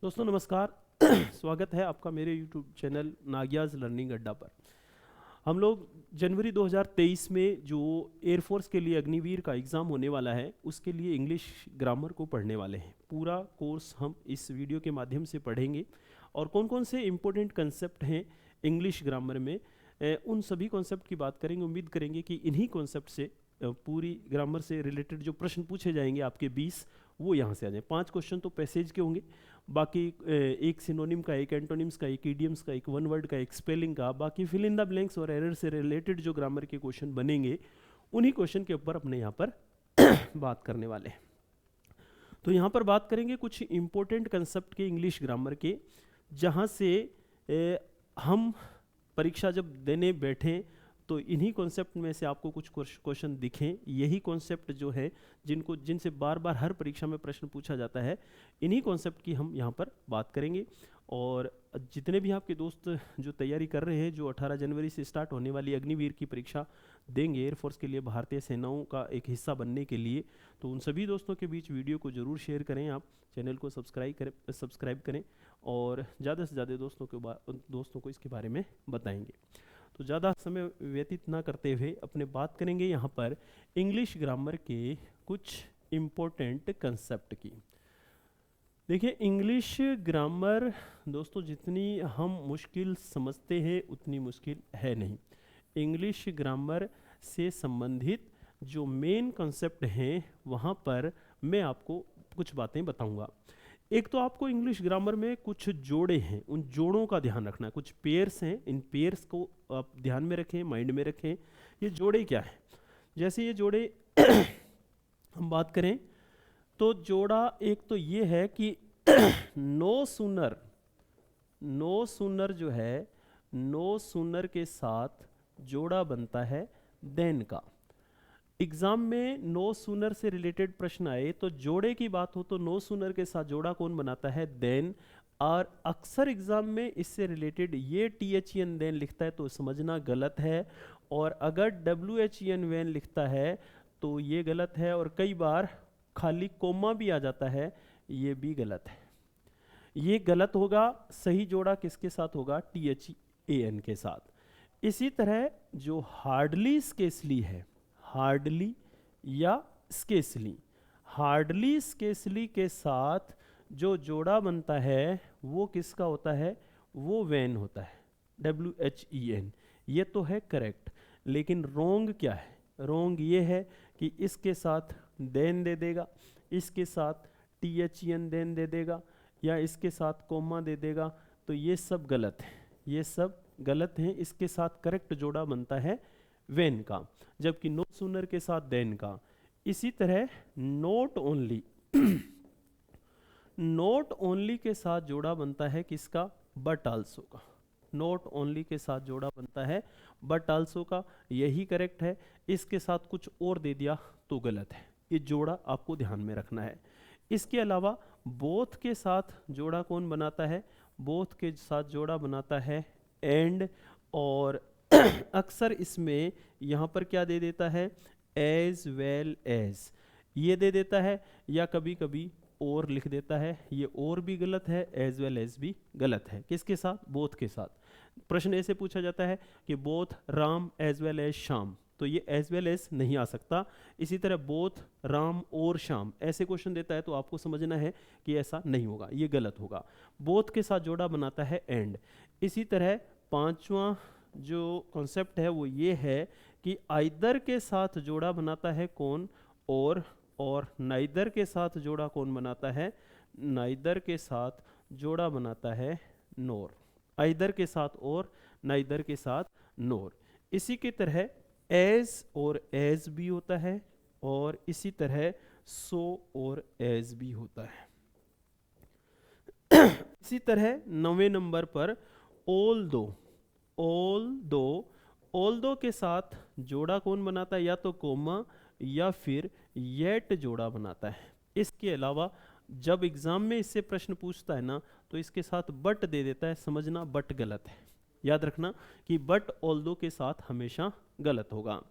दोस्तों नमस्कार। स्वागत है आपका मेरे YouTube चैनल नागियाज लर्निंग अड्डा पर। हम लोग जनवरी 2023 में जो एयरफोर्स के लिए अग्निवीर का एग्ज़ाम होने वाला है उसके लिए इंग्लिश ग्रामर को पढ़ने वाले हैं। पूरा कोर्स हम इस वीडियो के माध्यम से पढ़ेंगे और कौन कौन से इम्पोर्टेंट कंसेप्ट हैं इंग्लिश ग्रामर में, उन सभी कॉन्सेप्ट की बात करेंगे। उम्मीद करेंगे कि इन्हीं कॉन्सेप्ट से पूरी ग्रामर से रिलेटेड जो प्रश्न पूछे जाएंगे आपके 20 वो यहाँ से आ जाए। 5 क्वेश्चन तो पैसेज के होंगे, बाकी एक सिनोनिम का, एक एंटोनिम्स का, एक ईडियम्स का, एक वन वर्ड का, एक स्पेलिंग का, बाकी फिल इन द ब्लैंक्स और एरर से रिलेटेड जो ग्रामर के क्वेश्चन बनेंगे उन्हीं क्वेश्चन के ऊपर अपने यहाँ पर बात करने वाले हैं। तो यहाँ पर बात करेंगे कुछ इंपॉर्टेंट कंसेप्ट के इंग्लिश ग्रामर के, जहाँ से हम परीक्षा जब देने बैठें तो इन्हीं कॉन्सेप्ट में से आपको कुछ क्वेश्चन दिखें। यही कॉन्सेप्ट जो है जिनसे बार बार हर परीक्षा में प्रश्न पूछा जाता है, इन्हीं कॉन्सेप्ट की हम यहाँ पर बात करेंगे। और जितने भी आपके दोस्त जो तैयारी कर रहे हैं, जो 18 जनवरी से स्टार्ट होने वाली अग्निवीर की परीक्षा देंगे एयरफोर्स के लिए, भारतीय सेनाओं का एक हिस्सा बनने के लिए, तो उन सभी दोस्तों के बीच वीडियो को ज़रूर शेयर करें। आप चैनल को सब्सक्राइब करें और ज़्यादा से ज़्यादा दोस्तों को इसके बारे में बताएंगे। तो ज़्यादा समय व्यतीत ना करते हुए अपने बात करेंगे यहाँ पर इंग्लिश ग्रामर के कुछ इम्पोर्टेंट कंसेप्ट की। देखिए, इंग्लिश ग्रामर दोस्तों जितनी हम मुश्किल समझते हैं उतनी मुश्किल है नहीं। इंग्लिश ग्रामर से संबंधित जो मेन कंसेप्ट हैं वहाँ पर मैं आपको कुछ बातें बताऊंगा। एक तो आपको इंग्लिश ग्रामर में कुछ जोड़े हैं, उन जोड़ों का ध्यान रखना है। कुछ पेयर्स हैं, इन पेयर्स को आप ध्यान में रखें, माइंड में रखें। ये जोड़े क्या है? जैसे ये जोड़े हम बात करें तो जोड़ा एक तो ये है कि नो सूनर जो है, नो सूनर के साथ जोड़ा बनता है देन का। एग्जाम में नो सूनर से रिलेटेड प्रश्न आए तो जोड़े की बात हो तो नो सूनर के साथ जोड़ा कौन बनाता है? देन। और अक्सर एग्जाम में इससे रिलेटेड ये THEN देन लिखता है तो समझना गलत है, और अगर WHEN वेन लिखता है तो ये गलत है, और कई बार खाली कोमा भी आ जाता है, ये भी गलत है। ये गलत होगा। सही जोड़ा किसके साथ होगा? THAN के साथ। इसी तरह जो हार्डली स्केसली है, हार्डली या स्केसली, हार्डली स्केसली के साथ जो जोड़ा बनता है वो किसका होता है? वो वेन होता है, WHEN। ये तो है करेक्ट, लेकिन रोंग क्या है? रोंग ये है कि इसके साथ देन दे देगा, इसके साथ THEN देन दे देगा, या इसके साथ कोमा दे देगा। तो ये सब गलत है, ये सब गलत हैं। इसके साथ करेक्ट जोड़ा बनता है वेन का, जबकि नो सूनर के साथ देन का। इसी तरह नोट ओनली नोट ओनली के साथ जोड़ा बनता है किसका? बट आल्सो का। नोट ओनली के साथ जोड़ा बनता है बट आल्सो का, यही करेक्ट है। इसके साथ कुछ और दे दिया तो गलत है। ये जोड़ा आपको ध्यान में रखना है। इसके अलावा बोथ के साथ जोड़ा कौन बनाता है? बोथ के साथ जोड़ा बनाता है एंड, और अक्सर इसमें यहाँ पर क्या दे देता है? एज वेल एज, ये दे देता है, या कभी कभी और लिख देता है। ये और भी गलत है, एज वेल एज भी गलत है। किसके साथ? बोथ के साथ। प्रश्न ऐसे पूछा जाता है कि both Ram as well as Shyam, तो ये एज वेल एज नहीं आ सकता। इसी तरह बोथ राम और श्याम, ऐसे क्वेश्चन देता है तो आपको समझना है कि ऐसा नहीं होगा, ये गलत होगा। बोथ के साथ जोड़ा बनाता है एंड। इसी तरह पांचवा जो कॉन्सेप्ट है वो ये है कि आइदर के साथ जोड़ा बनाता है कौन? और नाइदर के साथ जोड़ा कौन बनाता है? नाइदर के साथ जोड़ा बनाता है नोर। आइदर के साथ और, नाइदर के साथ नोर। इसी की तरह एज और एज भी होता है, और इसी तरह सो और एज भी होता है। इसी तरह 9वें नंबर पर ऑल दो के साथ जोड़ा कौन बनाता है? या तो कोमा या फिर येट जोड़ा बनाता है। इसके अलावा जब एग्जाम में इससे प्रश्न पूछता है ना तो इसके साथ बट दे देता है, समझना बट गलत है। याद रखना कि बट ऑल्दो के साथ हमेशा गलत होगा।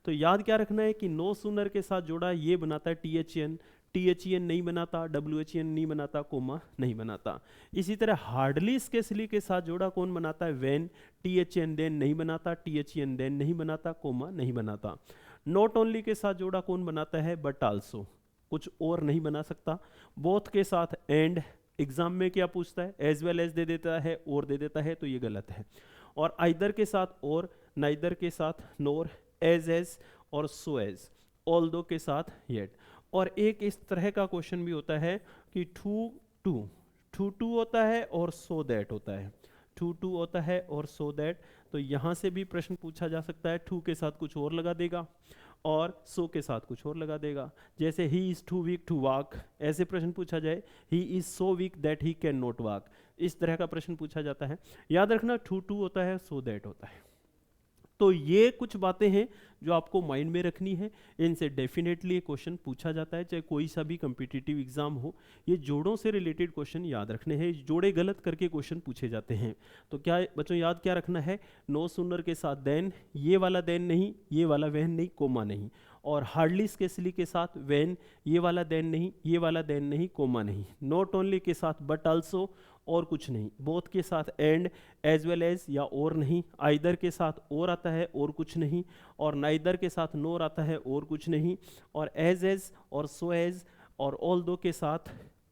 तो याद क्या रखना है कि नो सूनर के साथ जोड़ा ये बनाता है THEN, THEN नहीं बनाता, WHEN नहीं बनाता, कोमा नहीं बनाता। इसी तरह हार्डली स्केसली के साथ जोड़ा कौन बनाता है? व्हेन, THN देन नहीं बनाता, THEN देन नहीं बनाता, कोमा नहीं बनाता। नॉट ओनली के साथ जोड़ा कौन बनाता है? बट आल्सो, कुछ और नहीं बना सकता। बोथ के साथ एंड, एग्जाम में क्या पूछता है? एज वेल एज दे देता है, और दे देता है, तो ये गलत है। और आइदर के साथ और, नाइदर के साथ नोर, एज और सो एज, ऑल दो के साथ येट। और एक इस तरह का क्वेश्चन भी होता है कि टू टू होता है और सो दैट होता है, टू होता है और सो दैट। तो यहाँ से भी प्रश्न पूछा जा सकता है, टू के साथ कुछ और लगा देगा और सो के साथ कुछ और लगा देगा। जैसे he is too weak to walk, ऐसे प्रश्न पूछा जाए, he is so weak that he can not walk, इस तरह का प्रश्न पूछा जाता है। याद रखना टू होता है, सो दैट होता है। तो ये कुछ बातें हैं जो आपको माइंड में रखनी है, इनसे डेफिनेटली ये क्वेश्चन पूछा जाता है, चाहे कोई सा भी कम्पिटिटिव एग्जाम हो। ये जोड़ों से रिलेटेड क्वेश्चन याद रखने हैं, जोड़े गलत करके क्वेश्चन पूछे जाते हैं। तो क्या बच्चों याद क्या रखना है? नो सूनर के साथ देन, ये वाला देन नहीं, ये वाला वहन नहीं, कोमा नहीं। और हार्डली स्केसली के साथ वेन, ये वाला देन नहीं, ये वाला देन नहीं, कोमा नहीं। नॉट ओनली के साथ बट आल्सो, और कुछ नहीं। बोथ के साथ एंड, एज वेल एज या और नहीं। आइदर के साथ और आता है, और कुछ नहीं। और नाइदर के साथ नोर आता है, और कुछ नहीं। और एज और सो एज और ऑल दो के साथ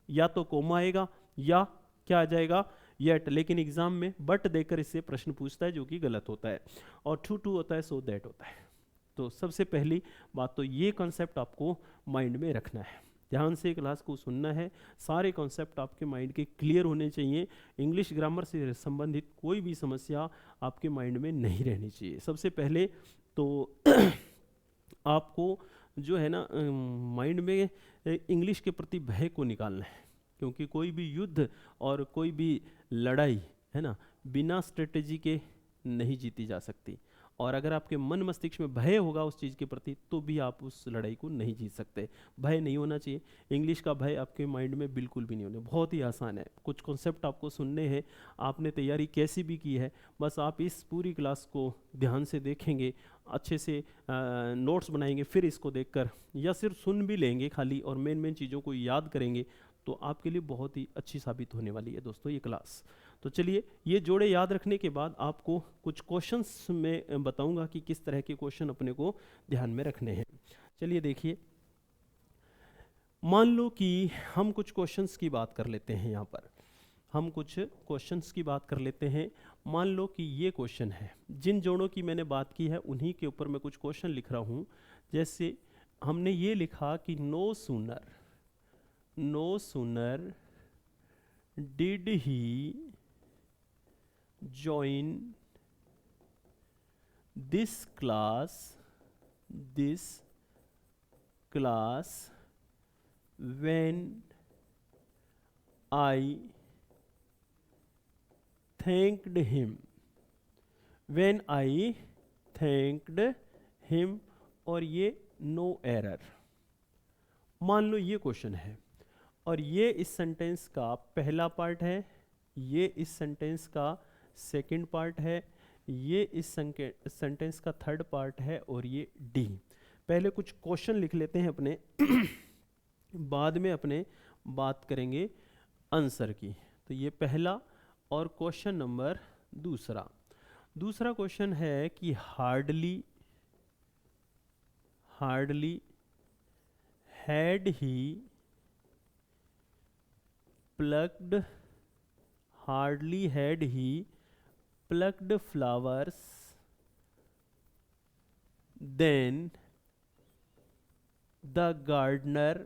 या तो कोमा आएगा या क्या आ जाएगा? येट। लेकिन एग्जाम में बट देकर इससे प्रश्न पूछता है, जो कि गलत होता है। और टू होता है, सो दैट होता है। तो सबसे पहली बात तो ये कॉन्सेप्ट आपको माइंड में रखना है, ध्यान से क्लास को सुनना है। सारे कॉन्सेप्ट आपके माइंड के क्लियर होने चाहिए। इंग्लिश ग्रामर से संबंधित कोई भी समस्या आपके माइंड में नहीं रहनी चाहिए। सबसे पहले तो आपको जो है ना माइंड में इंग्लिश के प्रति भय को निकालना है, क्योंकि कोई भी युद्ध और कोई भी लड़ाई है ना बिना स्ट्रेटेजी के नहीं जीती जा सकती। और अगर आपके मन मस्तिष्क में भय होगा उस चीज़ के प्रति, तो भी आप उस लड़ाई को नहीं जीत सकते। भय नहीं होना चाहिए। इंग्लिश का भय आपके माइंड में बिल्कुल भी नहीं होना। बहुत ही आसान है, कुछ कॉन्सेप्ट आपको सुनने हैं। आपने तैयारी कैसी भी की है, बस आप इस पूरी क्लास को ध्यान से देखेंगे, अच्छे से नोट्स बनाएंगे, फिर इसको देखकर या सिर्फ सुन भी लेंगे खाली और मेन चीज़ों को याद करेंगे, तो आपके लिए बहुत ही अच्छी साबित होने वाली है दोस्तों ये क्लास। तो चलिए, ये जोड़े याद रखने के बाद आपको कुछ क्वेश्चंस में बताऊंगा कि किस तरह के क्वेश्चन अपने को ध्यान में रखने हैं। चलिए देखिए, मान लो कि हम कुछ क्वेश्चंस की बात कर लेते हैं। यहाँ पर हम कुछ क्वेश्चंस की बात कर लेते हैं। मान लो कि ये क्वेश्चन है, जिन जोड़ों की मैंने बात की है उन्हीं के ऊपर मैं कुछ क्वेश्चन लिख रहा हूँ। जैसे हमने ये लिखा कि no sooner did he join this class when I thanked him और ये नो एरर। मान लो ये क्वेश्चन है और ये इस सेंटेंस का पहला पार्ट है, ये इस सेंटेंस का सेकंड पार्ट है, ये इस सेंटेंस का थर्ड पार्ट है और ये डी। पहले कुछ क्वेश्चन लिख लेते हैं अपने बाद में अपने बात करेंगे आंसर की। तो ये पहला और क्वेश्चन नंबर दूसरा क्वेश्चन है कि hardly had he plucked flowers then the gardener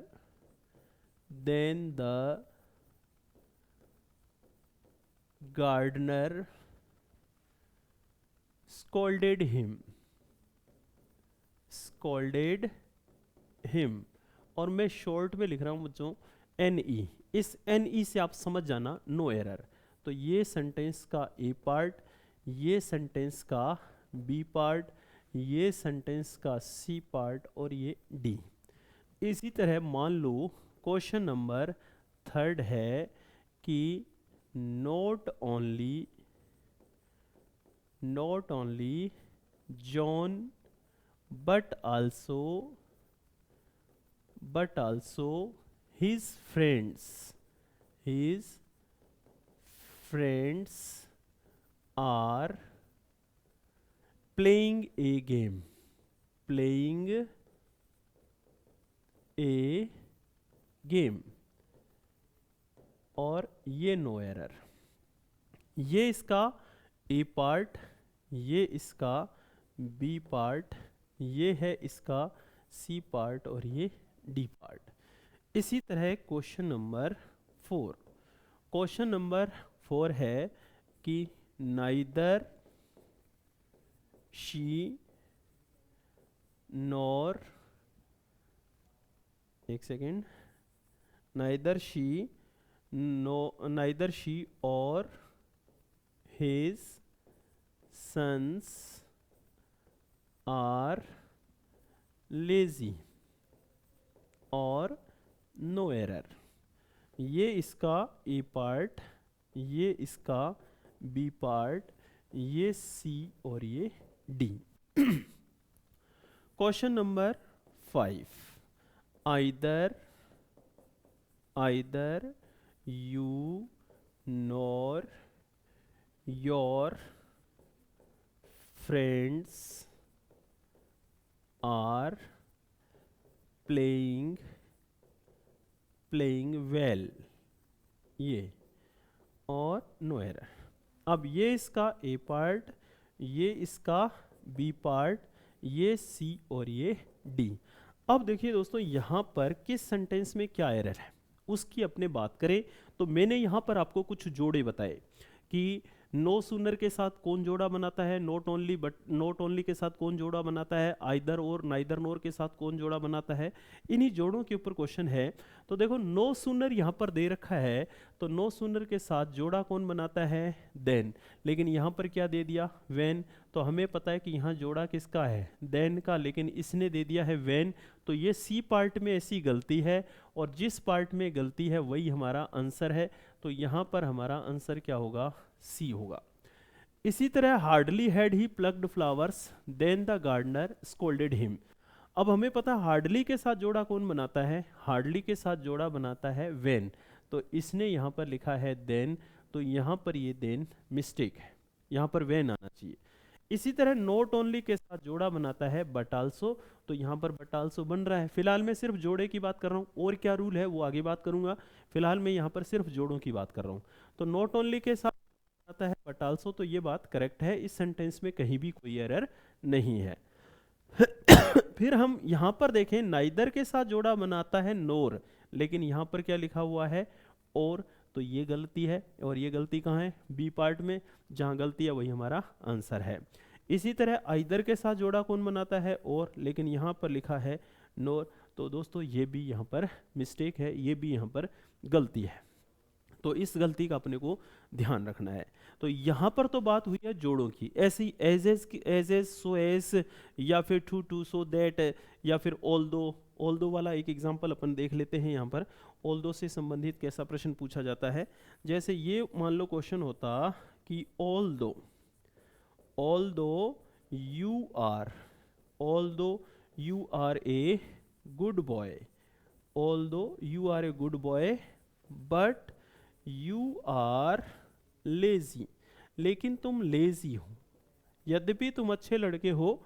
scolded him। और मैं शॉर्ट में लिख रहा हूँ बच्चों NE। इस NE से आप समझ जाना नो एरर। तो ये सेंटेंस का ए पार्ट, ये सेंटेंस का बी पार्ट, ये सेंटेंस का सी पार्ट और ये डी। इसी तरह मान लो क्वेश्चन नंबर थर्ड है कि not only John but also his friends are playing a game, और ये नो एरर। ये इसका ए पार्ट, ये इसका बी पार्ट, ये है इसका सी पार्ट और ये डी पार्ट। इसी तरह क्वेश्चन नंबर 4, क्वेश्चन नंबर 4 है कि नाइदर शी नॉर, एक सेकेंड, नाइदर शी और his sons are lazy और no error। ये इसका ए पार्ट, ये इसका बी पार्ट, ये सी और ये D. Question number 5, either you nor your friends are playing well, ये और नो एरर। अब ये इसका ए पार्ट, ये इसका बी पार्ट, ये सी और ये डी। अब देखिए दोस्तों, यहाँ पर किस सेंटेंस में क्या एरर है उसकी अपने बात करें तो मैंने यहाँ पर आपको कुछ जोड़े बताए कि नो सूनर के साथ कौन जोड़ा बनाता है, नॉट ओनली के साथ कौन जोड़ा बनाता है, आइदर और नाइदर नोर के साथ कौन जोड़ा बनाता है। इन्हीं जोड़ों के ऊपर क्वेश्चन है। तो देखो नो सूनर यहाँ पर दे रखा है, तो नो सूनर के साथ जोड़ा कौन बनाता है, देन। लेकिन यहाँ पर क्या दे दिया, वेन। तो हमें पता है कि यहाँ जोड़ा किसका है, देन का, लेकिन इसने दे दिया है वेन। तो ये सी पार्ट में ऐसी गलती है और जिस पार्ट में गलती है वही हमारा आंसर है। तो यहाँ पर हमारा आंसर क्या होगा, सी होगा। इसी तरह hardly had he plucked flowers then the gardener scolded him. अब हमें पता हार्डली के साथ जोड़ा कौन बनाता है, हार्डली के साथ जोड़ा बनाता है वेन। तो इसने यहाँ पर लिखा है देन, तो यहाँ पर ये देन मिस्टेक है, यहाँ पर वेन आना चाहिए। इसी तरह नॉट ओनली के साथ जोड़ा बनाता है बट आल्सो, तो यहाँ पर बट आल्सो बन रहा है। फिलहाल मैं सिर्फ जोड़े की बात कर रहा हूँ, और क्या रूल है वो आगे बात करूंगा। फिलहाल मैं यहाँ पर सिर्फ जोड़ों की बात कर रहा हूँ। तो नॉट ओनली के साथ आता है बट आल्सो, तो ये बात करेक्ट है, इस सेंटेंस में कहीं भी कोई एरर नहीं है। फिर हम यहाँ पर देखें, नाइदर के साथ जोड़ा बनाता है नोर, लेकिन यहाँ पर क्या लिखा हुआ है, और। तो ये गलती है, और ये गलती कहाँ है, बी पार्ट में। जहाँ गलती है वही हमारा आंसर है। इसी तरह आइदर के साथ जोड़ा कौन बनाता है, और, लेकिन यहाँ पर लिखा है नोर। तो दोस्तों ये भी यहाँ पर मिस्टेक है, ये भी यहाँ पर गलती है। तो इस गलती का अपने को ध्यान रखना है। तो यहाँ पर तो बात हुई है जोड़ों की, ऐसी एज सो एज, या फिर टू सो दैट, या फिर ऑल्दो वाला एक एग्जांपल अपन देख लेते हैं। यहाँ पर ऑल्दो से संबंधित कैसा प्रश्न पूछा जाता है। जैसे ये मान लो क्वेश्चन होता कि although you are a good boy, although you are a good boy but you are lazy, लेकिन तुम लेजी हो। यद्यपि तुम अच्छे लड़के हो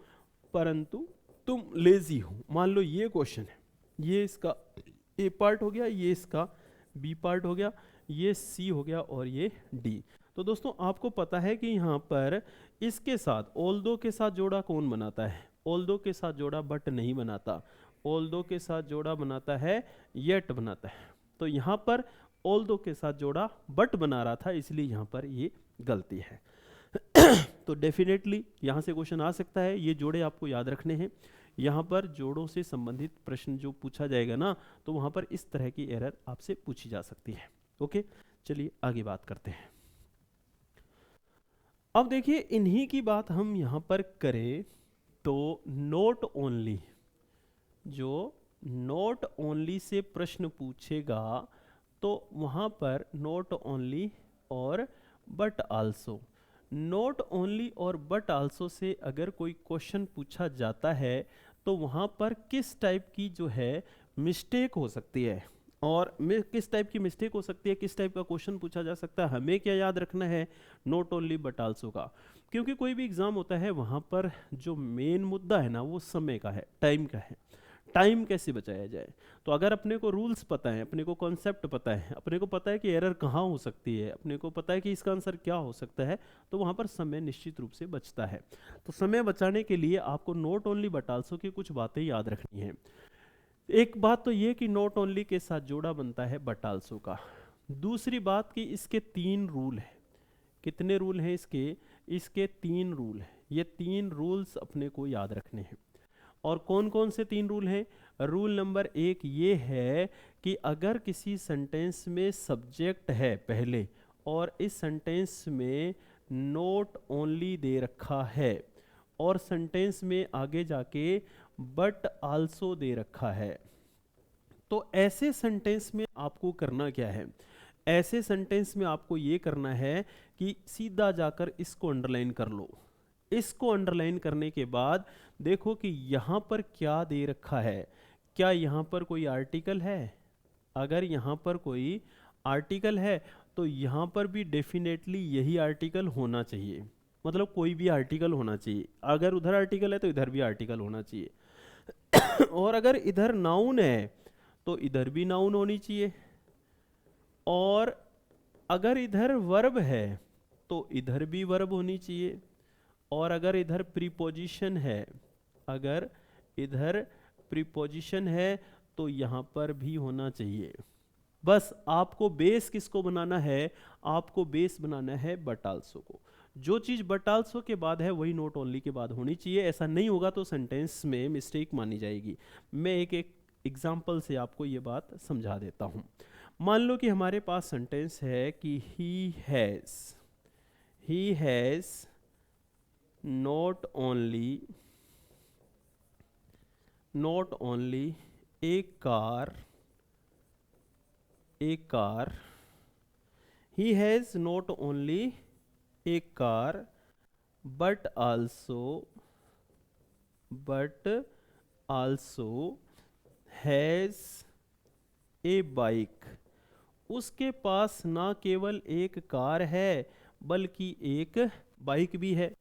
परंतु तुम लेजी हो। मान लो ये क्वेश्चन है, ये इसका ए पार्ट हो गया, ये इसका बी पार्ट हो गया, ये सी हो गया और ये डी। तो दोस्तों आपको पता है कि यहाँ पर इसके साथ ऑल्दो के साथ जोड़ा कौन बनाता है, ऑल्दो के साथ जोड़ा बट नहीं बनाता, ऑल्दो के साथ जोड़ा बनाता है येट बनाता है। तो यहाँ पर ऑल्दो के साथ जोड़ा बट बना रहा था, इसलिए यहाँ पर ये गलती है। तो डेफिनेटली यहाँ से क्वेश्चन आ सकता है, ये जोड़े आपको याद रखने हैं। यहाँ पर जोड़ों से संबंधित प्रश्न जो पूछा जाएगा ना, तो वहाँ पर इस तरह की एरर आपसे पूछी जा सकती है। ओके, चलिए आगे बात करते हैं। अब देखिए इन्हीं की बात हम यहाँ पर करें तो नॉट ओनली, जो नॉट ओनली से प्रश्न पूछेगा तो वहाँ पर नॉट ओनली और बट आल्सो, नॉट ओनली और बट आल्सो से अगर कोई क्वेश्चन पूछा जाता है तो वहाँ पर किस टाइप की जो है मिस्टेक हो सकती है। और में किस टाइप की मिस्टेक हो सकती है, किस टाइप का क्वेश्चन पूछा जा सकता है, हमें क्या याद रखना है, नॉट ओनली बट आल्सो का। क्योंकि कोई भी एग्जाम होता है वहाँ पर जो मेन मुद्दा है ना वो समय का है, टाइम का है। टाइम कैसे बचाया जाए, तो अगर अपने को रूल्स पता है, अपने को कॉन्सेप्ट पता है, अपने को पता है कि एरर कहाँ हो सकती है, अपने को पता है कि इसका आंसर क्या हो सकता है, तो वहाँ पर समय निश्चित रूप से बचता है। तो समय बचाने के लिए आपको नॉट ओनली बट आल्सो की कुछ बातें याद रखनी है। एक बात तो ये कि नॉट ओनली के साथ जोड़ा बनता है बट आल्सो का। दूसरी बात कि इसके 3 रूल हैं। कितने रूल हैं इसके 3 रूल हैं। ये 3 रूल्स अपने को याद रखने हैं। और कौन कौन से 3 रूल हैं? रूल नंबर 1 ये है कि अगर किसी सेंटेंस में सब्जेक्ट है पहले और इस सेंटेंस में नॉट ओनली दे रखा है और सेंटेंस में आगे जाके बट आल्सो दे रखा है, तो ऐसे सेंटेंस में आपको करना क्या है? ऐसे सेंटेंस में आपको ये करना है कि सीधा जाकर इसको अंडरलाइन कर लो। इसको अंडरलाइन करने के बाद देखो कि यहाँ पर क्या दे रखा है। क्या यहाँ पर कोई आर्टिकल है? अगर यहाँ पर कोई आर्टिकल है तो यहाँ पर भी डेफिनेटली यही आर्टिकल होना चाहिए, मतलब कोई भी आर्टिकल होना चाहिए। अगर उधर आर्टिकल है तो इधर भी आर्टिकल होना चाहिए। और अगर इधर नाउन है तो इधर भी नाउन होनी चाहिए। और अगर इधर वर्ब है तो इधर भी वर्ब होनी चाहिए। और अगर इधर प्रीपोजिशन है, अगर इधर प्रीपोजिशन है तो यहाँ पर भी होना चाहिए। बस आपको बेस किसको बनाना है? आपको बेस बनाना है बट आल्सो को। जो चीज़ बट आल्सो के बाद है वही नॉट ओनली के बाद होनी चाहिए। ऐसा नहीं होगा तो सेंटेंस में मिस्टेक मानी जाएगी। मैं एक एक एग्जाम्पल से आपको ये बात समझा देता हूँ। मान लो कि हमारे पास सेंटेंस है कि he has not only a car, he has not only a car but also has a bike। उसके पास ना केवल एक कार है बल्कि एक बाइक भी है।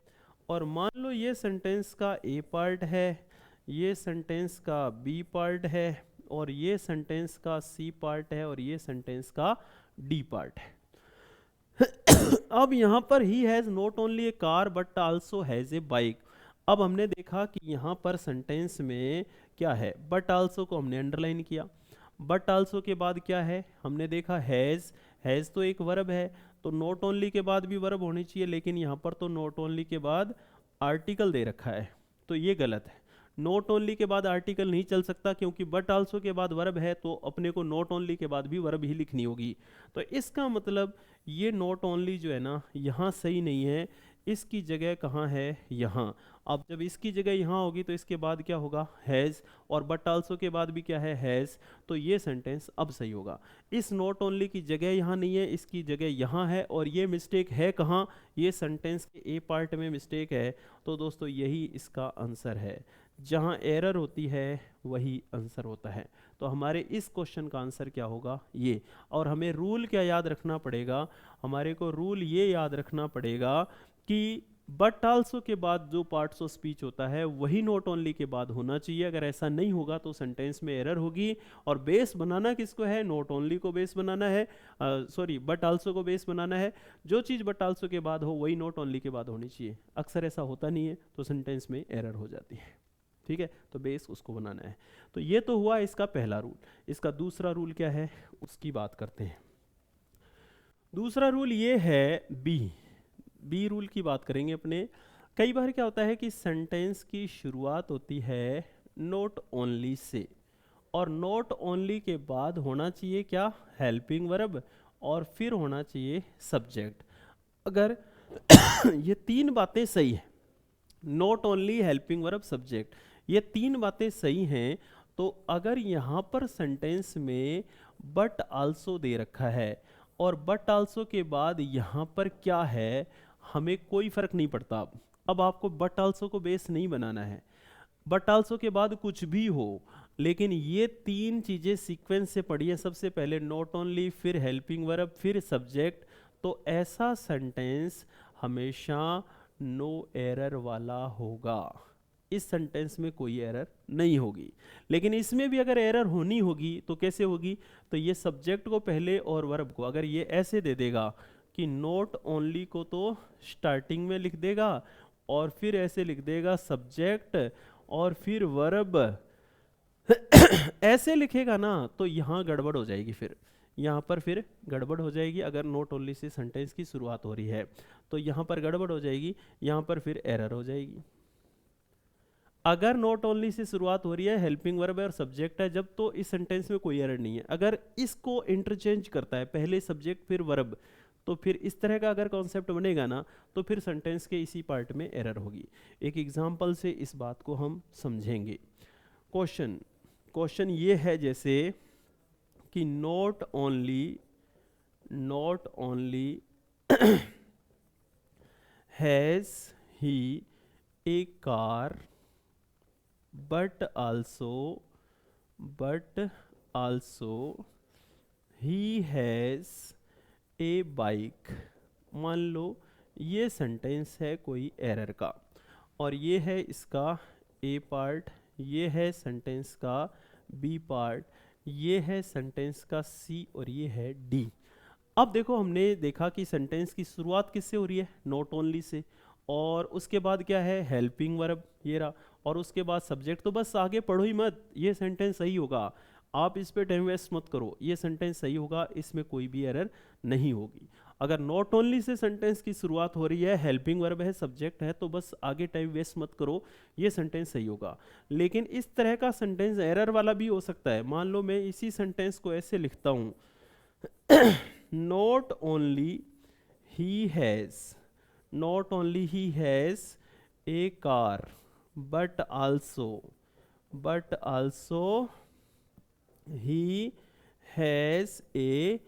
और मान लो ये सेंटेंस का ए पार्ट है, ये सेंटेंस का बी पार्ट है, और ये सेंटेंस का सी पार्ट है, और ये सेंटेंस का डी पार्ट है। अब यहाँ पर ही has not only A car but also has a bike. अब हमने देखा कि यहाँ पर सेंटेंस में क्या है, बट आल्सो को हमने अंडरलाइन किया। बट आल्सो के बाद क्या है, हमने देखा हैज़ तो एक वर्ब है, तो नॉट ओनली के बाद भी वर्ब होनी चाहिए, लेकिन यहाँ पर तो नॉट ओनली के बाद आर्टिकल दे रखा है, तो ये गलत है। नॉट ओनली के बाद आर्टिकल नहीं चल सकता, क्योंकि बट आल्सो के बाद वर्ब है तो अपने को नॉट ओनली के बाद भी वर्ब ही लिखनी होगी। तो इसका मतलब ये नॉट ओनली जो है ना यहाँ सही नहीं है, इसकी जगह कहाँ है? यहाँ। अब जब इसकी जगह यहाँ होगी तो इसके बाद क्या होगा? हैज़। और बट आल्सो के बाद भी क्या है? हैज़। तो ये सेंटेंस अब सही होगा। इस नॉट ओनली की जगह यहाँ नहीं है, इसकी जगह यहाँ है। और ये मिस्टेक है कहाँ? ये सेंटेंस के ए पार्ट में मिस्टेक है। तो दोस्तों यही इसका आंसर है। जहाँ एरर होती है वही आंसर होता है। तो हमारे इस क्वेश्चन का आंसर क्या होगा? ये। और हमें रूल क्या याद रखना पड़ेगा? हमारे को रूल ये याद रखना पड़ेगा कि बट आल्सो के बाद जो पार्ट्स ऑफ स्पीच होता है वही नॉट ओनली के बाद होना चाहिए। अगर ऐसा नहीं होगा तो सेंटेंस में एरर होगी। और बेस बनाना किसको है? नॉट ओनली को बेस बनाना है, बट आल्सो को बेस बनाना है। जो चीज़ बट आल्सो के बाद हो वही नॉट ओनली के बाद होनी चाहिए। अक्सर ऐसा होता नहीं है तो सेंटेंस में एरर हो जाती है। ठीक है, तो बेस उसको बनाना है। तो ये तो हुआ इसका पहला रूल। इसका दूसरा रूल क्या है उसकी बात करते हैं। दूसरा रूल ये है बी रूल की बात करेंगे अपने। कई बार क्या होता है कि सेंटेंस की शुरुआत होती है नॉट ओनली से, और नॉट ओनली के बाद होना चाहिए क्या? हेल्पिंग वर्ब, और फिर होना चाहिए सब्जेक्ट। अगर ये 3 बातें सही हैं, not only, helping verb, subject, ये 3 बातें सही हैं, तो अगर यहाँ पर सेंटेंस में बट आल्सो दे रखा है और बट आल्सो के बाद यहाँ पर क्या है, हमें कोई फर्क नहीं पड़ता। अब आपको बट आल्सो को बेस नहीं बनाना है। बट आल्सो के बाद कुछ भी हो, लेकिन ये तीन चीजें सीक्वेंस से पढ़ी है, सबसे पहले नॉट ओनली, फिर हेल्पिंग वर्ब, फिर सब्जेक्ट, तो ऐसा सेंटेंस हमेशा नो एरर वाला होगा। इस सेंटेंस में कोई एरर नहीं होगी। लेकिन इसमें भी अगर एरर होनी होगी तो कैसे होगी, तो ये सब्जेक्ट को पहले और वर्ब को अगर ये ऐसे दे देगा कि नॉट ओनली को तो स्टार्टिंग में लिख देगा और फिर ऐसे लिख देगा सब्जेक्ट और फिर वर्ब ऐसे लिखेगा ना, तो यहाँ गड़बड़ हो जाएगी। फिर यहाँ पर फिर गड़बड़ हो जाएगी। अगर नॉट ओनली से सेंटेंस की शुरुआत हो रही है तो यहाँ पर गड़बड़ हो जाएगी, यहाँ पर फिर एरर हो जाएगी। अगर नॉट ओनली से शुरुआत हो रही है, हेल्पिंग वर्ब है और सब्जेक्ट है, जब तो इस सेंटेंस में कोई एरर नहीं है। अगर इसको इंटरचेंज करता है, पहले सब्जेक्ट फिर वर्ब, तो फिर इस तरह का अगर कॉन्सेप्ट बनेगा ना, तो फिर सेंटेंस के इसी पार्ट में एरर होगी। एक एग्जांपल से इस बात को हम समझेंगे। क्वेश्चन ये है जैसे कि not only has he A car but also he has a bike। मान लो ये सेंटेंस है कोई एरर का, और ये है इसका ए पार्ट, ये है सेंटेंस का बी पार्ट, ये है सेंटेंस का सी और ये है डी। अब देखो, हमने देखा कि सेंटेंस की शुरुआत किससे हो रही है, नॉट ओनली से, और उसके बाद क्या है, हेल्पिंग वर्ब, ये रहा, और उसके बाद सब्जेक्ट। तो बस आगे पढ़ो ही मत, ये सेंटेंस सही होगा, आप इस पे टाइम वेस्ट मत करो, ये सेंटेंस सही होगा, इसमें कोई भी एरर नहीं होगी। अगर नॉट ओनली से सेंटेंस की शुरुआत हो रही है, हेल्पिंग वर्ब है, सब्जेक्ट है, तो बस आगे टाइम वेस्ट मत करो, ये सेंटेंस सही होगा। लेकिन इस तरह का सेंटेंस एरर वाला भी हो सकता है। मान लो मैं इसी सेंटेंस को ऐसे लिखता हूँ not only he has a car but also he has a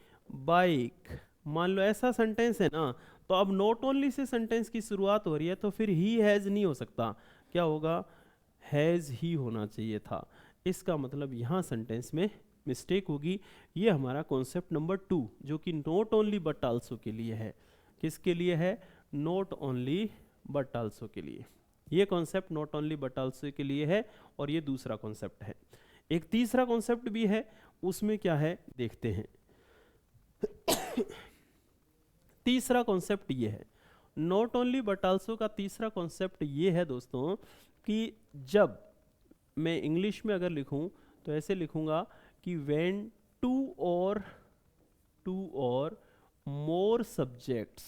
bike। मान लो ऐसा सेंटेंस है ना, तो अब नॉट ओनली से सेंटेंस की शुरुआत हो रही है, तो फिर ही हैज नहीं हो सकता, क्या होगा, हैज ही होना चाहिए था। इसका मतलब यहाँ सेंटेंस में मिस्टेक होगी। ये हमारा कॉन्सेप्ट नंबर 2, जो कि नॉट ओनली बट आल्सो के लिए है। किसके लिए है, नॉट ओनली बट आल्सो के लिए। ये concept not only but also के लिए है, और ये दूसरा कॉन्सेप्ट है। एक तीसरा कॉन्सेप्ट भी है, उसमें क्या है देखते हैं। तीसरा कॉन्सेप्ट ये है, नॉट ओनली बट आल्सो का तीसरा कॉन्सेप्ट ये है दोस्तों, कि जब मैं इंग्लिश में अगर लिखूं तो ऐसे लिखूंगा कि when two or more subjects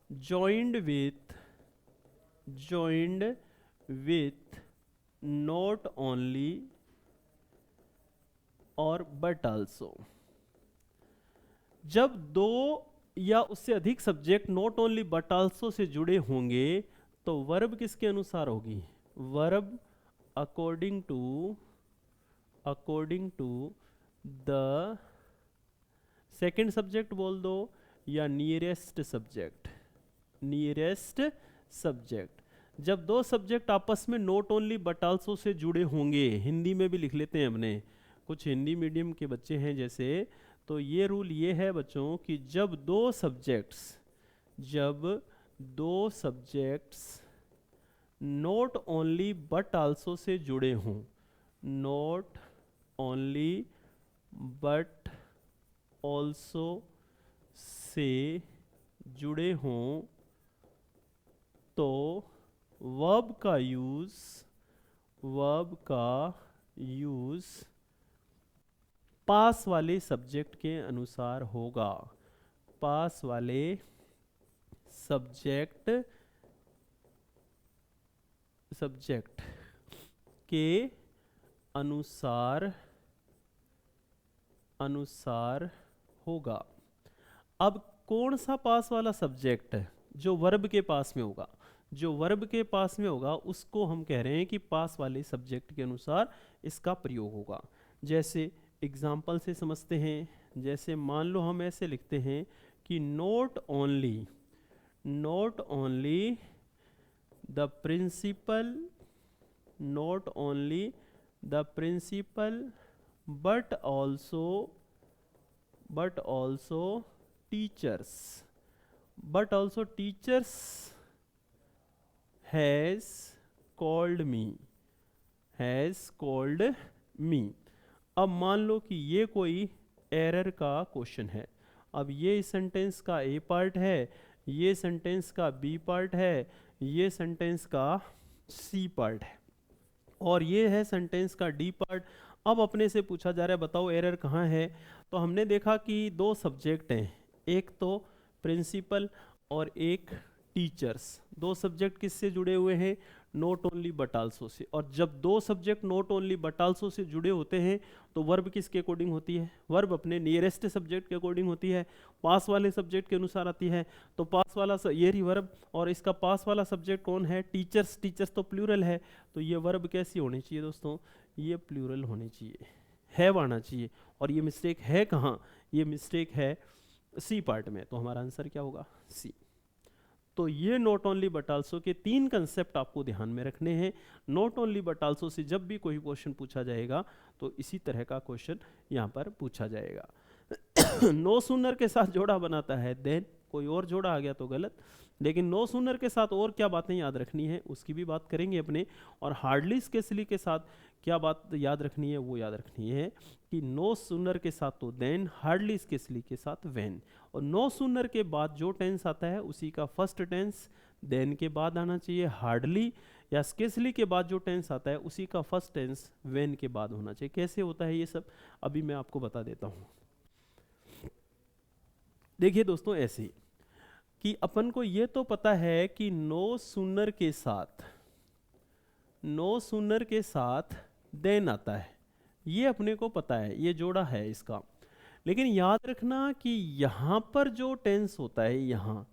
joined with not only और but also। जब दो या उससे अधिक subject not only but also से जुड़े होंगे, तो वर्ब किसके अनुसार होगी, verb according to the second subject बोल दो, या नियरेस्ट सब्जेक्ट। जब दो सब्जेक्ट आपस में नॉट ओनली बट आल्सो से जुड़े होंगे, हिंदी में भी लिख लेते हैं अपने, कुछ हिंदी मीडियम के बच्चे हैं जैसे, तो ये रूल ये है बच्चों कि जब दो subjects not only but also से जुड़े हों, not only but also say जुड़े हों, तो वर्ब का यूज पास वाले सब्जेक्ट के अनुसार होगा, पास वाले सब्जेक्ट के अनुसार होगा। अब कौन सा पास वाला सब्जेक्ट है, जो वर्ब के पास में होगा, उसको हम कह रहे हैं कि पास वाले सब्जेक्ट के अनुसार इसका प्रयोग होगा। जैसे एग्जाम्पल से समझते हैं, जैसे मान लो हम ऐसे लिखते हैं कि not only the principal, not only the principal but also teachers, but also teachers has called me, has called me। अब मान लो कि ये कोई एरर का क्वेश्चन है। अब ये सेंटेंस का ए पार्ट है, ये सेंटेंस का बी पार्ट है, ये सेंटेंस का सी पार्ट है, और ये है सेंटेंस का डी पार्ट। अब अपने से पूछा जा रहा है बताओ एरर कहाँ है। तो हमने देखा कि दो सब्जेक्ट हैं, एक तो प्रिंसिपल और एक टीचर्स। दो सब्जेक्ट किससे जुड़े हुए हैं? नॉट ओनली बट आल्सो से। और जब दो subject not only but also से जुड़े होते हैं तो वर्ब किसके अकॉर्डिंग होती है? वर्ब अपने नियरेस्ट सब्जेक्ट के अकॉर्डिंग होती है, पास वाले सब्जेक्ट के अनुसार आती है। तो पास वाला ये रही वर्ब, और इसका पास वाला सब्जेक्ट कौन है? टीचर्स। टीचर्स तो प्लूरल है, तो ये वर्ब कैसी होनी चाहिए दोस्तों? ये प्लूरल होनी चाहिए, हैव आना चाहिए। और ये मिस्टेक है कहाँ? ये मिस्टेक है सी पार्ट में। तो हमारा आंसर क्या होगा? सी। तो ये नॉट ओनली बट आल्सो के तीन कंसेप्ट आपको ध्यान में रखने हैं। नॉट ओनली बट आल्सो से जब भी कोई क्वेश्चन पूछा जाएगा तो इसी तरह का क्वेश्चन यहाँ पर पूछा जाएगा। नो सूनर के साथ जोड़ा बनाता है देन, कोई और जोड़ा आ गया तो गलत, लेकिन नो सूनर के साथ और क्या बातें याद रखनी है उसकी भी बात करेंगे अपने। और हार्डली स्केसली के साथ क्या बात याद रखनी है वो याद रखनी है कि नो सूनर के साथ तो देन, हार्डली स्केसली के साथ व्हेन। और नो सूनर के बाद जो टेंस आता है उसी का फर्स्ट टेंस देन के बाद आना चाहिए। हार्डली या स्केसली के बाद जो टेंस आता है उसी का फर्स्ट टेंस व्हेन के बाद होना चाहिए। कैसे होता है ये सब अभी मैं आपको बता देता हूँ। देखिए दोस्तों, ऐसे ही कि अपन को ये तो पता है कि नो सूनर के साथ देन आता है, ये अपने को पता है, ये जोड़ा है इसका। लेकिन याद रखना कि यहाँ पर जो टेंस होता है, यहाँ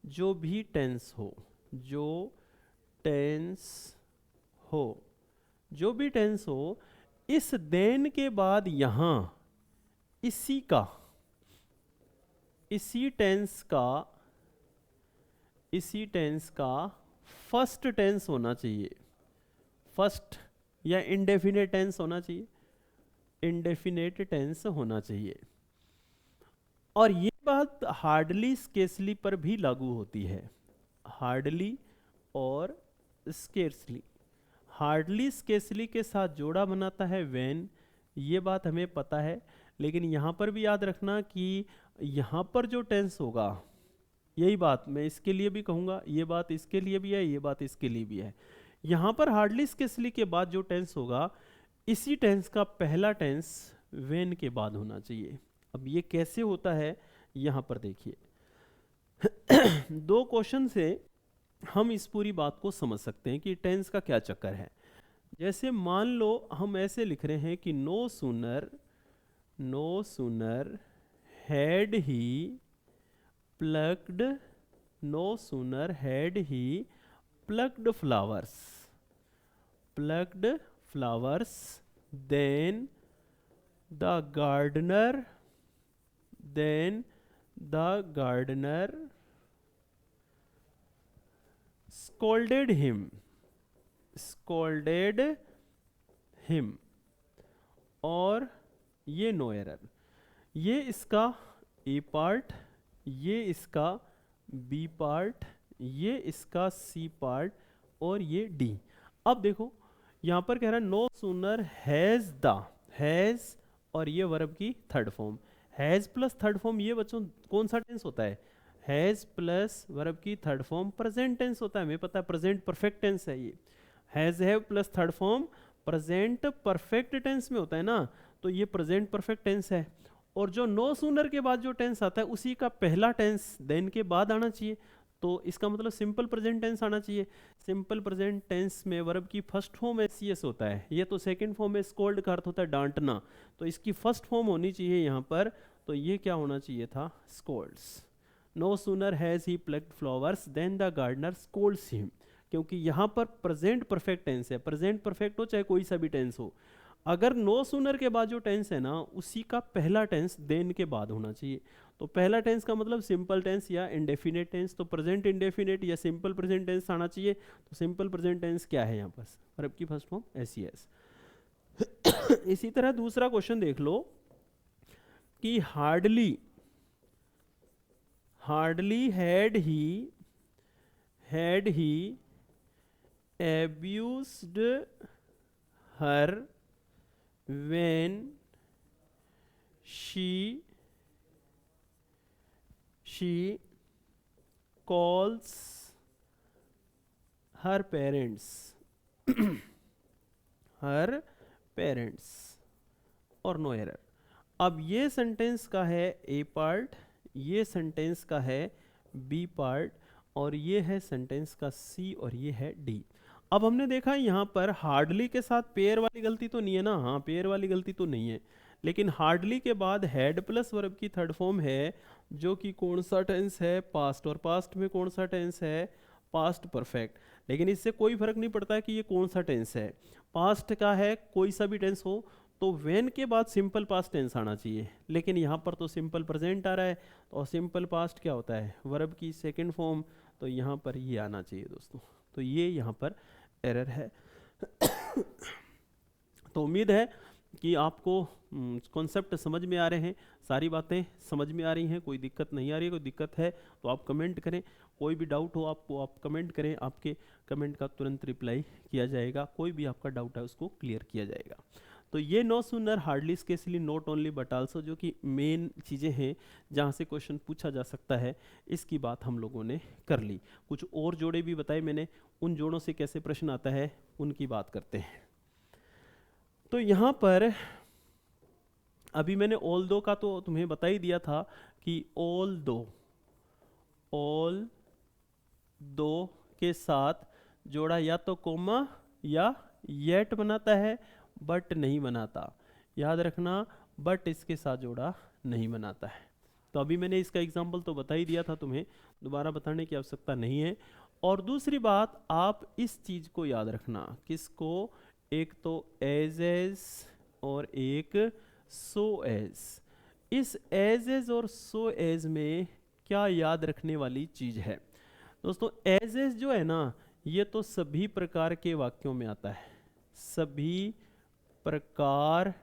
जो भी टेंस हो, जो भी टेंस हो, इस देन के बाद यहाँ इसी टेंस का फर्स्ट टेंस होना चाहिए। फर्स्ट या इंडेफिनेट टेंस होना चाहिए, इंडेफिनेट टेंस होना चाहिए। और ये बात हार्डली स्केसली पर भी लागू होती है। हार्डली और स्केर्सली। हार्डली स्केसली के साथ जोड़ा बनाता है व्हेन, ये बात हमें पता है। लेकिन यहाँ पर भी याद रखना कि यहाँ पर जो टेंस होगा, यही बात मैं इसके लिए भी कहूँगा, ये बात इसके लिए भी है, ये बात इसके लिए भी है। यहाँ पर हार्डली स्केसली के बाद जो टेंस होगा, इसी टेंस का पहला टेंस व्हेन के बाद होना चाहिए। अब ये कैसे होता है यहाँ पर देखिए। दो क्वेश्चन से हम इस पूरी बात को समझ सकते हैं कि टेंस का क्या चक्कर है। जैसे मान लो हम ऐसे लिख रहे हैं कि no sooner had he plucked, no sooner had he plucked flowers then the gardener scolded him। और ये नो एरर, ये इसका ए पार्ट, ये इसका बी पार्ट, ये इसका सी पार्ट, और ये डी। अब देखो यहाँ पर कह रहा है नो सूनर हैज और ये वर्ब की third form. Has plus third form, ये बच्चों कौन सा टेंस होता है? हैज प्लस वर्ब की थर्ड फॉर्म प्रेजेंट टेंस होता है। हमें पता है प्रेजेंट परफेक्ट टेंस है ये। Has have plus third form present perfect tense में होता है ना, तो ये प्रेजेंट परफेक्ट टेंस है। और जो नो सूनर के बाद जो टेंस आता है उसी का पहला टेंस देन के बाद आना चाहिए। तो इसका मतलब सिंपल प्रेजेंट टेंस आना चाहिए। सिंपल प्रेजेंट टेंस में वर्ब की फर्स्ट फॉर्म एस होता है, ये तो सेकंड फॉर्म में स्कोल्ड का अर्थ होता है डांटना, तो इसकी फर्स्ट फॉर्म होनी चाहिए यहाँ पर। तो ये क्या होना चाहिए था? Scolds. No sooner has he plucked flowers then the gardener scolds him, क्योंकि यहाँ पर प्रेजेंट परफेक्ट टेंस है। प्रेजेंट परफेक्ट हो चाहे कोई सा भी टेंस हो, अगर नो सूनर के बाद जो टेंस है ना, उसी का पहला टेंस देन के बाद होना चाहिए। तो पहला टेंस का मतलब सिंपल टेंस या इंडेफिनेट टेंस, तो प्रेजेंट इंडेफिनेट या सिंपल प्रेजेंट टेंस आना चाहिए। तो सिंपल प्रेजेंट टेंस क्या है यहाँ पर, वर्ब की फर्स्ट फॉर्म एस। इसी तरह दूसरा क्वेश्चन देख लो कि hardly had he abused her when she calls her parents और नो एरर। अब ये सेंटेंस का है ए पार्ट, ये सेंटेंस का है बी पार्ट, और ये है सेंटेंस का सी, और ये है डी। अब हमने देखा यहाँ पर हार्डली के साथ पेयर वाली गलती तो नहीं है ना, हाँ पेयर वाली गलती तो नहीं है, लेकिन हार्डली के बाद हैड प्लस वर्ब की थर्ड फॉर्म है, जो कि कौन सा टेंस है, पास्ट, और पास्ट में कौन सा टेंस है, पास्ट परफेक्ट। लेकिन इससे कोई फर्क नहीं पड़ता कि ये कौन सा टेंस है, पास्ट का है कोई सा भी टेंस हो, तो व्हेन के बाद सिंपल पास्ट टेंस आना चाहिए, लेकिन यहाँ पर तो सिंपल प्रेजेंट आ रहा है, और सिंपल पास्ट क्या होता है, वर्ब की सेकंड फॉर्म, तो यहाँ पर ये आना चाहिए दोस्तों। तो ये यहाँ पर एरर है। तो उम्मीद है कि आपको कॉन्सेप्ट समझ में आ रहे हैं, सारी बातें समझ में आ रही हैं, कोई दिक्कत नहीं आ रही है। कोई दिक्कत है तो आप कमेंट करें, कोई भी डाउट हो आपको आप कमेंट करें, आपके कमेंट का तुरंत रिप्लाई किया जाएगा, कोई भी आपका डाउट है उसको क्लियर किया जाएगा। तो ये no sooner hardly scarcely not only but also, जो कि मेन चीज़ें हैं जहाँ से क्वेश्चन पूछा जा सकता है, इसकी बात हम लोगों ने कर ली। कुछ और जोड़े भी बताए मैंने, उन जोड़ों से कैसे प्रश्न आता है उनकी बात करते हैं। तो यहाँ पर अभी मैंने ऑल दो का तो तुम्हें बता ही दिया था कि ऑल दो के साथ जोड़ा या तो कोमा या येट बनाता है, बट नहीं बनाता। याद रखना, बट इसके साथ जोड़ा नहीं बनाता है। तो अभी मैंने इसका एग्जाम्पल तो बता ही दिया था, तुम्हें दोबारा बताने की आवश्यकता नहीं है। और दूसरी बात, आप इस चीज़ को याद रखना, किसको, एक तो एज और एक सो एज। इस एज और सो एज में क्या याद रखने वाली चीज़ है दोस्तों, एज जो है ना, ये तो सभी प्रकार के वाक्यों में आता है, सभी प्रकार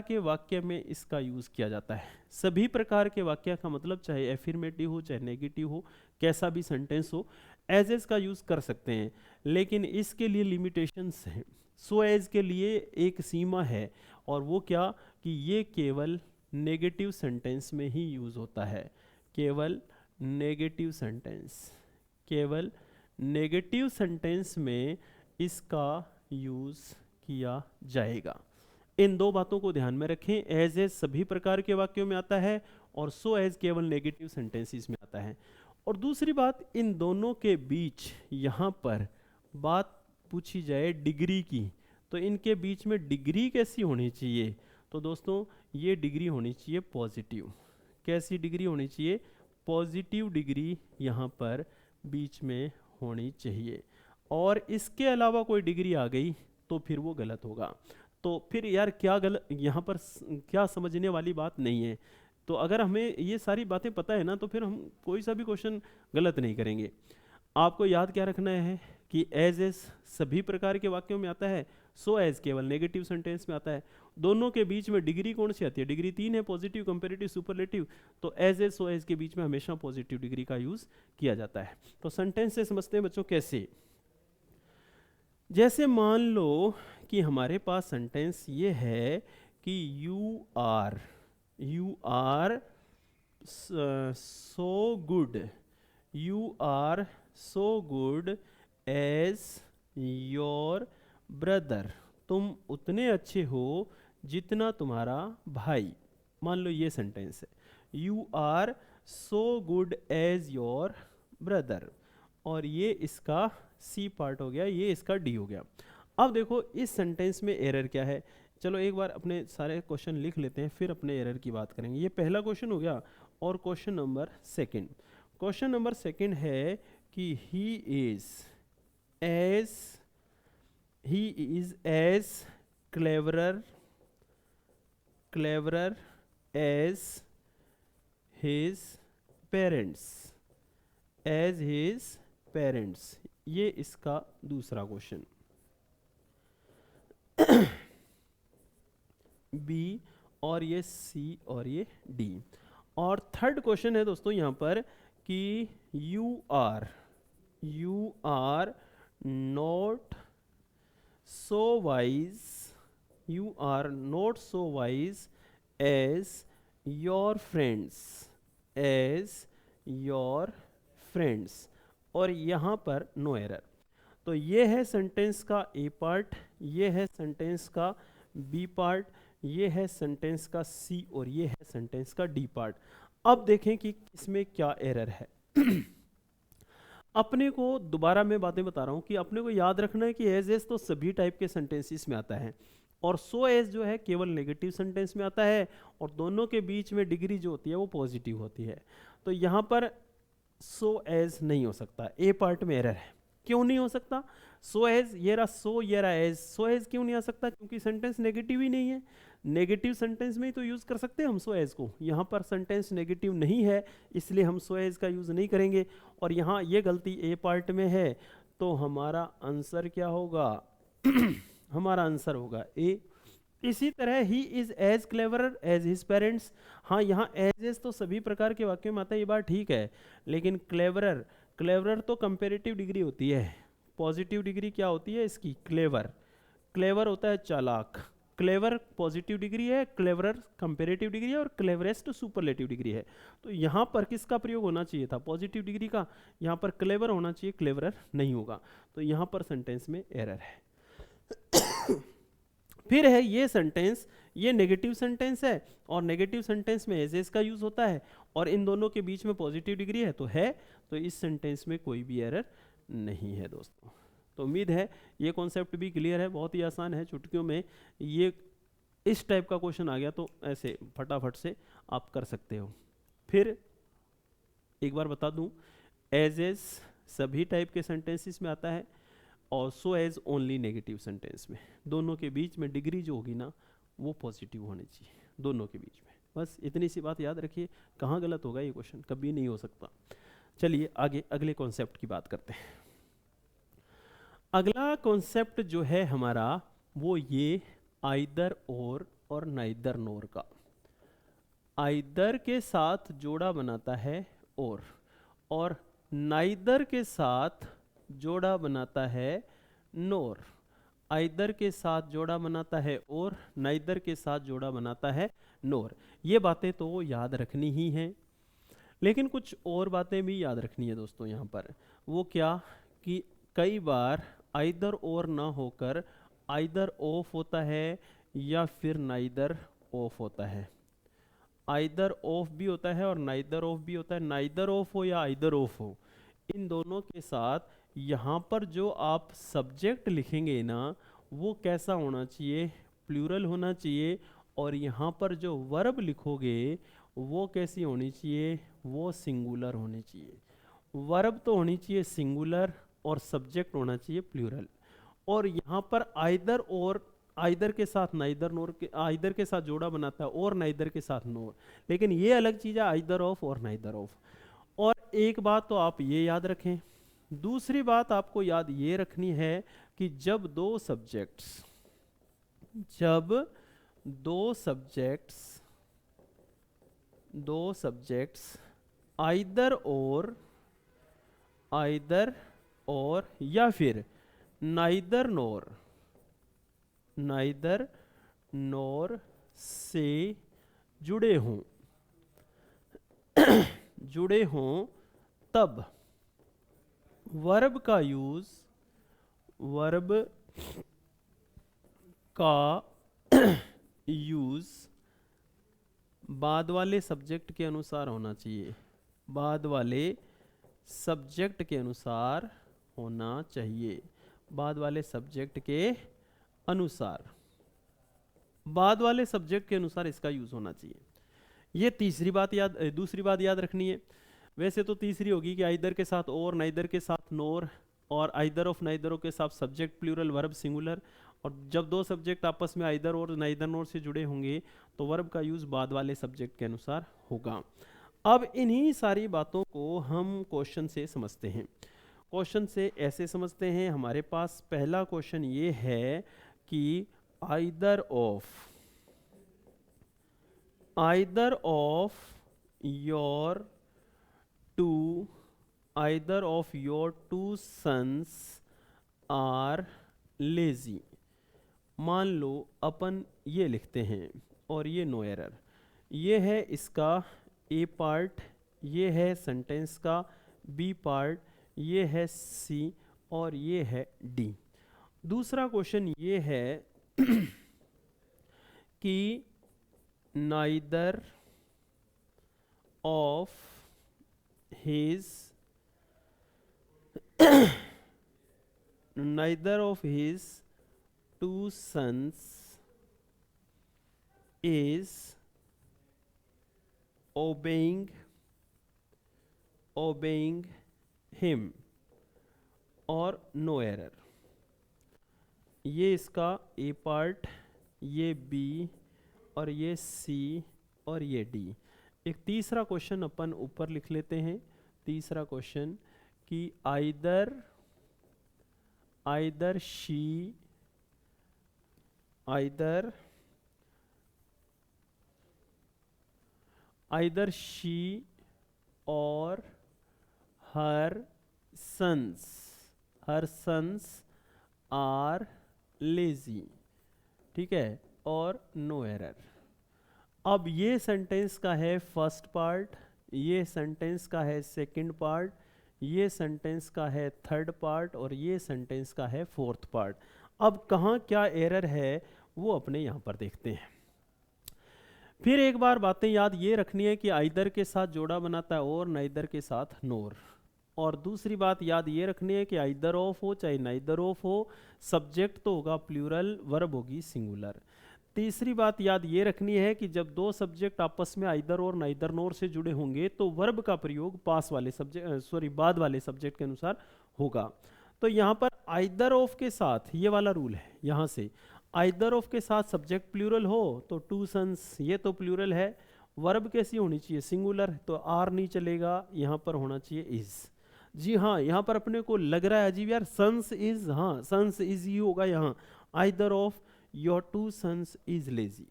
के वाक्य में इसका यूज किया जाता है। सभी प्रकार के वाक्य का मतलब चाहे एफर्मेटिव हो चाहे नेगेटिव हो, कैसा भी सेंटेंस हो, एज का यूज कर सकते हैं, लेकिन इसके लिए लिमिटेशंस हैं। सो एज के लिए एक सीमा है, और वो क्या, कि ये केवल नेगेटिव सेंटेंस में ही यूज होता है, केवल नेगेटिव सेंटेंस में इसका यूज किया जाएगा। इन दो बातों को ध्यान में रखें, एज सभी प्रकार के वाक्यों में आता है, और सो एज केवल नेगेटिव सेंटेंसेस में आता है। और दूसरी बात, इन दोनों के बीच यहाँ पर बात पूछी जाए डिग्री की, तो इनके बीच में डिग्री कैसी होनी चाहिए, तो दोस्तों ये डिग्री होनी चाहिए पॉजिटिव। कैसी डिग्री होनी चाहिए, पॉजिटिव डिग्री यहाँ पर बीच में होनी चाहिए, और इसके अलावा कोई डिग्री आ गई तो फिर वो गलत होगा। तो फिर यार क्या गलत, यहाँ पर क्या समझने वाली बात नहीं है। तो अगर हमें ये सारी बातें पता है ना, तो फिर हम कोई सा भी क्वेश्चन गलत नहीं करेंगे। आपको याद क्या रखना है कि एज सभी प्रकार के वाक्यों में आता है, सो एज केवल नेगेटिव सेंटेंस में आता है। दोनों के बीच में डिग्री कौन सी आती है, डिग्री 3 है, पॉजिटिव, कंपेरेटिव, सुपरलेटिव। तो एज सो एज के बीच में हमेशा पॉजिटिव डिग्री का यूज किया जाता है। तो सेंटेंस से समझते हैं बच्चों कैसे। जैसे मान लो कि हमारे पास सेंटेंस ये है कि you are so good as your brother. तुम उतने अच्छे हो जितना तुम्हारा भाई। मान लो ये सेंटेंस है, you are so good as your brother, और ये इसका सी पार्ट हो गया, ये इसका डी हो गया। अब देखो इस सेंटेंस में एरर क्या है, चलो एक बार अपने सारे क्वेश्चन लिख लेते हैं, फिर अपने एरर की बात करेंगे। ये पहला क्वेश्चन हो गया। और क्वेश्चन नंबर सेकंड है कि he is as he is as cleverer as his parents, ये इसका दूसरा क्वेश्चन। बी, और ये सी और ये डी। और थर्ड क्वेश्चन है दोस्तों यहाँ पर कि you are not so wise as your friends, और यहाँ पर नो एरर। तो ये है सेंटेंस का ए पार्ट, ये है सेंटेंस का बी पार्ट, ये है सेंटेंस का सी और ये है सेंटेंस का डी पार्ट। अब देखें कि इसमें क्या एरर है। अपने को दोबारा मैं बातें बता रहा हूं कि अपने को याद रखना है कि एज तो सभी टाइप के सेंटेंसेस में आता है, और सो एज जो है केवल नेगेटिव सेंटेंस में आता है, और दोनों के बीच में डिग्री जो होती है वो पॉजिटिव होती है। तो यहाँ पर सो एज नहीं हो सकता, ए पार्ट में एरर है। क्यों नहीं हो सकता? सो एज, ये रहा सो, ये रहा एज, सो एज क्यों नहीं आ सकता? क्योंकि सेंटेंस नेगेटिव ही नहीं है। नेगेटिव सेंटेंस में ही तो यूज कर सकते हैं हम सो एज को। यहाँ पर सेंटेंस नेगेटिव नहीं है, इसलिए हम सो एज का यूज नहीं करेंगे। और यहाँ ये गलती ए पार्ट में है, तो हमारा आंसर क्या होगा? हमारा आंसर होगा ए। इसी तरह he is as cleverer as his parents. हाँ, यहाँ एज तो सभी प्रकार के वाक्य में आता है, ये बात ठीक है, लेकिन क्लेवरर तो कंपेरेटिव डिग्री होती है। पॉजिटिव डिग्री क्या होती है इसकी? क्लेवर होता है चालाक। क्लेवर पॉजिटिव डिग्री है, क्लेवरर कंपेरेटिव डिग्री है, और क्लेवरेस्ट सुपरलेटिव डिग्री है। तो यहाँ पर किसका प्रयोग होना चाहिए था? पॉजिटिव डिग्री का। यहाँ पर क्लेवर होना चाहिए, क्लेवरर नहीं होगा। तो यहाँ पर सेंटेंस में एरर है। फिर है ये सेंटेंस, ये नेगेटिव सेंटेंस है, और नेगेटिव सेंटेंस में एज का यूज होता है, और इन दोनों के बीच में पॉजिटिव डिग्री है, तो इस सेंटेंस में कोई भी एरर नहीं है दोस्तों। तो उम्मीद है ये कॉन्सेप्ट भी क्लियर है, बहुत ही आसान है। चुटकियों में ये इस टाइप का क्वेश्चन आ गया तो ऐसे फटाफट से आप कर सकते हो। फिर एक बार बता दूं, एज सभी टाइप के सेंटेंसेस में आता है, और so as only negative sentence में। दोनों के बीच में डिग्री जो होगी ना वो पॉजिटिव होनी चाहिए, दोनों के बीच में। बस इतनी सी बात याद रखिए। कहाँ गलत होगा ये क्वेश्चन? कभी नहीं हो सकता। चलिए आगे अगले कॉन्सेप्ट की बात करते हैं। अगला कॉन्सेप्ट जो है हमारा वो ये आइदर और नाइदर नोर का। आइदर के साथ जोड़ा बनाता है और नाइदर के साथ जोड़ा बनाता है नोर। आइदर के साथ जोड़ा बनाता है और नाइदर के साथ जोड़ा बनाता है नोर। ये बातें तो याद रखनी ही हैं, लेकिन कुछ और बातें भी याद रखनी है दोस्तों यहाँ पर। वो क्या कि कई बार आइदर और ना होकर आइदर ऑफ होता है या फिर नाइदर ऑफ होता है। आइदर ऑफ भी होता है और नाइदर ऑफ भी होता है। नाइदर ऑफ हो या आइदर ऑफ हो, इन दोनों के साथ यहाँ पर जो आप सब्जेक्ट लिखेंगे ना वो कैसा होना चाहिए? प्लूरल होना चाहिए। और यहाँ पर जो वर्ब लिखोगे वो कैसी होनी चाहिए? वो सिंगुलर होनी चाहिए। वर्ब तो होनी चाहिए सिंगुलर और सब्जेक्ट होना चाहिए प्लूरल। और यहाँ पर आइदर के साथ नाइदर नोर के, आइदर के साथ जोड़ा बनाता है और नाइदर के साथ नोर, लेकिन ये अलग चीज़ है आइदर ऑफ और नाइदर ऑफ। और एक बात तो आप ये याद रखें, दूसरी बात आपको याद ये रखनी है कि जब दो सब्जेक्ट्स आइदर और या फिर नाइदर नोर से जुड़े हों तब वर्ब का यूज बाद वाले सब्जेक्ट के अनुसार होना चाहिए। बाद वाले सब्जेक्ट के अनुसार होना चाहिए। बाद वाले सब्जेक्ट के अनुसार, बाद वाले सब्जेक्ट के अनुसार इसका यूज होना चाहिए। ये दूसरी बात याद रखनी है। वैसे तो तीसरी होगी कि आइदर के साथ और, नाइदर के साथ नोर, और आइदर ऑफ नाइदर ऑफ के साथ सब्जेक्ट प्लूरल वर्ब सिंगुलर, और जब दो सब्जेक्ट आपस में आइदर और नाइदर नोर से जुड़े होंगे तो वर्ब का यूज बाद वाले सब्जेक्ट के अनुसार होगा। अब इन्हीं सारी बातों को हम क्वेश्चन से समझते हैं। क्वेश्चन से ऐसे समझते हैं, हमारे पास पहला क्वेश्चन ये है कि either of your two sons are lazy. मान लो अपन ये लिखते हैं और ये नो एरर, ये है इसका ए पार्ट, ये है सेंटेंस का बी पार्ट, ये है सी और ये है डी। दूसरा क्वेश्चन ये है कि neither of his two sons is obeying him और no error। ये इसका ए पार्ट, ये बी और ये सी और ये डी। एक तीसरा क्वेश्चन अपन ऊपर लिख लेते हैं। तीसरा क्वेश्चन कि either she or her sons are lazy, ठीक है, और नो एरर। अब ये सेंटेंस का है फर्स्ट पार्ट, ये सेंटेंस का है सेकंड पार्ट, ये सेंटेंस का है थर्ड पार्ट और ये सेंटेंस का है फोर्थ पार्ट। अब कहाँ क्या एरर है वो अपने यहाँ पर देखते हैं। फिर एक बार बातें याद ये रखनी है कि आइदर के साथ जोड़ा बनाता है और नाइदर के साथ नोर। और दूसरी बात याद ये रखनी है कि आइदर ऑफ हो चाहे नाइदर ऑफ हो, सब्जेक्ट तो होगा प्लूरल, वर्ब होगी सिंगुलर। तीसरी बात याद ये रखनी है कि जब दो सब्जेक्ट आपस में आइदर और नाइदर नोर से जुड़े होंगे तो वर्ब का प्रयोग बाद वाले सब्जेक्ट के अनुसार होगा। तो यहाँ पर आइदर ऑफ के साथ ये वाला रूल है, यहाँ से आइदर ऑफ के साथ सब्जेक्ट प्लूरल हो तो टू सन्स, ये तो प्लूरल है। वर्ब कैसी होनी चाहिए, सिंगुलर, तो आर नहीं चलेगा, यहाँ पर होना चाहिए इज। जी हाँ, यहाँ पर अपने को लग रहा है अजीब यार, सन्स इज, हाँ सन्स इज ही होगा यहाँ। Either of your two sons is lazy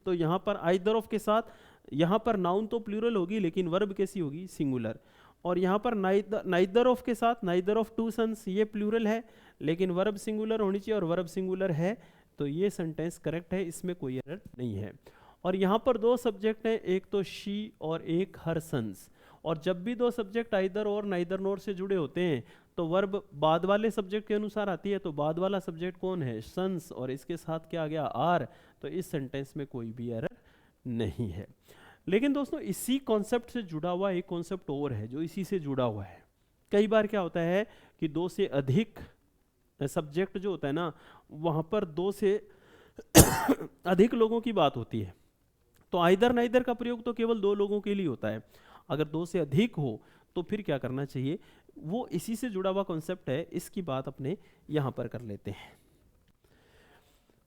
तो यहाँ पर आइदर ऑफ के साथ, यहाँ पर नाउन तो प्लूरल होगी लेकिन वर्ब कैसी होगी, सिंगुलर। और यहाँ पर नाइदर ऑफ के साथ नाइदर ऑफ टू सन्स, ये प्लूरल है लेकिन वर्ब सिंगुलर होनी चाहिए और वर्ब सिंगुलर है, तो ये सेंटेंस करेक्ट है, इसमें कोई एरर नहीं है। और यहाँ पर दो सब्जेक्ट हैं, एक तो शी और एक हर सन्स। और जब भी दो सब्जेक्ट आइदर और नाइदर नोर से जुड़े होते हैं तो वर्ब बाद वाले सब्जेक्ट के अनुसार आती है। तो बाद वाला सब्जेक्ट कौन है, सन्स, और इसके साथ क्या आ गया, आर। तो इस सेंटेंस में कोई भी एरर नहीं है। लेकिन दोस्तों इसी कॉन्सेप्ट से जुड़ा हुआ एक कॉन्सेप्ट और है जो इसी से जुड़ा हुआ है। कई बार क्या होता है कि दो से अधिक सब्जेक्ट जो होता है ना, वहाँ पर दो से अधिक लोगों की बात होती है, तो आइदर नाइदर का प्रयोग तो केवल दो लोगों के लिए होता है। अगर दो से अधिक हो तो फिर क्या करना चाहिए, वो इसी से जुड़ा हुआ कॉन्सेप्ट है, इसकी बात अपने यहाँ पर कर लेते हैं।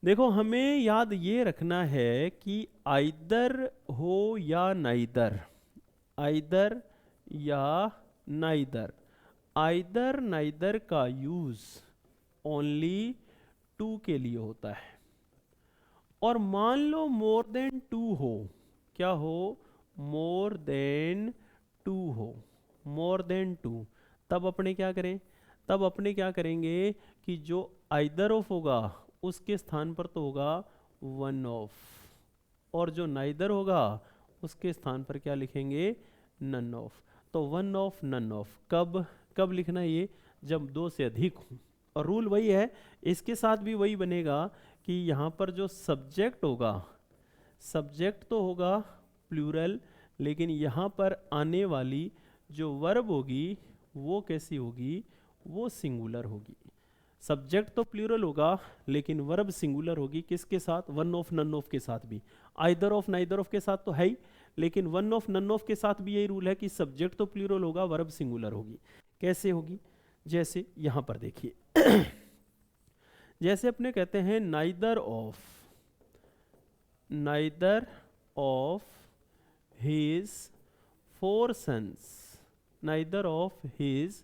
देखो हमें याद ये रखना है कि आइदर हो या नाइदर, आइदर या नाइदर, आइदर नाइदर का यूज ओनली टू के लिए होता है। और मान लो मोर देन टू हो, क्या हो, मोर देन टू हो, मोर देन टू, तब अपने क्या करें, तब अपने क्या करेंगे कि जो आइदर ऑफ होगा उसके स्थान पर तो होगा वन ऑफ, और जो नाइदर होगा उसके स्थान पर क्या लिखेंगे, नन ऑफ। तो वन ऑफ नन ऑफ कब कब लिखना है ये, जब दो से अधिक हो। और रूल वही है, इसके साथ भी वही बनेगा कि यहाँ पर जो सब्जेक्ट होगा, सब्जेक्ट तो होगा प्लूरल, लेकिन यहाँ पर आने वाली जो वर्ब होगी वो कैसी होगी, वो सिंगुलर होगी। सब्जेक्ट तो प्लूरल होगा लेकिन वर्ब सिंगुलर होगी, किसके साथ, वन ऑफ नन ऑफ के साथ भी। आइदर ऑफ नाइदर ऑफ के साथ तो है ही, लेकिन वन ऑफ नन ऑफ के साथ भी यही रूल है कि सब्जेक्ट तो प्लूरल होगा, वर्ब सिंगुलर होगी। कैसे होगी, जैसे यहाँ पर देखिए जैसे अपने कहते हैं neither of his 4 sons, neither of his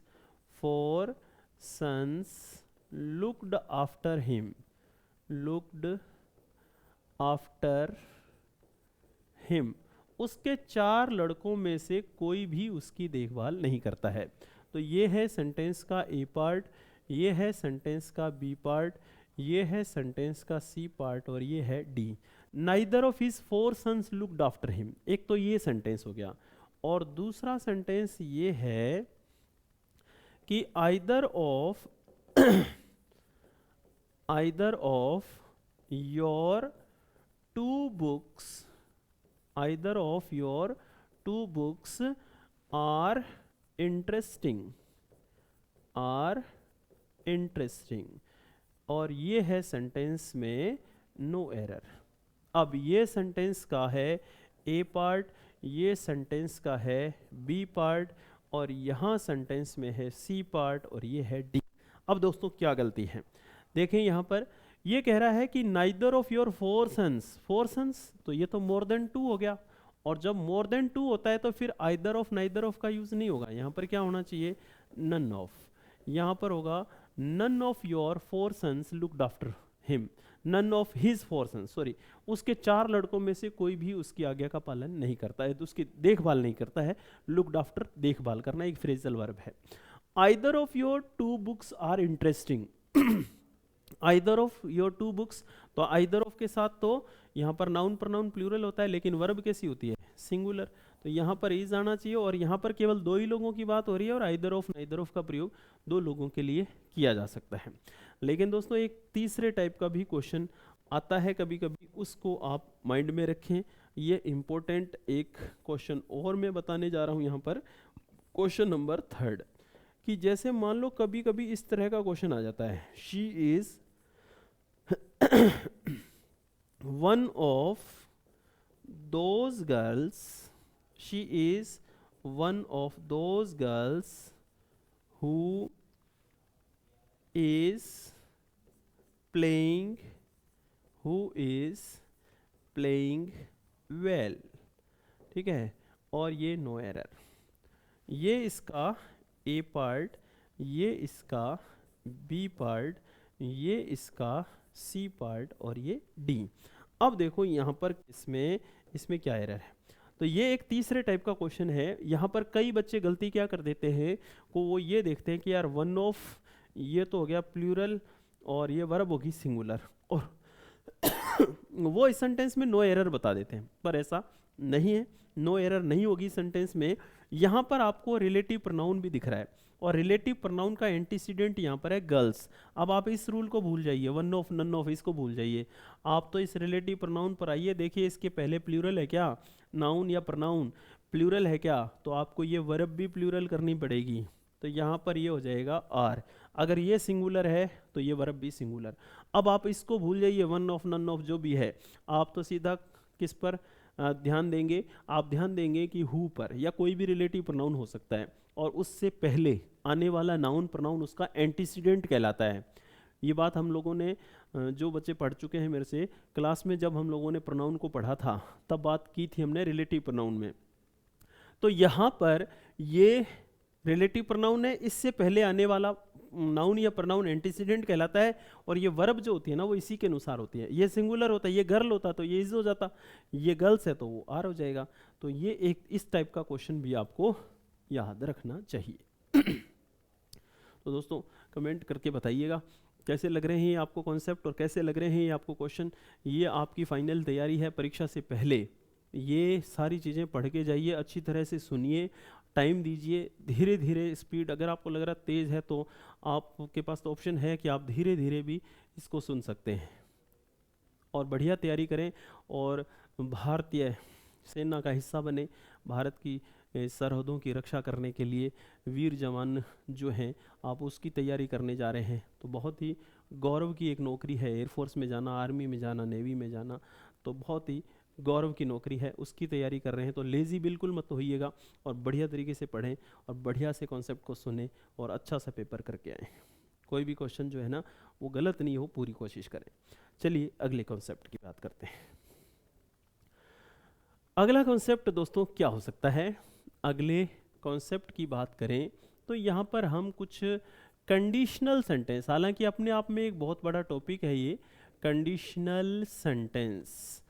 4 sons looked after him, looked after him, उसके 4 लड़कों में से कोई भी उसकी देखभाल नहीं करता है। तो ये है सेंटेंस का ए पार्ट, ये है सेंटेंस का बी पार्ट, ये है सेंटेंस का सी पार्ट और ये है D. Neither of his 4 sons looked after him, एक तो ये सेंटेंस हो गया। और दूसरा सेंटेंस ये है कि either of your 2 books, either of your 2 books are interesting, और ये है सेंटेंस में नो एरर। अब ये सेंटेंस का है ए पार्ट, ये सेंटेंस का है बी पार्ट और यहाँ सेंटेंस में है सी पार्ट और ये है डी। अब दोस्तों क्या गलती है, देखें यहाँ पर ये कह रहा है कि neither of your 4 sons, 4 sons तो ये तो मोर देन 2 हो गया, और जब मोर देन 2 होता है तो फिर आइदर ऑफ नाइदर ऑफ का यूज नहीं होगा, यहाँ पर क्या होना चाहिए नन ऑफ, यहाँ पर होगा none of your 4 sons looked after him, none of his 4 sons, sorry उसके 4 लड़कों में से कोई भी उसकी आज्ञा का पालन नहीं करता है, तो उसकी देखभाल नहीं करता है। लुक्ड आफ्टर देखभाल करना एक फ्रेजल वर्ब है। Either of your 2 books are interesting, either of your 2 books, तो आइदर ऑफ के साथ तो यहाँ पर नाउन प्रोनाउन प्लूरल होता है, लेकिन वर्ब कैसी होती है सिंगुलर, तो यहाँ पर इज आना चाहिए और यहाँ पर केवल 2 ही लोगों की बात हो रही है और आइदर ऑफ नाइदर ऑफ का प्रयोग 2 लोगों के लिए किया जा सकता है। लेकिन दोस्तों एक तीसरे टाइप का भी क्वेश्चन आता है कभी कभी, उसको आप माइंड में रखें। ये इंपॉर्टेंट एक क्वेश्चन और मैं बताने जा रहा हूँ यहाँ पर, क्वेश्चन नंबर 3, कि जैसे मान लो कभी कभी इस तरह का क्वेश्चन आ जाता है, she is one of those girls, she is one of those girls who is playing well, ठीक है, और ये नो एरर, ये इसका ए पार्ट, ये इसका बी पार्ट, ये इसका सी पार्ट और ये डी। अब देखो यहाँ पर इसमें क्या एरर है, तो ये एक तीसरे टाइप का क्वेश्चन है। यहाँ पर कई बच्चे गलती क्या कर देते हैं को वो ये देखते हैं कि यार वन ऑफ ये तो हो गया प्लूरल और ये वर्ब होगी सिंगुलर, और वो इस सेंटेंस में नो एरर बता देते हैं, पर ऐसा नहीं है, नो एरर नहीं होगी सेंटेंस में। यहाँ पर आपको रिलेटिव प्रोनाउन भी दिख रहा है और रिलेटिव प्रोनाउन का एंटीसीडेंट यहाँ पर है गर्ल्स। अब आप इस रूल को भूल जाइए, वन ऑफ नन ऑफ इसको भूल जाइए, आप तो इस रिलेटिव प्रोनाउन पर आइए। देखिए इसके पहले प्लूरल है क्या, नाउन या प्रोनाउन प्लूरल है क्या, तो आपको ये वर्ब भी प्लूरल करनी पड़ेगी, तो यहाँ पर ये हो जाएगा आर। अगर ये सिंगुलर है तो ये वर्ब भी सिंगुलर। अब आप इसको भूल जाइए, वन ऑफ नन ऑफ जो भी है, आप तो सीधा किस पर ध्यान देंगे, आप ध्यान देंगे कि हु पर, या कोई भी रिलेटिव प्रोनाउन हो सकता है और उससे पहले आने वाला नाउन प्रोनाउन उसका एंटीसीडेंट कहलाता है। ये बात हम लोगों ने, जो बच्चे पढ़ चुके हैं मेरे से क्लास में, जब हम लोगों ने प्रोनाउन को पढ़ा था तब बात की थी हमने रिलेटिव प्रोनाउन में। तो यहाँ पर ये रिलेटिव प्रोनाउन है, इससे पहले आने वाला नाउन या प्रोनाउन एंटीसीडेंट कहलाता है, और ये वर्ब जो होती है ना वो इसी के अनुसार होती है। ये सिंगुलर होता है, ये गर्ल होता तो ये इज हो जाता, ये गर्ल्स है तो वो आर हो जाएगा। तो ये एक इस टाइप का क्वेश्चन भी आपको याद रखना चाहिए। तो दोस्तों कमेंट करके बताइएगा कैसे लग रहे हैं ये आपको कॉन्सेप्ट और कैसे लग रहे हैं ये आपको क्वेश्चन। ये आपकी फाइनल तैयारी है परीक्षा से पहले, ये सारी चीज़ें पढ़ के जाइए, अच्छी तरह से सुनिए, टाइम दीजिए, धीरे धीरे स्पीड, अगर आपको लग रहा तेज़ है तो आपके पास तो ऑप्शन है कि आप धीरे धीरे भी इसको सुन सकते हैं, और बढ़िया तैयारी करें और भारतीय सेना का हिस्सा बने। भारत की सरहदों की रक्षा करने के लिए वीर जवान जो हैं, आप उसकी तैयारी करने जा रहे हैं, तो बहुत ही गौरव की एक नौकरी है एयरफोर्स में जाना, आर्मी में जाना, नेवी में जाना, तो बहुत ही गौरव की नौकरी है उसकी तैयारी कर रहे हैं, तो लेज़ी बिल्कुल मत होइएगा और बढ़िया तरीके से पढ़ें और बढ़िया से कॉन्सेप्ट को सुने और अच्छा सा पेपर करके आएँ। कोई भी क्वेश्चन जो है ना वो गलत नहीं हो, पूरी कोशिश करें। चलिए अगले कॉन्सेप्ट की बात करते हैं। अगला कॉन्सेप्ट दोस्तों क्या हो सकता है? अगले कॉन्सेप्ट की बात करें तो यहाँ पर हम कुछ कंडीशनल सेंटेंस, हालांकि अपने आप में एक बहुत बड़ा टॉपिक है ये कंडीशनल सेंटेंस।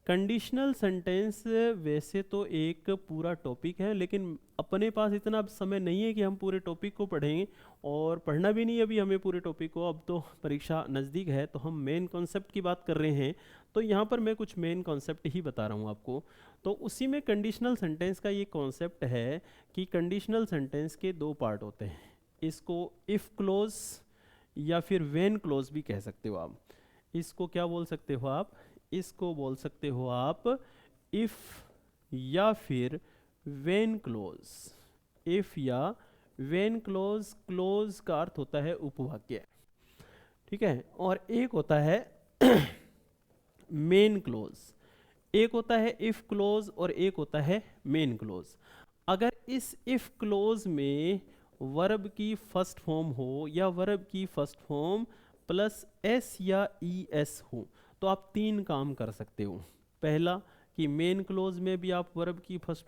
कंडीशनल सेंटेंस वैसे तो एक पूरा टॉपिक है, लेकिन अपने पास इतना समय नहीं है कि हम पूरे टॉपिक को पढ़ेंगे और पढ़ना भी नहीं अभी हमें पूरे टॉपिक को। अब तो परीक्षा नज़दीक है तो हम मेन कॉन्सेप्ट की बात कर रहे हैं, तो यहाँ पर मैं कुछ मेन कॉन्सेप्ट ही बता रहा हूँ आपको। तो उसी में कंडीशनल सेंटेंस का ये कॉन्सेप्ट है कि कंडीशनल सेंटेंस के दो पार्ट होते हैं। इसको इफ़ क्लोज या फिर व्हेन क्लोज भी कह सकते हो आप। इसको क्या बोल सकते हो आप? इसको बोल सकते हो आप इफ या फिर व्हेन क्लोज। इफ या व्हेन क्लोज, क्लोज का अर्थ होता है उपवाक्य, ठीक है। और एक होता है मेन क्लोज, एक होता है इफ क्लोज और एक होता है मेन क्लोज। अगर इस इफ क्लोज में वर्ब की फर्स्ट फॉर्म हो या वर्ब की फर्स्ट फॉर्म प्लस एस या ई एस हो तो आप तीन काम कर सकते हो। पहला कि मेन क्लोज में भी आप वर्ब की फर्स्ट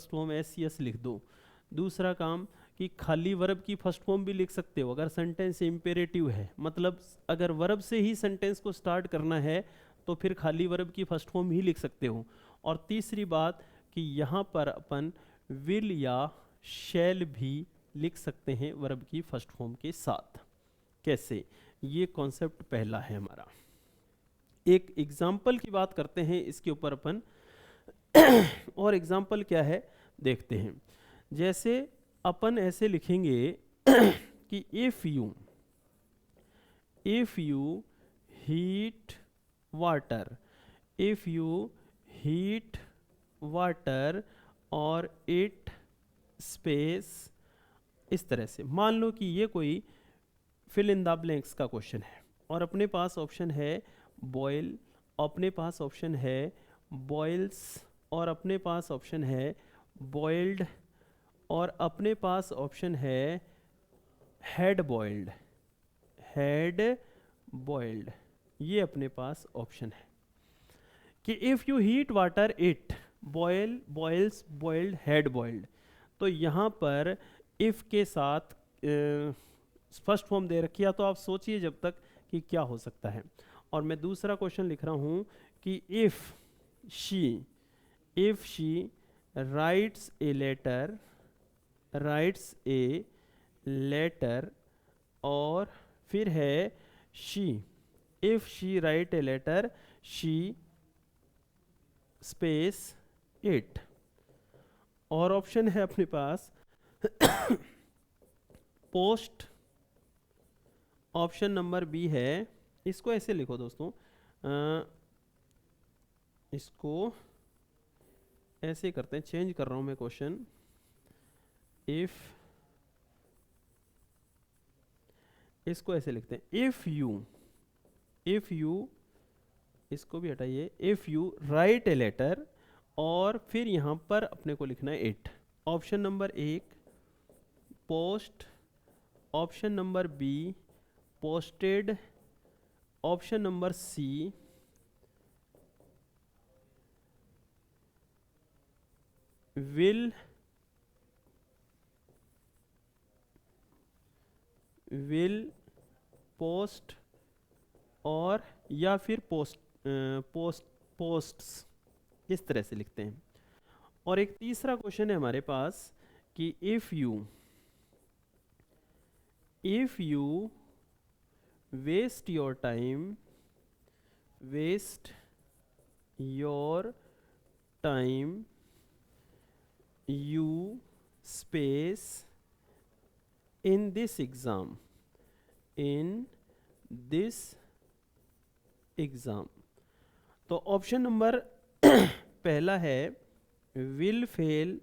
फॉर्म एस यस लिख दो। दूसरा काम कि खाली वर्ब की फर्स्ट फॉर्म भी लिख सकते हो अगर सेंटेंस इंपेरेटिव है, मतलब अगर वर्ब से ही सेंटेंस को स्टार्ट करना है तो फिर खाली वर्ब की फर्स्ट फॉर्म ही लिख सकते हो। और तीसरी बात कि यहाँ पर अपन विल या शैल भी लिख सकते हैं वर्ब की फर्स्ट फॉर्म के साथ। कैसे? ये कॉन्सेप्ट पहला है हमारा। एक एग्जाम्पल की बात करते हैं इसके ऊपर अपन और एग्जाम्पल क्या है देखते हैं। जैसे अपन ऐसे लिखेंगे कि if you heat water, if you heat water और इट स्पेस, इस तरह से। मान लो कि ये कोई फिल इन द ब्लैंक्स का क्वेश्चन है और अपने पास ऑप्शन है बॉयल, अपने पास ऑप्शन है बॉयल्स, और अपने पास ऑप्शन है बॉइल्ड, और अपने पास ऑप्शन है हेड बॉइल्ड, हेड बॉइल्ड। ये अपने पास ऑप्शन है कि if you heat water it boil, boils, boiled, had boiled. तो यहाँ पर इफ़ के साथ फर्स्ट फॉर्म दे रखी है, तो आप सोचिए जब तक कि क्या हो सकता है। और मैं दूसरा क्वेश्चन लिख रहा हूँ कि if she writes a letter, और फिर है she, if she write a letter she space it. और ऑप्शन है अपने पास पोस्ट, ऑप्शन नंबर बी है, इसको ऐसे लिखो दोस्तों, इसको ऐसे करते हैं, चेंज कर रहा हूं मैं क्वेश्चन। इसको ऐसे लिखते हैं इफ यू, इसको भी हटाइए, if you write a letter, और फिर यहां पर अपने को लिखना है इट। ऑप्शन नंबर एक post, option number B posted, option number C will post, और या फिर पोस्ट्स, इस तरह से लिखते हैं। और एक तीसरा क्वेश्चन है हमारे पास कि if you waste your time you space in this exam. तो ऑप्शन नंबर पहला है विल फेल,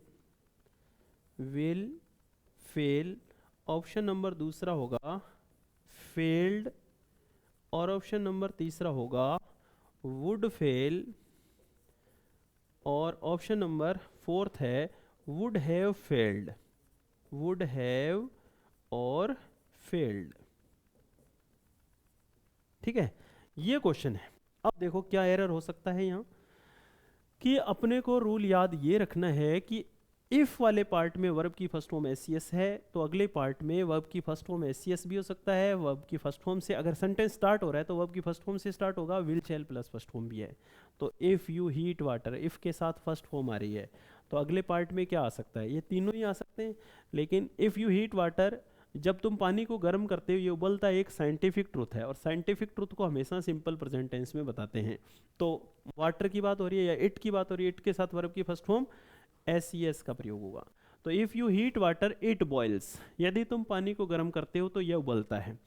ऑप्शन नंबर दूसरा होगा फेल्ड, और ऑप्शन नंबर तीसरा होगा वुड फेल, और ऑप्शन नंबर 4 है would have failed, would have और फेल्ड। ठीक है, ये क्वेश्चन है। अब देखो क्या एरर हो सकता है यहाँ, कि अपने को रूल याद ये रखना है कि इफ वाले पार्ट में वर्ब की फर्स्ट फॉर्म एस है तो अगले पार्ट में वर्ब की फर्स्ट फॉर्म एस भी हो सकता है। वर्ब की फर्स्ट फॉर्म से अगर सेंटेंस स्टार्ट हो रहा है तो वर्ब की फर्स्ट फॉर्म से स्टार्ट होगा, will shell plus first form भी है। तो if you heat water, if के साथ फर्स्ट फॉर्म आ रही है तो अगले पार्ट में क्या आ सकता है, ये तीनों ही आ सकते हैं। लेकिन इफ यू हीट वाटर, जब तुम पानी को गर्म करते हो ये उबलता है, एक साइंटिफिक ट्रूथ है, और साइंटिफिक ट्रूथ को हमेशा सिंपल प्रेजेंट टेंस में बताते हैं। तो वाटर की बात हो रही है या इट की बात हो रही है, इट के साथ वर्ब की फर्स्ट फॉर्म एस का प्रयोग होगा। तो if you heat water it boils, यदि तुम पानी को गर्म करते हो तो यह उबलता है।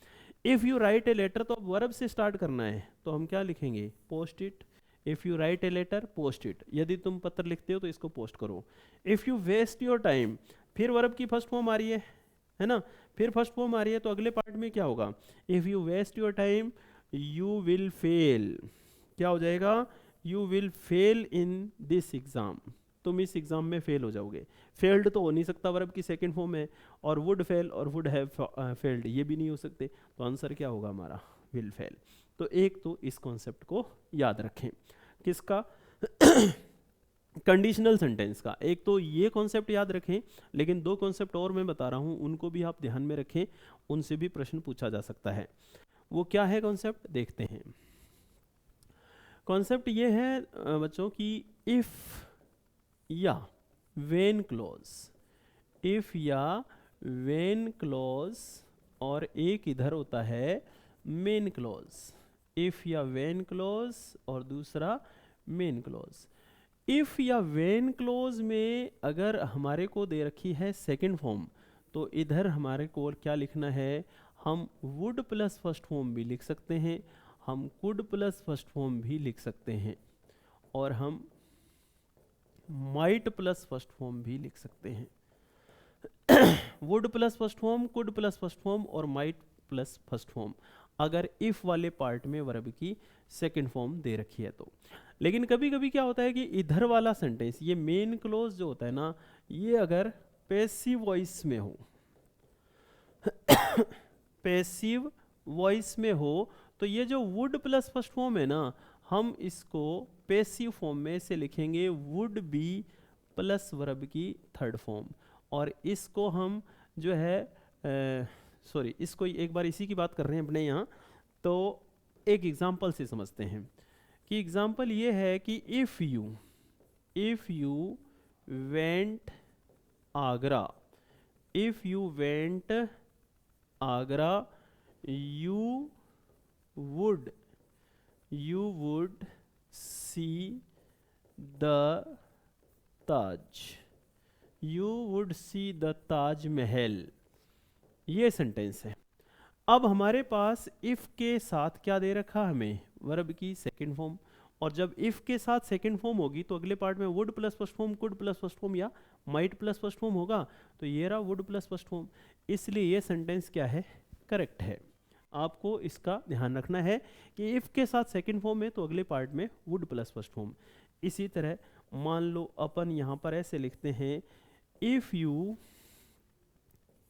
If you write a letter, तो अब वर्ब से स्टार्ट करना है तो हम क्या लिखेंगे, post it. If you write a letter post it, यदि तुम पत्र लिखते हो तो इसको पोस्ट करो। If you waste your time, फिर वर्ब की फर्स्ट फॉर्म आ रही है ना, फिर फर्स्ट फॉर्म आ रही है तो अगले पार्ट में क्या होगा, if you waste your time you will fail, क्या हो जाएगा, you will fail in this exam, तुम इस एग्जाम में फेल हो जाओगे। फेल्ड तो हो नहीं सकता, वर्ब की सेकंड फॉर्म है, और वुड फेल और वुड हैव फेल्ड ये भी नहीं हो सकते, तो आंसर क्या होगा हमारा, विल फेल। तो एक तो इस कॉन्सेप्ट को याद रखें, किसका कंडीशनल सेंटेंस का। एक तो ये कॉन्सेप्ट याद रखें, लेकिन दो कॉन्सेप्ट और मैं बता रहा हूँ उनको भी आप ध्यान में रखें, उनसे भी प्रश्न पूछा जा सकता है। वो क्या है कॉन्सेप्ट, देखते हैं। कॉन्सेप्ट ये है बच्चों कि इफ या व्हेन क्लॉज, इफ या व्हेन क्लॉज, और एक इधर होता है मेन क्लॉज। इफ या व्हेन क्लॉज और दूसरा मेन क्लॉज। इफ या व्हेन क्लॉज में अगर हमारे को दे रखी है सेकंड फॉर्म, तो इधर हमारे को क्या लिखना है, हम वुड प्लस फर्स्ट फॉर्म भी लिख सकते हैं, हम कुड प्लस फर्स्ट फॉर्म भी लिख सकते हैं, और हम माइट प्लस फर्स्ट फॉर्म भी लिख सकते हैं। Would plus first form, could plus first form और माइट प्लस फर्स्ट फॉर्म, अगर इफ वाले पार्ट में वर्ब की सेकंड फॉर्म दे रखी है तो। लेकिन कभी कभी क्या होता है कि इधर वाला सेंटेंस, ये मेन क्लोज जो होता है ना, ये अगर पैसिव वॉइस में हो पैसिव वॉइस में हो, तो ये जो वुड प्लस फर्स्ट फॉर्म है ना, हम इसको पैसिव फॉर्म में से लिखेंगे वुड बी प्लस वर्ब की थर्ड फॉर्म, और इसको हम जो है सॉरी इसको एक बार इसी की बात कर रहे हैं अपने यहाँ, तो एक एग्जाम्पल से समझते हैं कि एग्जाम्पल ये है कि if you went Agra, if you went Agra you would see the Taj, you would see the Taj Mahal, ये सेंटेंस है। अब हमारे पास इफ के साथ क्या दे रखा हमें, वर्ब की सेकंड फॉर्म, और जब इफ के साथ सेकंड फॉर्म होगी तो अगले पार्ट में would plus first form, could plus first form या माइट प्लस फर्स्ट फॉर्म होगा, तो ये रहा वुड प्लस फर्स्ट फॉर्म, इसलिए ये सेंटेंस क्या है, करेक्ट है। आपको इसका ध्यान रखना है कि इफ के साथ सेकंड फॉर्म है तो अगले पार्ट में वुड प्लस फर्स्ट फॉर्म। इसी तरह मान लो अपन यहाँ पर ऐसे लिखते हैं, if you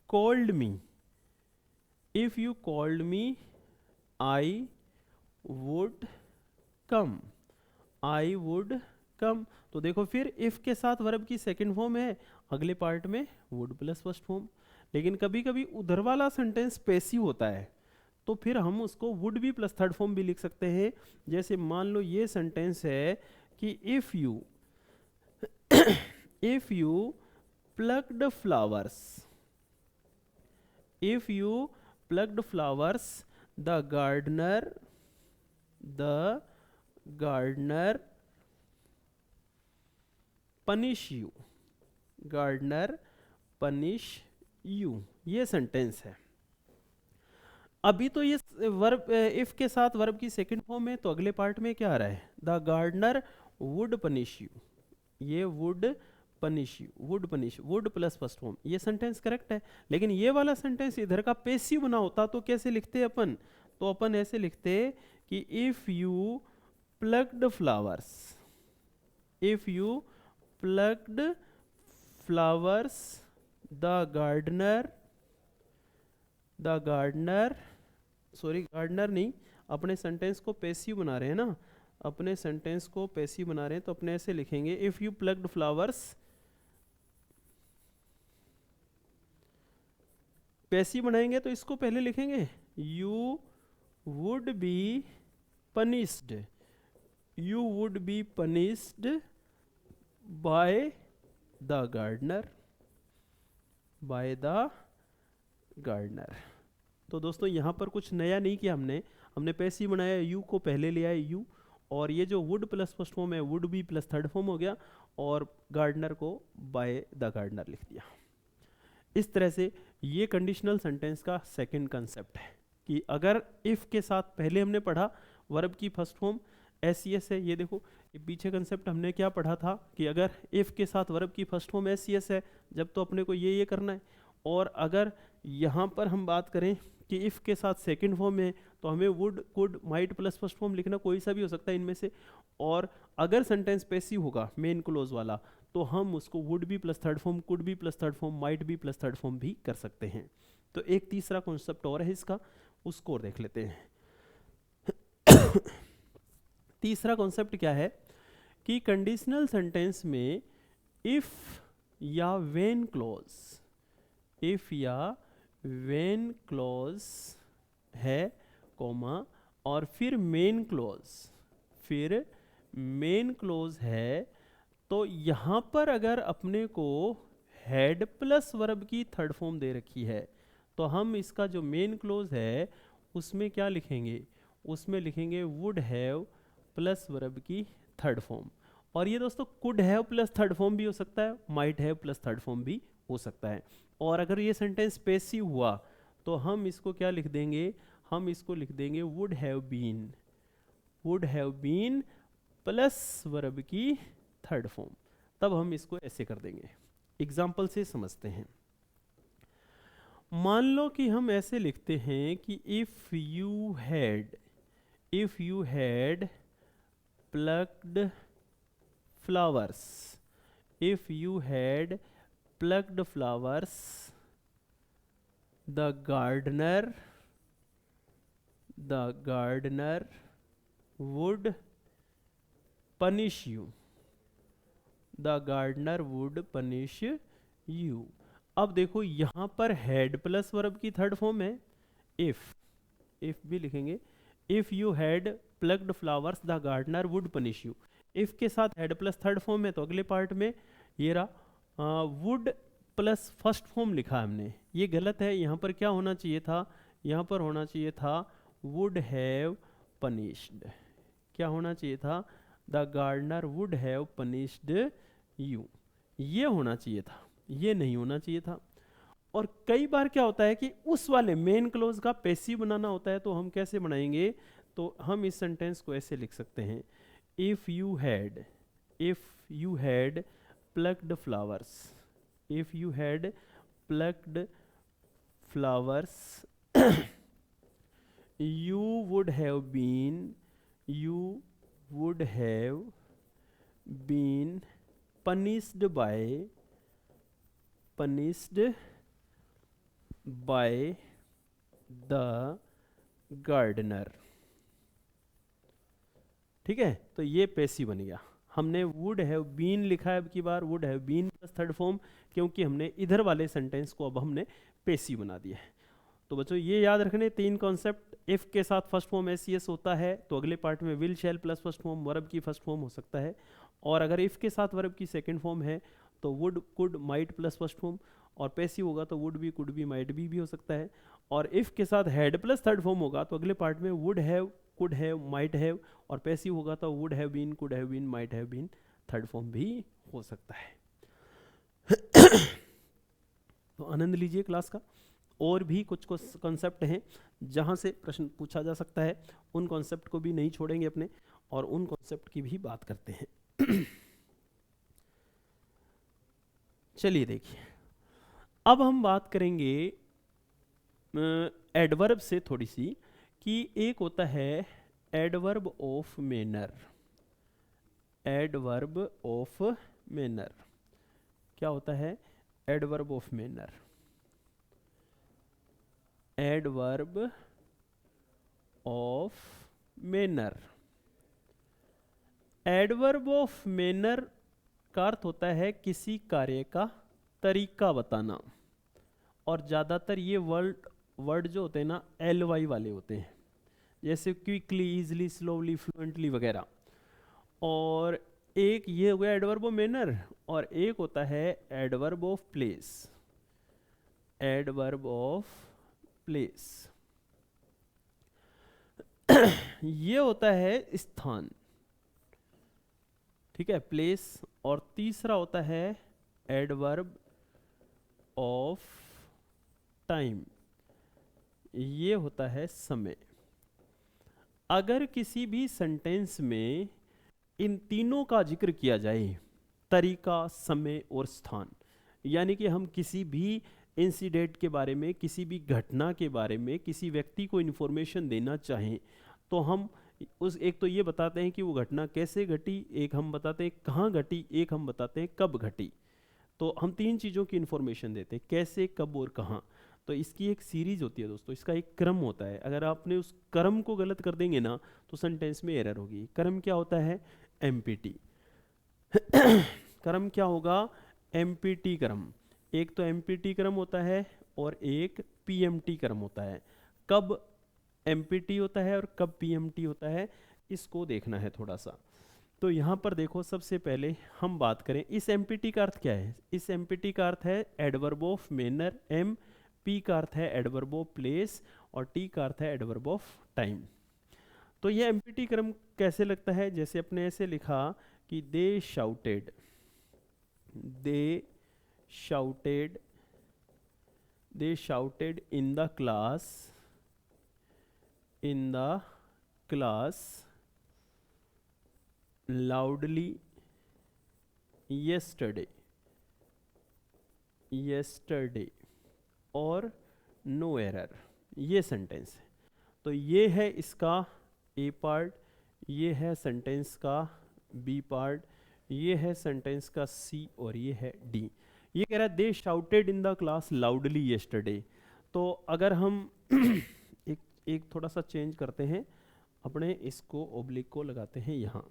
called me, if you called me I would come, I would come। तो देखो फिर if के साथ वर्ब की सेकंड फॉर्म है, अगले पार्ट में would प्लस फर्स्ट फॉर्म। लेकिन कभी कभी उधर वाला सेंटेंस पैसिव होता है, तो फिर हम उसको would भी प्लस थर्ड फॉर्म भी लिख सकते हैं। जैसे मान लो ये सेंटेंस है कि if you plucked flowers, if you plucked flowers the gardener punish you, gardener punish you, ये सेंटेंस है। अभी तो ये वर्ब इफ के साथ वर्ब की सेकंड फॉर्म है, तो अगले पार्ट में क्या आ रहा है, the gardener would punish you, ये would punish you, would punish, would plus first form, ये सेंटेंस करेक्ट है। लेकिन ये वाला सेंटेंस इधर का पैसिव बना होता तो कैसे लिखते अपन, तो अपन ऐसे लिखते कि if you plucked flowers, if you plugged flowers the gardener, sorry gardener नहीं, अपने सेंटेंस को पैसिव बना रहे हैं ना, अपने सेंटेंस को पैसिव बना रहे हैं तो अपने ऐसे लिखेंगे, if you plugged flowers, passive बनाएंगे तो इसको पहले लिखेंगे, you would be punished, you would be punished by the gardener, by the gardener. तो दोस्तों यहाँ पर कुछ नया नहीं किया हमने पैसिव बनाया, यू को पहले ले आए यू, और ये जो वुड प्लस फर्स्ट फॉर्म है would be plus third form हो गया, और गार्डनर को बाय द गार्डनर लिख दिया। इस तरह से ये कंडीशनल सेंटेंस का सेकंड कंसेप्ट है कि अगर इफ के साथ पहले हमने पढ़ा वर्ब की फर्स्ट फॉर्म एस है, ये देखो ये पीछे कंसेप्ट हमने क्या पढ़ा था कि अगर इफ के साथ वर्ब की फर्स्ट फॉर्म एस है जब तो अपने को ये करना है, और अगर यहाँ पर हम बात करें कि इफ के साथ सेकंड फॉर्म है तो हमें would could might plus first form लिखना, कोई सा भी हो सकता है इनमें से, और अगर सेंटेंस पैसिव होगा मेन क्लोज वाला तो हम उसको would be plus third form, could be plus third form, might be plus third form भी कर सकते हैं। तो एक तीसरा कॉन्सेप्ट और है इसका, उसको देख लेते हैं। तीसरा कॉन्सेप्ट क्या है कि कंडीशनल सेंटेंस में इफ या व्हेन क्लॉज, इफ या व्हेन क्लॉज है कॉमा, और फिर मेन क्लॉज है, तो यहाँ पर अगर अपने को हैड प्लस वर्ब की थर्ड फॉर्म दे रखी है तो हम इसका जो मेन क्लॉज है उसमें क्या लिखेंगे, उसमें लिखेंगे वुड हैव प्लस वर्ब की थर्ड फॉर्म। और ये दोस्तों could have plus third form भी हो सकता है, might have plus third form भी हो सकता है। और अगर ये सेंटेंस पैसिव हुआ तो हम इसको क्या लिख देंगे, हम इसको लिख देंगे would have been plus verb की थर्ड फॉर्म। तब हम इसको ऐसे कर देंगे। एग्जाम्पल से समझते हैं। मान लो कि हम ऐसे लिखते हैं कि if you had plugged flowers, if you had plugged flowers the gardener would punish you, the gardener would punish you. अब देखो यहाँ पर हैड प्लस वर्ब की थर्ड फॉर्म है इफ भी लिखेंगे, if you had plugged flowers the gardener would punish you. If के साथ हैड प्लस थर्ड फॉर्म है तो अगले पार्ट में ये रहा वुड प्लस फर्स्ट फॉर्म लिखा हमने, ये गलत है। यहाँ पर क्या होना चाहिए था, यहाँ पर होना चाहिए था वुड हैव पनिश्ड, क्या होना चाहिए था, the gardener would have punished you, ये होना चाहिए था, ये नहीं होना चाहिए था। और कई बार क्या होता है कि उस वाले मेन क्लोज का पैसिव बनाना होता है, तो हम कैसे बनाएंगे, तो हम इस सेंटेंस को ऐसे लिख सकते हैं, if you had plugged flowers, if you had plugged flowers you would have been punished by the gardener। ठीक है, तो ये पैसिव बन गया। हमने वुड हैव बीन लिखा है अब की बार, would have been plus third form, क्योंकि हमने इधर वाले सेंटेंस को अब हमने पैसिव बना दिया है। तो बच्चों ये याद रखने तीन कॉन्सेप्ट, इफ के साथ फर्स्ट फॉर्म एस होता है तो अगले पार्ट में will shell plus first form verb की फर्स्ट फॉर्म हो सकता है, और अगर इफ के साथ वर्ब की सेकंड फॉर्म है तो would could might plus first form, और पैसिव होगा तो would be could be might be भी हो सकता है, और इफ के साथ हैड प्लस थर्ड फॉर्म होगा तो अगले पार्ट में would have could have might have, और पैसिव होगा तो would have been could have been might have been third form भी हो सकता है। तो आनंद लीजिए क्लास का। और भी कुछ कॉन्सेप्ट हैं जहाँ से प्रश्न पूछा जा सकता है, उन कॉन्सेप्ट को भी नहीं छोड़ेंगे अपने, और उन कॉन्सेप्ट की भी बात करते हैं। चलिए देखिए, अब हम बात करेंगे एडवर्ब से थोड़ी सी, कि एक होता है adverb of manner, adverb of manner. क्या होता है adverb of manner? Adverb of manner. Adverb of manner का अर्थ होता है किसी कार्य का तरीका बताना, और ज़्यादातर ये वर्ड जो होते हैं ना ly वाले होते हैं, जैसे क्विकली, इजली, स्लोली, फ्लुएंटली वगैरह। और एक ये हो गया एडवर्ब ऑफ मैनर, और एक होता है adverb of place. Adverb of place ये होता है स्थान, ठीक है, प्लेस। और तीसरा होता है एडवर्ब ऑफ टाइम, ये होता है समय। अगर किसी भी सेंटेंस में इन तीनों का जिक्र किया जाए, तरीका, समय और स्थान, यानी कि हम किसी भी इंसिडेंट के बारे में, किसी भी घटना के बारे में किसी व्यक्ति को इन्फॉर्मेशन देना चाहें, तो हम उस एक तो ये बताते हैं कि वो घटना कैसे घटी, एक हम बताते हैं कहाँ घटी, एक हम बताते हैं कब घटी। तो हम तीन चीज़ों की इन्फॉर्मेशन देते हैं, कैसे, कब और कहाँ। तो इसकी एक सीरीज होती है दोस्तों, इसका एक क्रम होता है। अगर आपने उस क्रम को गलत कर देंगे ना तो सेंटेंस में एरर होगी। क्रम क्या होता है? एमपीटी। क्रम क्या होगा? एमपीटी क्रम। एक तो एमपीटी क्रम होता है और एक पीएमटी क्रम होता है। कब एमपीटी होता है और कब पीएमटी होता है, इसको देखना है थोड़ा सा। तो यहाँ पर देखो, सबसे पहले हम बात करें इस एमपीटी का अर्थ क्या है। इस एमपीटी का अर्थ है adverb of manner, M, P का अर्थ है एडवर्ब ऑफ प्लेस, और टी का अर्थ है एडवर्ब ऑफ टाइम। तो ये एमपीटी क्रम कैसे लगता है? जैसे अपने ऐसे लिखा कि they shouted, they shouted, they shouted in the class, in the class loudly yesterday, yesterday, और नो एरर। ये सेंटेंस है। तो ये है इसका ए पार्ट, ये है सेंटेंस का बी पार्ट, ये है सेंटेंस का सी, और ये है डी। ये कह रहा है they shouted in the class loudly yesterday. तो अगर हम एक थोड़ा सा चेंज करते हैं, अपने इसको ओब्लिक को लगाते हैं यहाँ।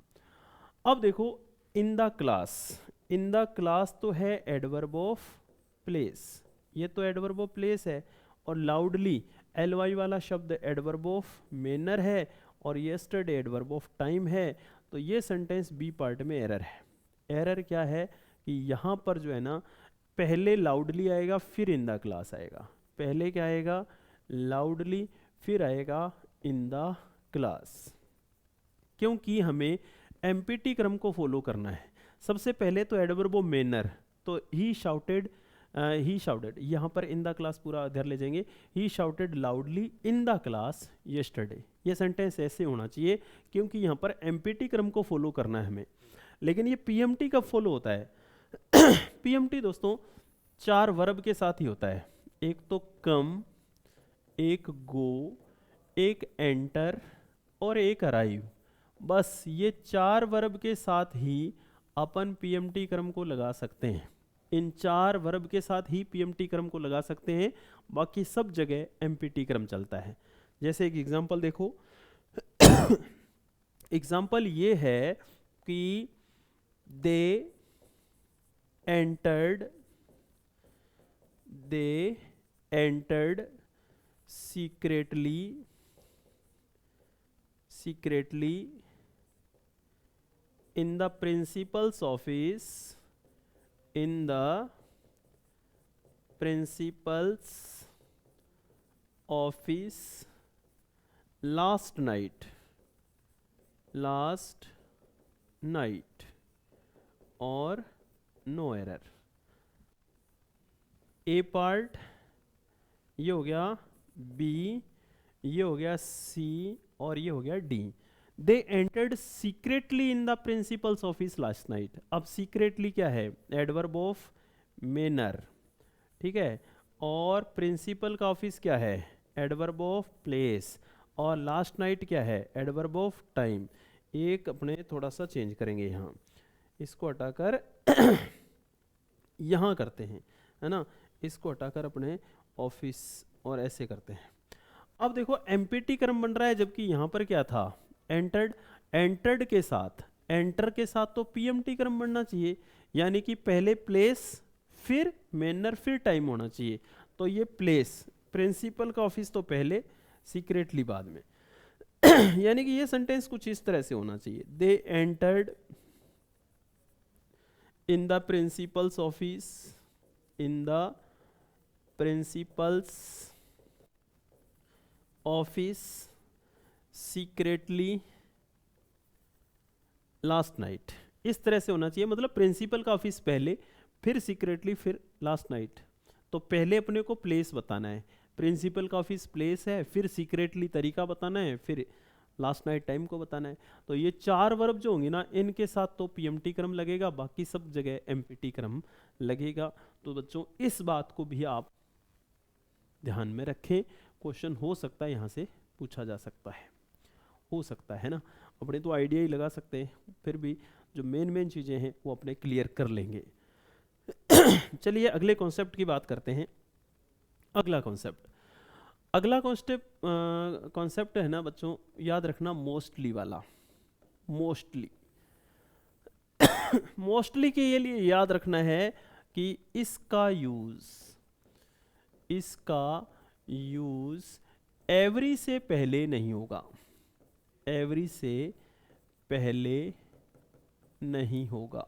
अब देखो, इन the class, in the class तो है एडवर्ब ऑफ प्लेस, ये तो एडवर्ब ऑफ प्लेस है। और लाउडली, ly वाला शब्द एडवर्ब ऑफ मैनर है, और येस्टरडे एडवर्ब ऑफ टाइम है। तो ये सेंटेंस बी पार्ट में एरर है। एरर क्या है कि यहाँ पर जो है ना, पहले लाउडली आएगा फिर इन द क्लास आएगा। पहले क्या आएगा? लाउडली, फिर आएगा इन द क्लास, क्योंकि हमें एमपीटी क्रम को फॉलो करना है। सबसे पहले तो एडवर्ब ऑफ मैनर, तो ही शाउटेड, ही शाउटेड, यहाँ पर इन द क्लास पूरा इधर ले जाएंगे, he shouted loudly in the class yesterday. ये सेंटेंस ऐसे होना चाहिए, क्योंकि यहाँ पर एमपीटी क्रम को फॉलो करना है हमें। लेकिन ये पीएमटी कब फॉलो होता है? पीएमटी दोस्तों 4 वर्ब के साथ ही होता है। एक तो कम, एक गो, एक एंटर, और एक अराइव। बस ये 4 वर्ब के साथ ही अपन पीएमटी क्रम को लगा सकते हैं। इन 4 वर्ब के साथ ही पीएमटी क्रम को लगा सकते हैं, बाकी सब जगह एमपीटी क्रम चलता है। जैसे एक एग्जांपल देखो। एग्जांपल ये है कि they entered, they entered secretly, secretly in the principal's office, in the principal's office last night, last night, और नो एरर। ए पार्ट ये हो गया, बी ये हो गया, सी, और ये हो गया D. They entered secretly in the principles office last night. अब सीक्रेटली क्या है? एडवर्ब ऑफ मैनर, ठीक है। और प्रिंसिपल का ऑफिस क्या है? Adverb of place. और लास्ट नाइट क्या है? Adverb of time. एक अपने थोड़ा सा चेंज करेंगे, यहाँ इसको हटाकर यहाँ करते हैं, है ना, इसको हटाकर अपने ऑफिस और ऐसे करते हैं। अब देखो एम्पिटी क्रम बन रहा है, जबकि यहाँ पर क्या था, एंटर्ड, एंटर्ड के साथ, एंटर के साथ तो पीएमटी क्रम बनना चाहिए, यानी कि पहले प्लेस फिर मैनर फिर टाइम होना चाहिए। तो ये प्लेस, प्रिंसिपल का ऑफिस तो पहले, सीक्रेटली बाद में। यानी कि ये सेंटेंस कुछ इस तरह से होना चाहिए, they entered in the principles office, in the principles office secretly last night. इस तरह से होना चाहिए, मतलब प्रिंसिपल का ऑफिस पहले, फिर सीक्रेटली, फिर लास्ट नाइट। तो पहले अपने को प्लेस बताना है, प्रिंसिपल का ऑफिस प्लेस है, फिर सीक्रेटली तरीका बताना है, फिर लास्ट नाइट टाइम को बताना है। तो ये 4 वर्ब जो होंगे ना, इनके साथ तो पीएमटी क्रम लगेगा, बाकी सब जगह एमपीटी क्रम लगेगा। तो बच्चों इस बात को भी आप ध्यान में रखें, क्वेश्चन हो सकता है यहाँ से पूछा जा सकता है, हो सकता है ना, अपने तो आइडिया ही लगा सकते हैं, फिर भी जो मेन चीज़ें हैं वो अपने क्लियर कर लेंगे। चलिए अगले कॉन्सेप्ट की बात करते हैं। अगला कॉन्सेप्ट है ना बच्चों, याद रखना, मोस्टली वाला। मोस्टली मोस्टली के लिए याद रखना है कि इसका यूज एवरी से पहले नहीं होगा, एवरी से पहले नहीं होगा,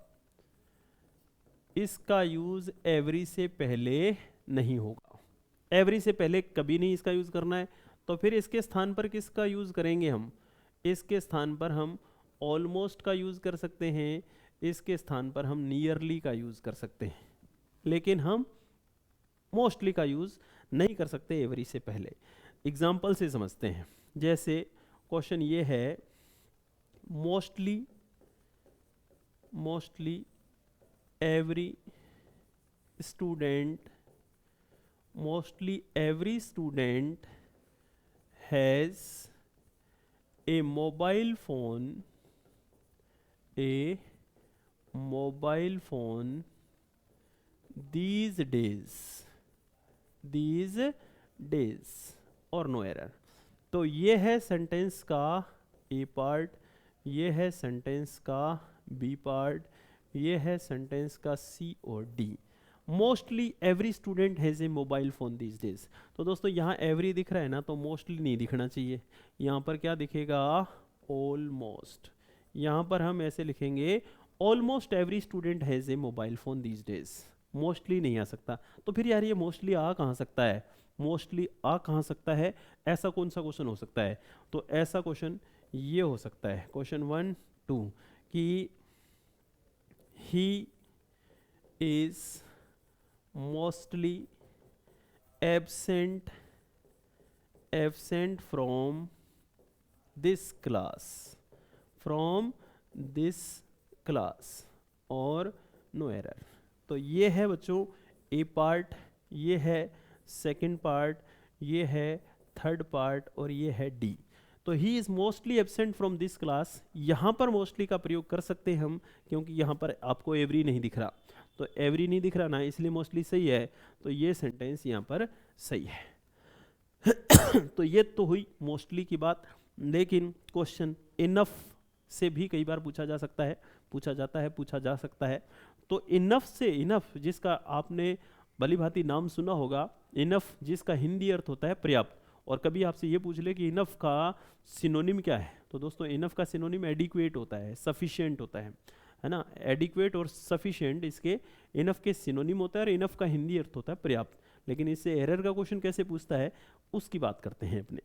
इसका यूज एवरी से पहले नहीं होगा। एवरी से पहले कभी नहीं इसका यूज करना है। तो फिर इसके स्थान पर किसका यूज करेंगे हम, इसके स्थान पर हम ऑलमोस्ट का यूज कर सकते हैं, इसके स्थान पर हम नियरली का यूज कर सकते हैं, लेकिन हम मोस्टली का यूज नहीं कर सकते एवरी से पहले। एग्जाम्पल से समझते हैं, जैसे क्वेश्चन ये है, mostly every student has a mobile phone these days और नो एरर। तो ये है सेंटेंस का ए पार्ट, ये है सेंटेंस का बी पार्ट, ये है सेंटेंस का सी और D. Mostly every student has a mobile phone these days. तो दोस्तों यहाँ एवरी दिख रहा है ना, तो मोस्टली नहीं दिखना चाहिए, यहाँ पर क्या दिखेगा, ऑलमोस्ट। यहाँ पर हम ऐसे लिखेंगे, almost every student has a mobile phone these days. Mostly नहीं आ सकता। तो फिर यार ये मोस्टली आ कहाँ सकता है, मोस्टली आ कहाँ सकता है, ऐसा कौन सा क्वेश्चन हो सकता है? तो ऐसा क्वेश्चन ये हो सकता है, क्वेश्चन 1, 2, कि he is mostly absent from this class और नो एरर। तो ये है बच्चों ए पार्ट, ये है सेकंड पार्ट, ये है थर्ड पार्ट और ये है डी। तो he is mostly absent from this class, यहाँ पर मोस्टली का प्रयोग कर सकते हैं हम, क्योंकि यहाँ पर आपको एवरी नहीं दिख रहा, तो एवरी नहीं दिख रहा ना, इसलिए मोस्टली सही है। तो ये सेंटेंस यहाँ पर सही है। तो ये तो हुई मोस्टली की बात, लेकिन क्वेश्चन इनफ से भी कई बार पूछा जा सकता है, पूछा जा सकता है। तो इनफ से, इनफ जिसका आपने भली भांति नाम सुना होगा, इनफ जिसका हिंदी अर्थ होता है पर्याप्त, और कभी आपसे ये पूछ ले कि इनफ का सिनोनिम क्या है, तो दोस्तों इनफ का सिनोनिम एडिक्वेट होता है, सफिशिएंट होता है ना। एडिक्वेट और सफिशिएंट इसके इनफ के सिनोनिम होता है, और इनफ का हिंदी अर्थ होता है पर्याप्त। लेकिन इससे एरर का क्वेश्चन कैसे पूछता है उसकी बात करते हैं अपने।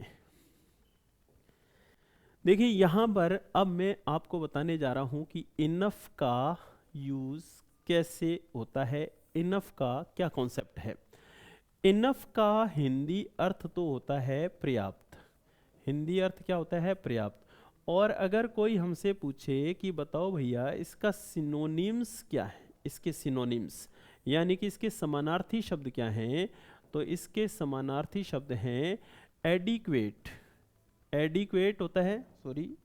देखिए यहाँ पर अब मैं आपको बताने जा रहा हूँ कि इनफ का यूज कैसे होता है, इनफ का क्या कॉन्सेप्ट है। इनफ का हिंदी अर्थ तो होता है पर्याप्त, हिंदी अर्थ क्या होता है, पर्याप्त। और अगर कोई हमसे पूछे कि बताओ भैया इसका सिनोनिम्स क्या है, इसके सिनोनिम्स यानी कि इसके समानार्थी शब्द क्या हैं, तो इसके समानार्थी शब्द हैं एडिक्वेट, एडिक्वेट होता है, सॉरी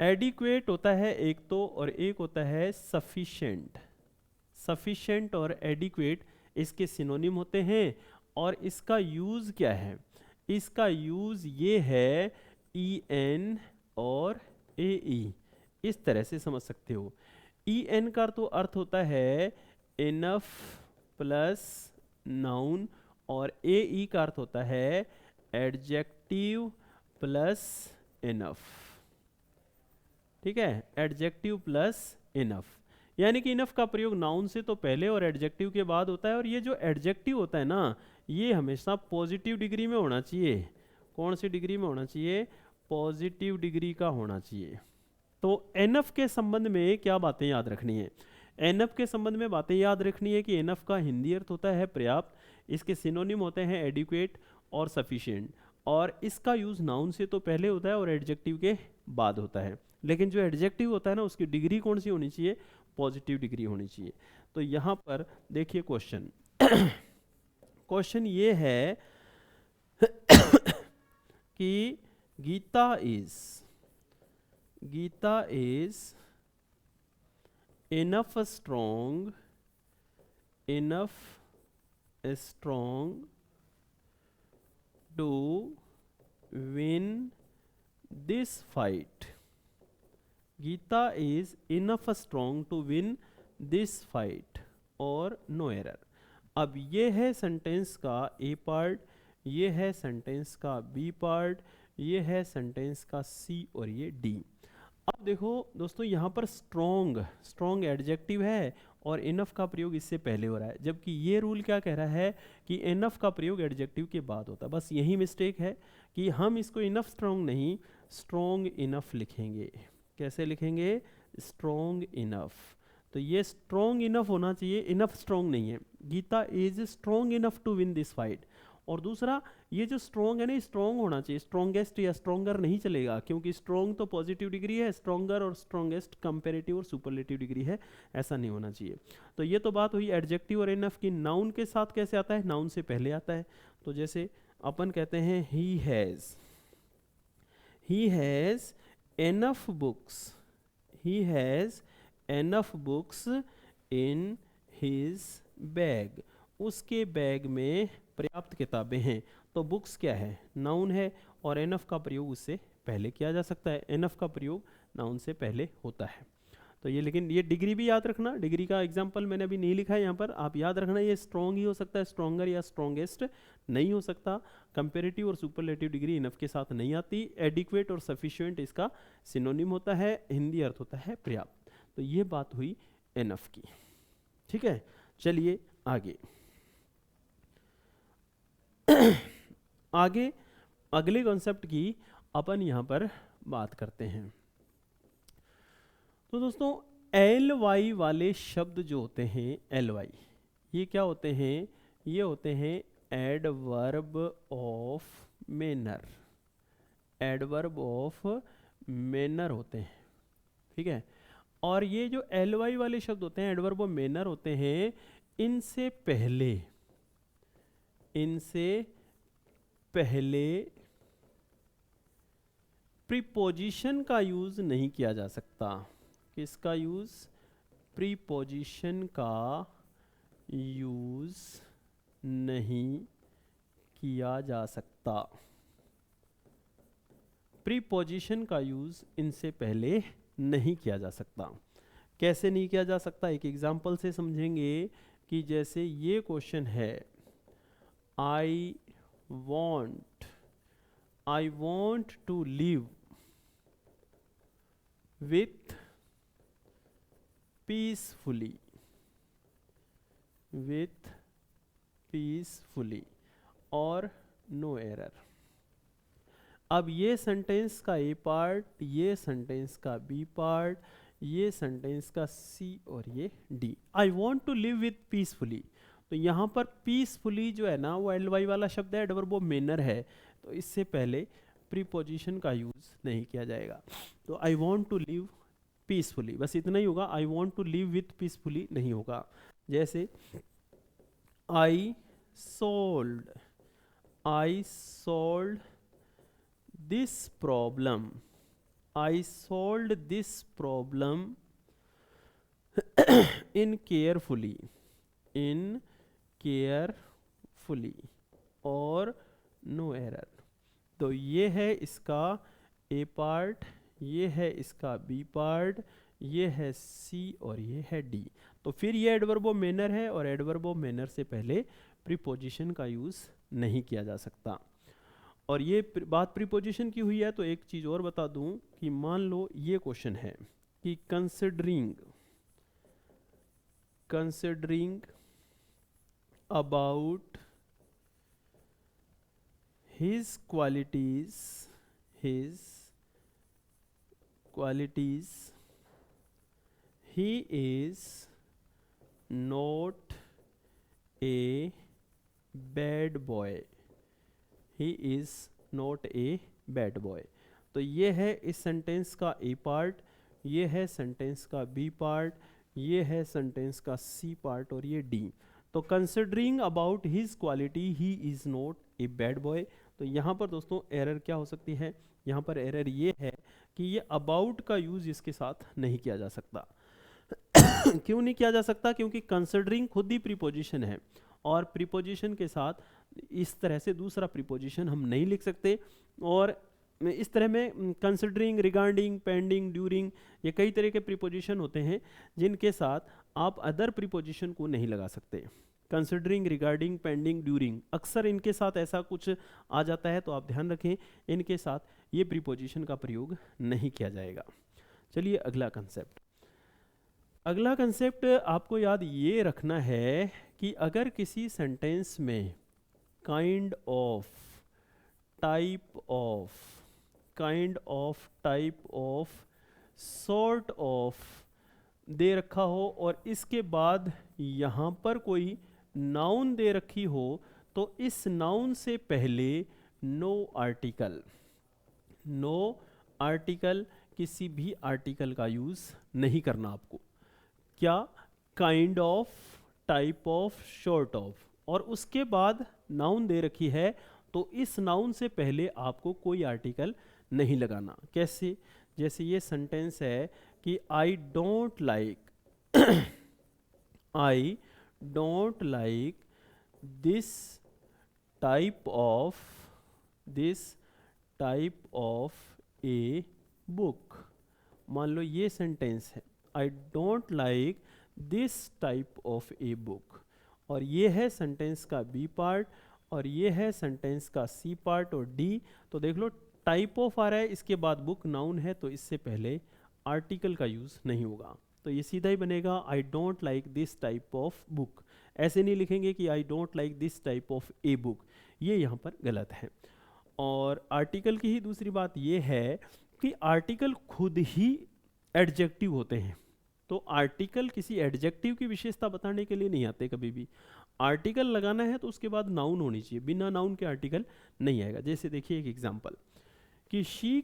एडिक्वेट होता है एक तो, और एक होता है सफिशिएंट। सफिशिएंट और एडिक्वेट इसके सिनोनिम होते हैं, और इसका यूज क्या है? इसका यूज ये है ई एन और ए ई, इस तरह से समझ सकते हो। ई एन का तो अर्थ होता है इनफ प्लस नाउन, और ए ई का अर्थ होता है एडजेक्टिव प्लस इनफ। ठीक है, एडजेक्टिव प्लस इनफ, यानी कि इनफ का प्रयोग नाउन से तो पहले और एडजेक्टिव के बाद होता है। और ये जो एडजेक्टिव होता है ना, ये हमेशा पॉजिटिव डिग्री में होना चाहिए। कौन सी डिग्री में होना चाहिए? पॉजिटिव डिग्री का होना चाहिए। तो एनफ के संबंध में क्या बातें याद रखनी है? एनफ के संबंध में बातें याद रखनी है कि एनफ का हिंदी अर्थ होता है पर्याप्त, इसके सिनोनिम होते हैं एडिक्वेट और सफिशिएंट, और इसका यूज नाउन से तो पहले होता है और एडजेक्टिव के बाद होता है। लेकिन जो एडजेक्टिव होता है ना, उसकी डिग्री कौन सी होनी चाहिए? पॉजिटिव डिग्री होनी चाहिए। तो यहाँ पर देखिए क्वेश्चन क्वेश्चन ये है कि Gita is enough strong to win this fight. Gita is enough strong to win this fight, और no error। अब ये है सेंटेंस का ए पार्ट, ये है सेंटेंस का बी पार्ट, ये है सेंटेंस का सी, और ये डी। अब देखो दोस्तों, यहाँ पर स्ट्रॉन्ग एडजेक्टिव है और इनफ का प्रयोग इससे पहले हो रहा है, जबकि ये रूल क्या कह रहा है कि इनफ का प्रयोग एडजेक्टिव के बाद होता है। बस यही मिस्टेक है कि हम इसको इनफ स्ट्रॉन्ग नहीं, स्ट्रॉन्ग इनफ लिखेंगे। कैसे लिखेंगे? Strong enough. तो ये स्ट्रॉन्ग इनफ होना चाहिए, इनफ स्ट्रॉन्ग नहीं है। Gita is strong enough to win this fight. और दूसरा, ये जो स्ट्रॉन्ग है ना, स्ट्रॉन्ग होना चाहिए, स्ट्रॉन्गेस्ट या स्ट्रॉन्गर नहीं चलेगा, क्योंकि स्ट्रॉन्ग तो पॉजिटिव डिग्री है, स्ट्रॉन्गर और स्ट्रॉन्गेस्ट कंपेरेटिव और सुपरलेटिव डिग्री है, ऐसा नहीं होना चाहिए। तो ये तो बात हुई एडजेक्टिव और इनफ की। नाउन के साथ कैसे आता है? नाउन से पहले आता है। तो जैसे अपन कहते हैं he has enough books in his bag. उसके बैग में पर्याप्त किताबें हैं। तो बुक्स क्या है? नाउन है, और एनफ का प्रयोग उससे पहले किया जा सकता है। एनफ का प्रयोग नाउन से पहले होता है। तो ये, लेकिन ये डिग्री भी याद रखना, डिग्री का एग्जांपल मैंने अभी नहीं लिखा है यहाँ पर, आप याद रखना ये स्ट्रॉन्ग ही हो सकता है, स्ट्रॉन्गर या स्ट्रॉन्गेस्ट नहीं हो सकता। कंपेरेटिव और सुपरलेटिव डिग्री इनफ के साथ नहीं आती। एडिक्वेट और सफिशिएंट इसका सिनोनिम होता है, हिंदी अर्थ होता है पर्याप्त। तो ये बात हुई एनफ की। ठीक है, चलिए आगे आगे अगले कॉन्सेप्ट की अपन यहाँ पर बात करते हैं। तो दोस्तों, एल वाई वाले शब्द जो होते हैं, एल वाई, ये क्या होते हैं? ये होते हैं adverb of manner. Adverb of manner होते हैं। ठीक है, और ये जो एल वाई वाले शब्द होते हैं, एडवर्ब ऑफ मैनर होते हैं, इनसे पहले प्रीपोजिशन का यूज नहीं किया जा सकता। किसका यूज? प्रीपोजिशन का यूज नहीं किया जा सकता। प्रीपोजिशन का यूज इनसे पहले नहीं किया जा सकता। कैसे नहीं किया जा सकता? एक एग्जांपल से समझेंगे कि जैसे ये क्वेश्चन है, I want to live with peacefully और नो एरर। अब ये सेंटेंस का ए पार्ट, ये सेंटेंस का बी पार्ट, ये सेंटेंस का सी, और ये D. I want to live with peacefully. तो यहाँ पर पीसफुली जो है ना, वो एल वाई वाला शब्द है, एडवर्ब ऑफ मैनर है, तो इससे पहले प्रीपोजिशन का यूज नहीं किया जाएगा। तो I want to live peacefully, बस इतना ही होगा। I want to live with peacefully नहीं होगा। जैसे I solved this problem I solved this problem in carefully और नो एरर। तो ये है इसका ए पार्ट, ये है इसका बी पार्ट, ये है सी और ये है डी। तो फिर ये एडवर्ब ऑफ मैनर है और एडवर्ब ऑफ मैनर से पहले प्रीपोजिशन का यूज़ नहीं किया जा सकता। और ये बात प्रीपोजिशन की हुई है तो एक चीज़ और बता दूं कि मान लो ये क्वेश्चन है कि considering about his qualities he is not a bad boy, he is not a bad boy। तो ये है इस सेंटेंस का ए पार्ट, ये है सेंटेंस का बी पार्ट, ये है सेंटेंस का सी पार्ट और ये डी। तो considering about his quality he is not a bad boy. तो यहाँ पर दोस्तों एरर क्या हो सकती है, यहाँ पर एरर ये है कि ये अबाउट का यूज इसके साथ नहीं किया जा सकता। क्यों नहीं किया जा सकता? क्योंकि कंसिडरिंग खुद ही प्रीपोजिशन है और प्रीपोजिशन के साथ इस तरह से दूसरा प्रीपोजिशन हम नहीं लिख सकते। और इस तरह में कंसिडरिंग, रिगार्डिंग, पेंडिंग, ड्यूरिंग, ये कई तरह के प्रीपोजिशन होते हैं जिनके साथ आप अदर प्रीपोजिशन को नहीं लगा सकते। कंसिडरिंग, रिगार्डिंग, पेंडिंग, ड्यूरिंग, अक्सर इनके साथ ऐसा कुछ आ जाता है तो आप ध्यान रखें इनके साथ ये प्रीपोजिशन का प्रयोग नहीं किया जाएगा। चलिए अगला कंसेप्ट। अगला कंसेप्ट आपको याद ये रखना है कि अगर किसी सेंटेंस में kind of, type of, sort of दे रखा हो और इसके बाद यहाँ पर कोई नाउन दे रखी हो तो इस नाउन से पहले नो आर्टिकल, किसी भी आर्टिकल का यूज़ नहीं करना आपको। क्या? Kind of, type of, short of, और उसके बाद नाउन दे रखी है तो इस नाउन से पहले आपको कोई आर्टिकल नहीं लगाना। कैसे? जैसे ये सेंटेंस है कि I don't like this type of a book. मान लो ये सेंटेंस है, I don't like this type of a book, और ये है सेंटेंस का बी पार्ट और ये है सेंटेंस का सी पार्ट और डी। तो देख लो टाइप ऑफ आ रहा है, इसके बाद बुक नाउन है तो इससे पहले आर्टिकल का यूज़ नहीं होगा। तो ये सीधा ही बनेगा I don't like this type of book. ऐसे नहीं लिखेंगे कि I don't like this type of a book, ये यहाँ पर गलत है। और आर्टिकल की ही दूसरी बात ये है कि आर्टिकल खुद ही एडजेक्टिव होते हैं। तो आर्टिकल किसी एडजेक्टिव की विशेषता बताने के लिए नहीं आते कभी भी। आर्टिकल लगाना है तो उसके बाद नाउन होनी चाहिए, बिना नाउन के आर्टिकल नहीं आएगा। जैसे देखिए एक एग्जांपल कि she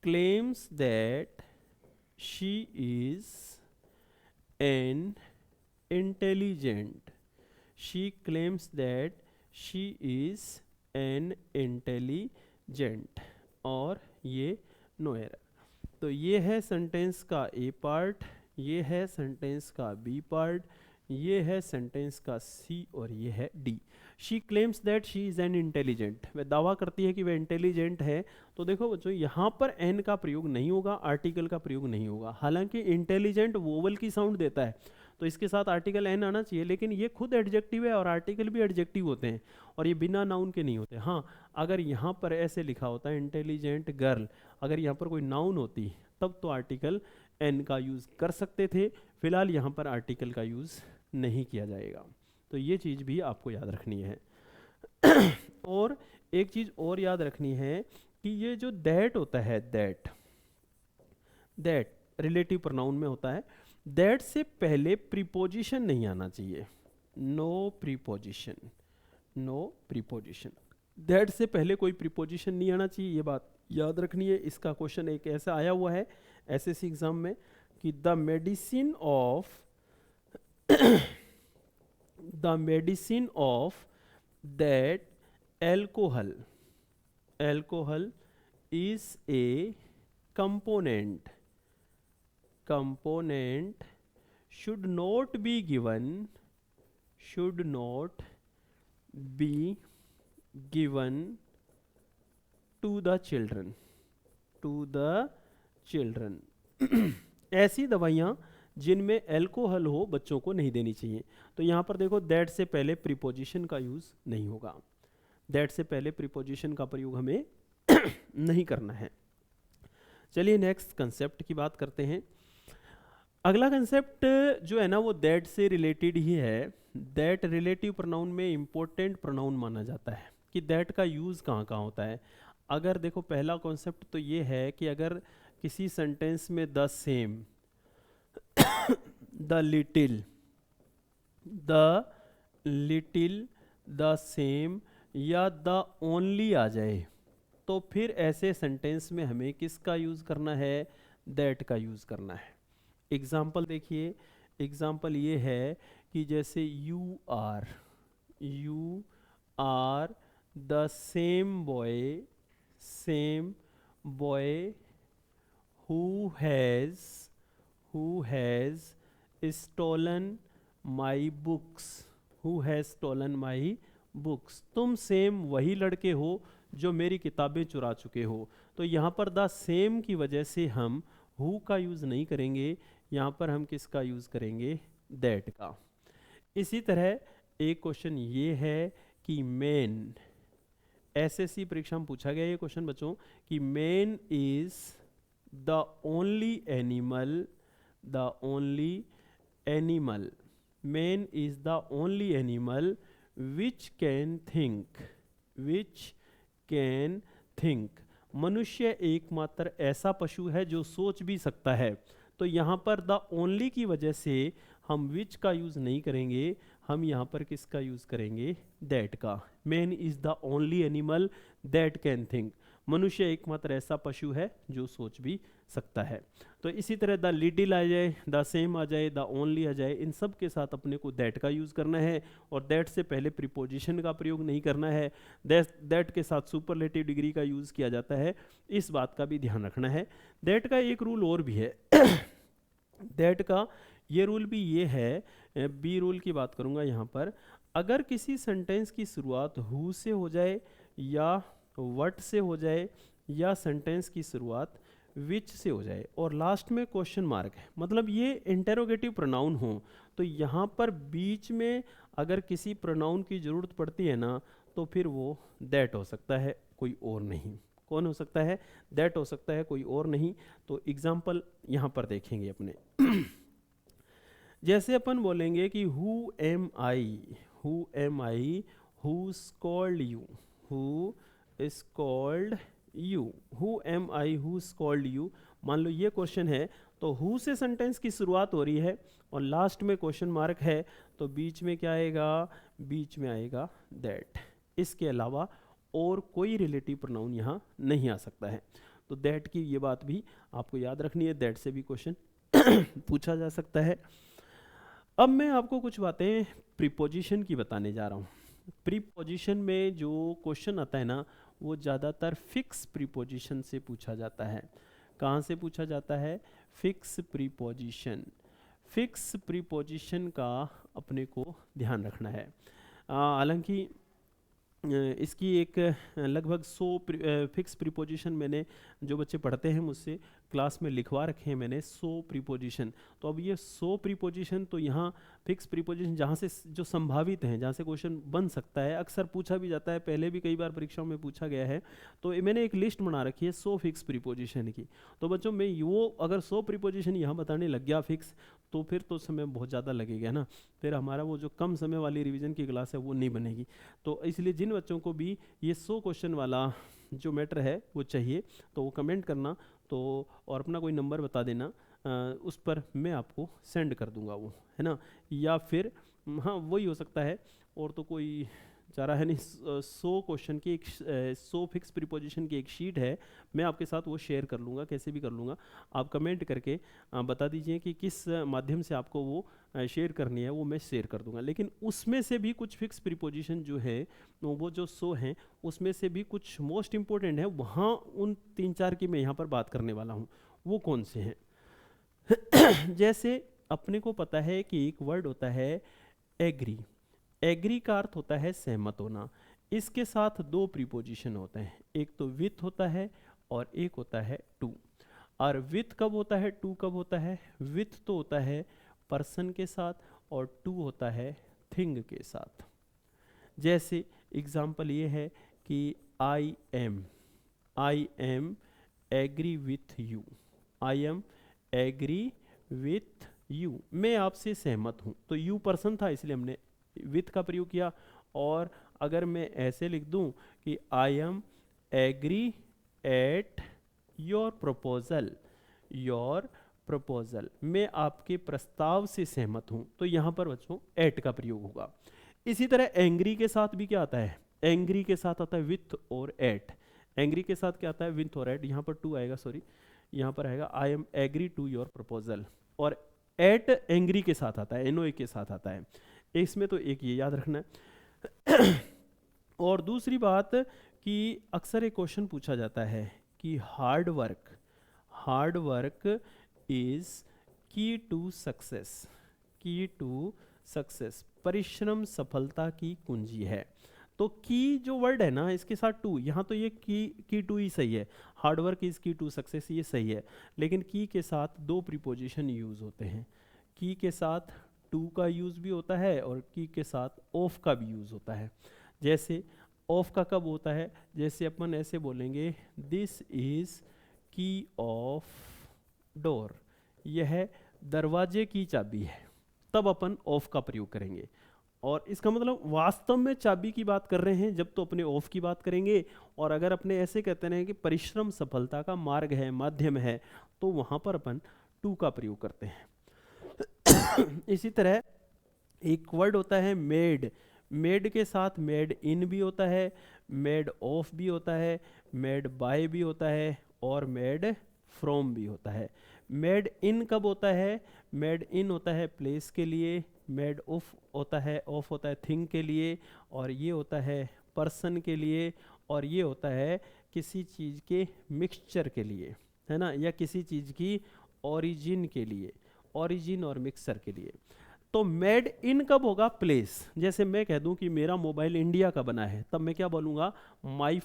claims that she is an intelligent. She claims that she is an intelligent और ये नो एरर। तो ये है सेंटेंस का ए पार्ट, ये है सेंटेंस का बी पार्ट, ये है सेंटेंस का सी और ये है D. She claims that she is an intelligent, वह दावा करती है कि वह इंटेलिजेंट है। तो देखो बच्चों यहाँ पर एन का प्रयोग नहीं होगा, आर्टिकल का प्रयोग नहीं होगा। हालांकि इंटेलिजेंट वोवल की साउंड देता है तो इसके साथ आर्टिकल एन आना चाहिए, लेकिन ये खुद एडजेक्टिव है और आर्टिकल भी एडजेक्टिव होते हैं और ये बिना नाउन के नहीं होते। हाँ, अगर यहाँ पर ऐसे लिखा होता है इंटेलिजेंट गर्ल, अगर यहाँ पर कोई नाउन होती तब तो आर्टिकल एन का यूज़ कर सकते थे। फिलहाल यहाँ पर आर्टिकल का यूज़ नहीं किया जाएगा। तो ये चीज़ भी आपको याद रखनी है। और एक चीज़ और याद रखनी है कि ये जो दैट होता है, दैट रिलेटिव प्रोनाउन में होता है, दैट से पहले प्रीपोजिशन नहीं आना चाहिए। नो प्रीपोजिशन, दैट से पहले कोई प्रीपोजिशन नहीं आना चाहिए, ये बात याद रखनी है। इसका क्वेश्चन एक ऐसा आया हुआ है एसएससी एग्जाम में कि the medicine of that alcohol alcohol is a component should not be given to the children ऐसी दवाइयाँ जिनमें अल्कोहल हो बच्चों को नहीं देनी चाहिए। तो यहाँ पर देखो दैट से पहले प्रीपोजिशन का यूज़ नहीं होगा, दैट से पहले प्रीपोजिशन का प्रयोग हमें नहीं करना है। चलिए नेक्स्ट कंसेप्ट की बात करते हैं। अगला कंसेप्ट जो है ना वो दैट से रिलेटेड ही है। दैट रिलेटिव प्रोनाउन में इंपॉर्टेंट प्रोनाउन माना जाता है कि दैट का यूज़ कहाँ कहाँ होता है। अगर देखो पहला कॉन्सेप्ट तो ये है कि अगर किसी सेंटेंस में the same, the little, the same या द ओनली आ जाए तो फिर ऐसे सेंटेंस में हमें किसका यूज़ करना है, दैट का यूज़ करना है। एग्जाम्पल देखिए, एग्जाम्पल ये है कि जैसे you are the same boy who has stolen my books, तुम सेम वही लड़के हो जो मेरी किताबें चुरा चुके हो। तो यहाँ पर द सेम की वजह से हम हु का यूज़ नहीं करेंगे, यहाँ पर हम किसका यूज़ करेंगे, दैट का। इसी तरह एक क्वेश्चन ये है कि मैन, एसएससी परीक्षा में पूछा गया ये क्वेश्चन बच्चों कि man is the only animal, man is the only animal which can think, मनुष्य एकमात्र ऐसा पशु है जो सोच भी सकता है। तो यहाँ पर द ओनली की वजह से हम विच का यूज़ नहीं करेंगे, हम यहाँ पर किसका यूज़ करेंगे, दैट का। Man is the only animal that can think, मनुष्य एकमात्र ऐसा पशु है जो सोच भी सकता है। तो इसी तरह द लिटिल आ जाए, द सेम आ जाए, द ओनली आ जाए, इन सब के साथ अपने को दैट का यूज़ करना है और दैट से पहले प्रीपोजिशन का प्रयोग नहीं करना है। दैट के साथ सुपरलेटिव डिग्री का यूज़ किया जाता है, इस बात का भी ध्यान रखना है। दैट का एक रूल और भी है दैट का ये रूल भी ये है, बी रूल की बात करूँगा यहाँ पर, अगर किसी सेंटेंस की शुरुआत हु से हो जाए या व्हाट से हो जाए या सेंटेंस की शुरुआत विच से हो जाए और लास्ट में क्वेश्चन मार्क है, मतलब ये इंटेरोगेटिव प्रोनाउन हो, तो यहाँ पर बीच में अगर किसी प्रोनाउन की ज़रूरत पड़ती है ना तो फिर वो दैट हो सकता है, कोई और नहीं। कौन हो सकता है, दैट हो सकता है, कोई और नहीं। तो एग्जाम्पल यहाँ पर देखेंगे अपने जैसे अपन बोलेंगे कि who am I who scold you, मान लो ये क्वेश्चन है तो हु से सेंटेंस की शुरुआत हो रही है और लास्ट में क्वेश्चन मार्क है, तो बीच में क्या आएगा, बीच में आएगा दैट। इसके अलावा और कोई रिलेटिव प्रोनाउन यहाँ नहीं आ सकता है। तो दैट की ये बात भी आपको याद रखनी है, दैट से भी क्वेश्चन पूछा जा सकता है। अब मैं आपको कुछ बातें प्रीपोजिशन की बताने जा रहा हूँ। प्रीपोजिशन में जो क्वेश्चन आता है ना वो ज़्यादातर फिक्स प्रीपोजिशन से पूछा जाता है। कहाँ से पूछा जाता है, फिक्स प्रीपोजिशन का अपने को ध्यान रखना है। हालांकि इसकी एक लगभग 100 फिक्स प्रीपोजिशन मैंने, जो बच्चे पढ़ते हैं मुझसे, क्लास में लिखवा रखे हैं मैंने 100 प्रीपोजिशन। तो अब ये 100 प्रीपोजिशन तो यहाँ फिक्स प्रीपोजिशन जहाँ से जो संभावित हैं, जहाँ से क्वेश्चन बन सकता है, अक्सर पूछा भी जाता है, पहले भी कई बार परीक्षाओं में पूछा गया है, तो मैंने एक लिस्ट बना रखी है 100 फिक्स प्रीपोजिशन की। तो बच्चों मैं वो अगर 100 प्रीपोजिशन यहाँ बताने लग गया फिक्स, तो फिर तो समय बहुत ज़्यादा लगेगा ना, फिर हमारा वो जो कम समय वाली रिवीजन की क्लास है वो नहीं बनेगी। तो इसलिए जिन बच्चों को भी ये 100 क्वेश्चन वाला जो मैटर है वो चाहिए तो वो कमेंट करना, तो और अपना कोई नंबर बता देना, उस पर मैं आपको सेंड कर दूंगा वो, है ना। या फिर हाँ वही हो सकता है, और तो कोई चारा है नहीं, 100 क्वेश्चन की एक 100 फिक्स प्रीपोजिशन की एक शीट है, मैं आपके साथ वो शेयर कर लूँगा, कैसे भी कर लूँगा। आप कमेंट करके बता दीजिए कि किस माध्यम से आपको वो शेयर करनी है, वो मैं शेयर कर दूंगा। लेकिन उसमें से भी कुछ फिक्स प्रीपोजिशन जो है, वो जो 100 हैं उसमें से भी कुछ मोस्ट इंपॉर्टेंट है, वहाँ उन 3-4 की मैं यहाँ पर बात करने वाला हूँ। वो कौन से हैं? जैसे अपने को पता है कि एक वर्ड होता है एग्री। एग्री का अर्थ होता है सहमत होना। इसके साथ 2 प्रीपोजिशन होते हैं, एक तो विथ होता है और एक होता है टू। और विथ कब होता है, टू कब होता है? विथ तो होता है पर्सन के साथ और टू होता है थिंग के साथ। जैसे एग्जाम्पल ये है कि I am agree with you, I am agree with you, मैं आपसे सहमत हूँ। तो यू पर्सन था इसलिए हमने विथ का प्रयोग किया। और अगर मैं ऐसे लिख दूं कि I am agree at your proposal, मैं आपके प्रस्ताव से सहमत हूं, तो यहां पर बच्चों एट का प्रयोग होगा। इसी तरह एंग्री के साथ भी क्या आता है? एंग्री के साथ आता है विथ और एट। एंग्री के साथ क्या आता है? विथ और एट। यहां पर टू आएगा, सॉरी, यहां पर आएगा I am agree to your proposal. और एट एंग्री के साथ आता है, एनओए के साथ आता है। इसमें तो एक ये याद रखना है। और दूसरी बात कि अक्सर एक क्वेश्चन पूछा जाता है कि हार्ड वर्क इज की टू सक्सेस, परिश्रम सफलता की कुंजी है। तो की जो वर्ड है ना, इसके साथ टू, यहाँ तो ये की टू ही सही है, हार्ड वर्क इज की टू सक्सेस ये सही है। लेकिन की के साथ 2 प्रीपोजिशन यूज होते हैं। की के साथ टू का यूज भी होता है और की के साथ ऑफ का भी यूज होता है। जैसे ऑफ का कब होता है? जैसे अपन ऐसे बोलेंगे दिस इज की ऑफ डोर, यह दरवाजे की चाबी है, तब अपन ऑफ का प्रयोग करेंगे। और इसका मतलब वास्तव में चाबी की बात कर रहे हैं जब तो अपने ऑफ की बात करेंगे। और अगर अपने ऐसे कहते हैं कि परिश्रम सफलता का मार्ग है, माध्यम है, तो वहां पर अपन टू का प्रयोग करते हैं। इसी तरह एक वर्ड होता है मेड के साथ मेड इन भी होता है, मेड ऑफ भी होता है, मेड बाय भी होता है और मेड फ्रॉम भी होता है। मेड इन कब होता है? मेड इन होता है प्लेस के लिए, मेड ऑफ होता है थिंग के लिए, और ये होता है पर्सन के लिए, और ये होता है किसी चीज़ के मिक्सचर के लिए, है ना, या किसी चीज़ की ओरिजिन के लिए, ओरिजिन और मिक्सचर के लिए। तो मेड इन कब होगा? प्लेस। जैसे मैं कह दूं कि मेरा मोबाइल इंडिया का बना है, तब मैं क्या बोलूँगा? My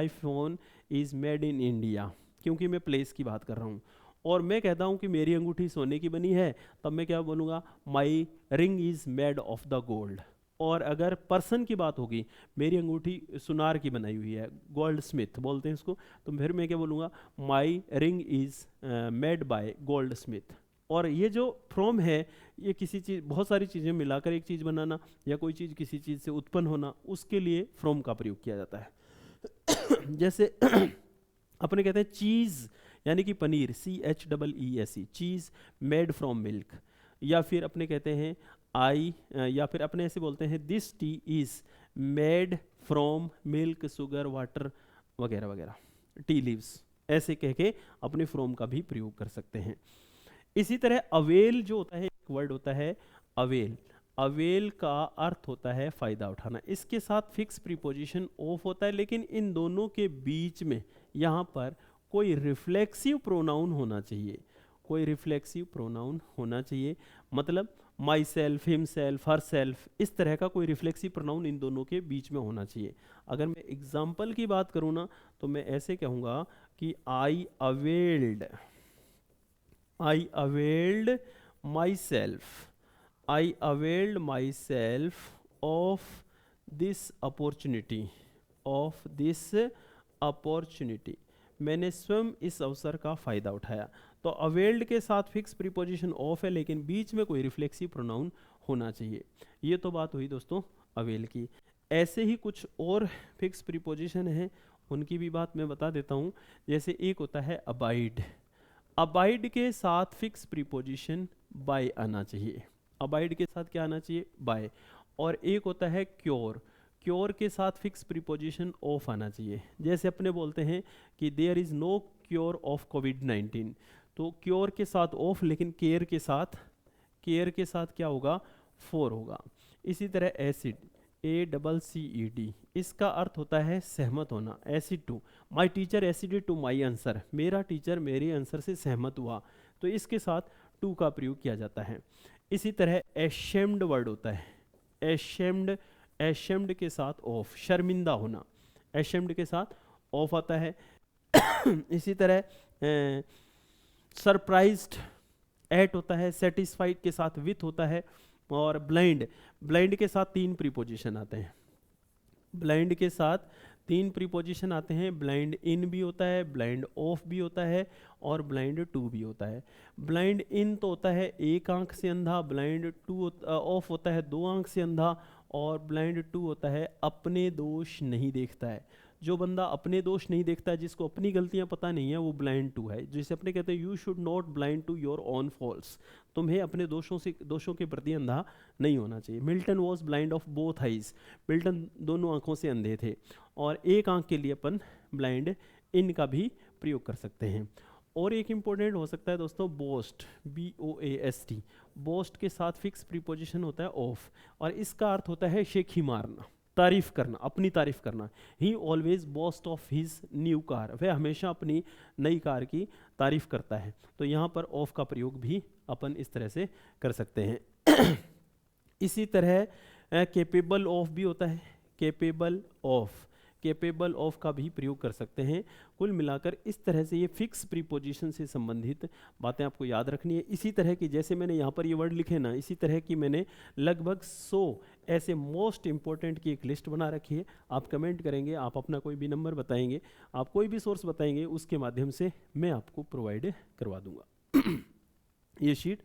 phone is made in India, क्योंकि मैं प्लेस की बात कर रहा हूँ। और मैं कहता हूँ कि मेरी अंगूठी सोने की बनी है, तब मैं क्या बोलूँगा? My ring is made of the gold. और अगर पर्सन की बात होगी, मेरी अंगूठी सुनार की बनाई हुई है, गोल्ड स्मिथ बोलते हैं इसको, तो फिर मैं क्या बोलूँगा? My ring is made by goldsmith. और ये जो फ्रॉम है, ये किसी चीज़, बहुत सारी चीज़ें मिलाकर एक चीज़ बनाना, या कोई चीज़ किसी चीज़ से उत्पन्न होना, उसके लिए फ्रॉम का प्रयोग किया जाता है। जैसे अपने कहते हैं चीज़, यानी कि paneer, CHEESE, cheese made from milk. या फिर अपने कहते हैं या फिर अपने ऐसे बोलते हैं this T is made from milk, sugar, water वगैरह वगैरह, टी लीव्स, ऐसे कह के अपने फ्रॉम का भी प्रयोग कर सकते हैं। इसी तरह अवेल जो होता है, एक वर्ड होता है अवेल का अर्थ होता है फायदा उठाना। इसके साथ फिक्स प्रीपोजिशन ऑफ होता है, लेकिन इन दोनों के बीच में यहाँ पर कोई रिफ्लेक्सिव प्रोनाउन होना चाहिए, मतलब my self, him self, her self, इस तरह का कोई रिफ्लेक्सिव प्रोनाउन इन दोनों के बीच में होना चाहिए। अगर मैं एग्जाम्पल की बात करूँ ना, तो मैं ऐसे कहूँगा कि I availed myself of this opportunity, मैंने स्वयं इस अवसर का फ़ायदा उठाया। तो अवेल्ड के साथ फिक्स प्रीपोजिशन ऑफ है, लेकिन बीच में कोई रिफ्लेक्सिव प्रोनाउन होना चाहिए। ये तो बात हुई दोस्तों अवेल की। ऐसे ही कुछ और फिक्स प्रीपोजिशन हैं, उनकी भी बात मैं बता देता हूँ। जैसे एक होता है अबाइड के साथ फिक्स प्रीपोजिशन बाय आना चाहिए। अबाइड के साथ क्या आना चाहिए? बाय। और एक होता है क्योर। क्योर के साथ फिक्स प्रीपोजिशन ऑफ आना चाहिए। जैसे अपने बोलते हैं कि there is no cure of कोविड-19, तो क्योर के साथ ऑफ, लेकिन केयर के साथ क्या होगा, फॉर होगा। इसी तरह एसिड, ACCED, इसका अर्थ होता है सहमत होना। Acceded to, my teacher acceded to my answer, मेरा टीचर मेरे आंसर से सहमत हुआ, तो इसके साथ टू का प्रयोग किया जाता है। इसी तरह एशेम्ड वर्ड होता है, एशेम्ड, एशेम्ड के साथ ऑफ, शर्मिंदा होना, एशेम्ड के साथ ऑफ आता है। इसी तरह सरप्राइज्ड एट होता है, सेटिस्फाइड के साथ विथ होता है। और ब्लाइंड, ब्लाइंड के साथ 3 प्रीपोजिशन आते हैं, ब्लाइंड के साथ 3 प्रीपोजिशन आते हैं। ब्लाइंड इन भी होता है, ब्लाइंड ऑफ भी होता है, और ब्लाइंड टू भी होता है। ब्लाइंड इन तो होता है एक आंख से अंधा, ब्लाइंड टू ऑफ होता है 2 आंख से अंधा, और ब्लाइंड टू होता है अपने दोष नहीं देखता है। जो बंदा अपने दोष नहीं देखता है, जिसको अपनी गलतियां पता नहीं है, वो ब्लाइंड टू है। जैसे अपने कहते हैं you should not blind to your own faults, तुम्हें अपने दोषों के प्रति अंधा नहीं होना चाहिए। Milton was blind of both eyes, Milton दोनों आंखों से अंधे थे। और एक आंख के लिए अपन ब्लाइंड इन का भी प्रयोग कर सकते हैं। और एक इंपॉर्टेंट हो सकता है दोस्तों बोस्ट, BOAST, बोस्ट के साथ फिक्स प्रीपोजिशन होता है ऑफ, और इसका अर्थ होता है शेखी मारना, तारीफ करना, अपनी तारीफ करना। ही always boast of his new car, वह हमेशा अपनी नई कार की तारीफ करता है। तो यहाँ पर ऑफ का प्रयोग भी अपन इस तरह से कर सकते हैं। इसी तरह कैपेबल ऑफ भी होता है, कैपेबल ऑफ, कैपेबल ऑफ का भी प्रयोग कर सकते हैं। कुल मिलाकर इस तरह से ये फिक्स प्रीपोजिशन से संबंधित बातें आपको याद रखनी है। इसी तरह की, जैसे मैंने यहाँ पर ये वर्ड लिखे ना, इसी तरह की मैंने लगभग 100 ऐसे मोस्ट इंपॉर्टेंट की एक लिस्ट बना रखी है। आप कमेंट करेंगे, आप अपना कोई भी नंबर बताएंगे, आप कोई भी सोर्स बताएंगे, उसके माध्यम से मैं आपको प्रोवाइड करवा दूंगा ये शीट।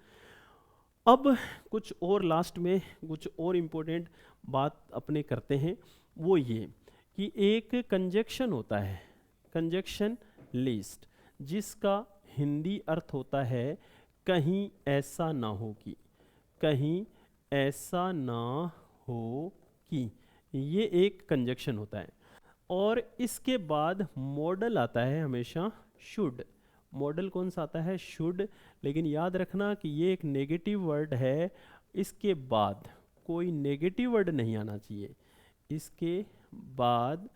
अब कुछ और लास्ट में कुछ और इम्पोर्टेंट बात अपने करते हैं, वो ये कि एक कंजक्शन होता है, कंजक्शन लिस्ट, जिसका हिंदी अर्थ होता है कहीं ऐसा ना हो कि, कहीं ऐसा ना हो कि, ये एक कंजक्शन होता है। और इसके बाद मॉडल आता है हमेशा शुड, मॉडल कौन सा आता है, शुड। लेकिन याद रखना कि ये एक नेगेटिव वर्ड है, इसके बाद कोई नेगेटिव वर्ड नहीं आना चाहिए, इसके बाद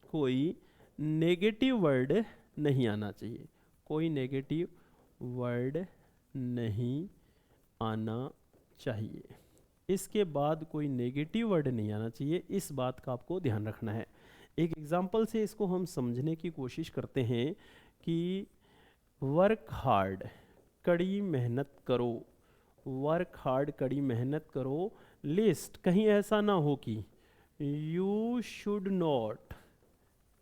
कोई नेगेटिव वर्ड नहीं आना चाहिए, कोई नेगेटिव वर्ड नहीं आना चाहिए, इसके बाद कोई नेगेटिव वर्ड नहीं आना चाहिए। इस बात का आपको ध्यान रखना है। एक एग्जांपल से इसको हम समझने की कोशिश करते हैं कि वर्क हार्ड, कड़ी मेहनत करो, वर्क हार्ड, कड़ी मेहनत करो, लिस्ट, कहीं ऐसा ना हो कि, you should not,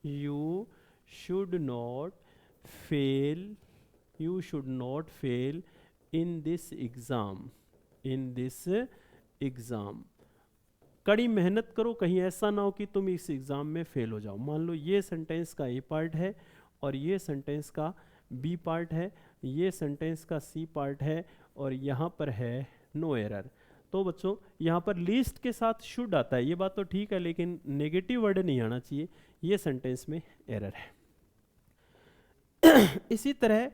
you should not fail, you should not fail in this exam, in this exam. कड़ी मेहनत करो, कहीं ऐसा ना हो कि तुम इस एग्ज़ाम में फेल हो जाओ। मान लो ये सेंटेंस का ए पार्ट है और ये सेंटेंस का बी पार्ट है, ये सेंटेंस का सी पार्ट है, और यहाँ पर है नो एरर। तो बच्चों यहाँ पर लिस्ट के साथ शुड आता है, ये बात तो ठीक है, लेकिन नेगेटिव वर्ड नहीं आना चाहिए, ये सेंटेंस में एरर है। इसी तरह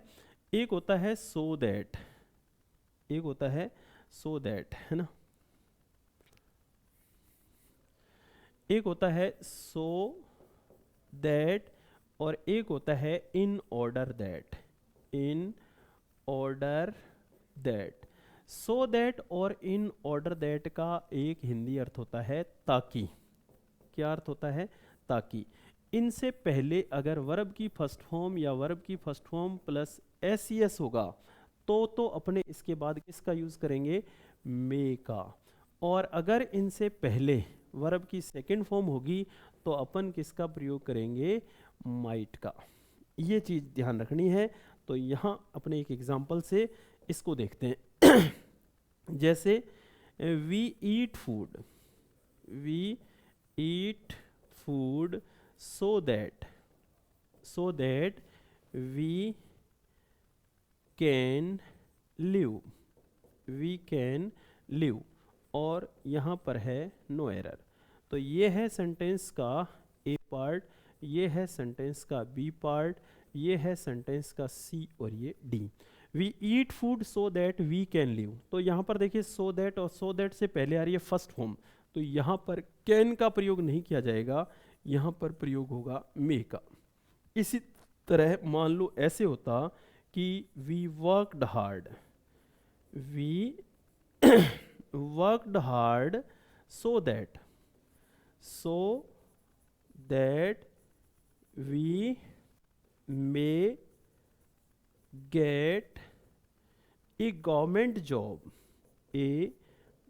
एक होता है सो दैट, एक होता है सो दैट, है ना, एक होता है सो दैट, और एक होता है in order that, in order that. So that और इन ऑर्डर दैट का एक हिंदी अर्थ होता है ताकि। क्या अर्थ होता है, ताकि। इनसे पहले अगर वर्ब की फर्स्ट फॉर्म या वर्ब की फर्स्ट फॉर्म प्लस SES होगा तो अपने इसके बाद किसका यूज करेंगे, मे का। और अगर इनसे पहले वर्ब की सेकंड फॉर्म होगी तो अपन किसका प्रयोग करेंगे, माइट का। ये चीज ध्यान रखनी है। तो यहाँ अपने एक एग्जांपल से इसको देखते हैं। जैसे we eat food, we eat food so that we can live, we can live. और यहाँ पर है नो एरर। तो ये है सेंटेंस का ए पार्ट, ये है सेंटेंस का बी पार्ट, ये है सेंटेंस का सी और ये D. We eat food so that we can live. तो यहाँ पर देखिए सो दैट और सो दैट से पहले आ रही है फर्स्ट फॉर्म, तो यहाँ पर कैन का प्रयोग नहीं किया जाएगा, यहाँ पर प्रयोग होगा मे का। इसी तरह मान लो ऐसे होता कि we worked hard, we worked hard so that we may get a government job, a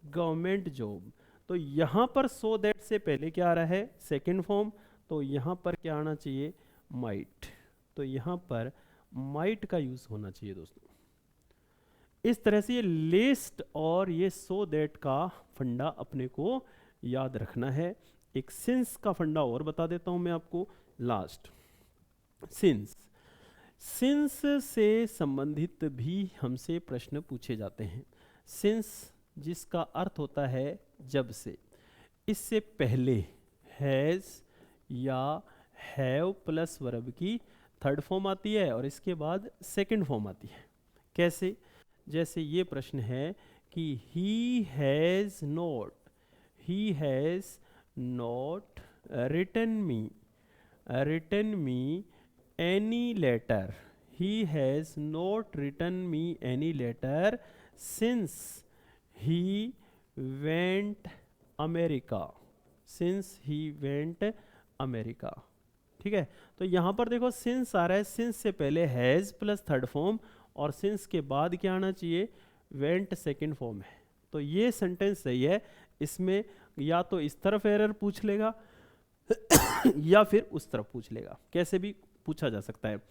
government job. तो यहाँ पर सो दैट से पहले क्या आ रहा है, सेकेंड फॉर्म, तो यहाँ पर क्या आना चाहिए, माइट। तो यहाँ पर माइट का यूज होना चाहिए दोस्तों। इस तरह से ये लिस्ट और ये सो दैट का फंडा अपने को याद रखना है। एक सिंस का फंडा और बता देता हूं मैं आपको लास्ट। सिंस से संबंधित भी हमसे प्रश्न पूछे जाते हैं। सिंस जिसका अर्थ होता है जब से, इससे पहले हैज या हैव प्लस वर्ब की थर्ड फॉर्म आती है और इसके बाद सेकंड फॉर्म आती है। कैसे, जैसे ये प्रश्न है कि he has not written me any letter, he has not written me any letter since he went America, ठीक है। तो यहाँ पर देखो सिंस आ रहा है, सिंस से पहले हैज़ प्लस थर्ड फॉर्म और सिंस के बाद क्या आना चाहिए, वेंट सेकंड फॉर्म है। तो ये सेंटेंस सही है। इसमें या तो इस तरफ एरर पूछ लेगा या फिर उस तरफ पूछ लेगा, कैसे भी पूछा जा सकता है।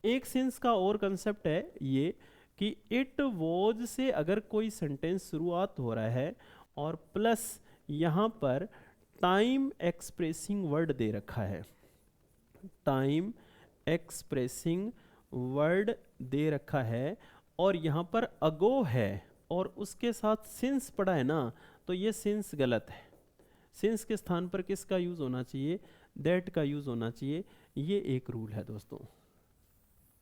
एक सिंस का और कंसेप्ट है ये कि इट वॉज से अगर कोई सेंटेंस शुरुआत हो रहा है और प्लस यहाँ पर टाइम एक्सप्रेसिंग वर्ड दे रखा है, टाइम एक्सप्रेसिंग वर्ड दे रखा है और यहाँ पर अगो है और उसके साथ सिंस पड़ा है ना, तो ये सिंस गलत है। सिंस के स्थान पर किसका यूज होना चाहिए, दैट का यूज होना चाहिए। ये एक रूल है दोस्तों,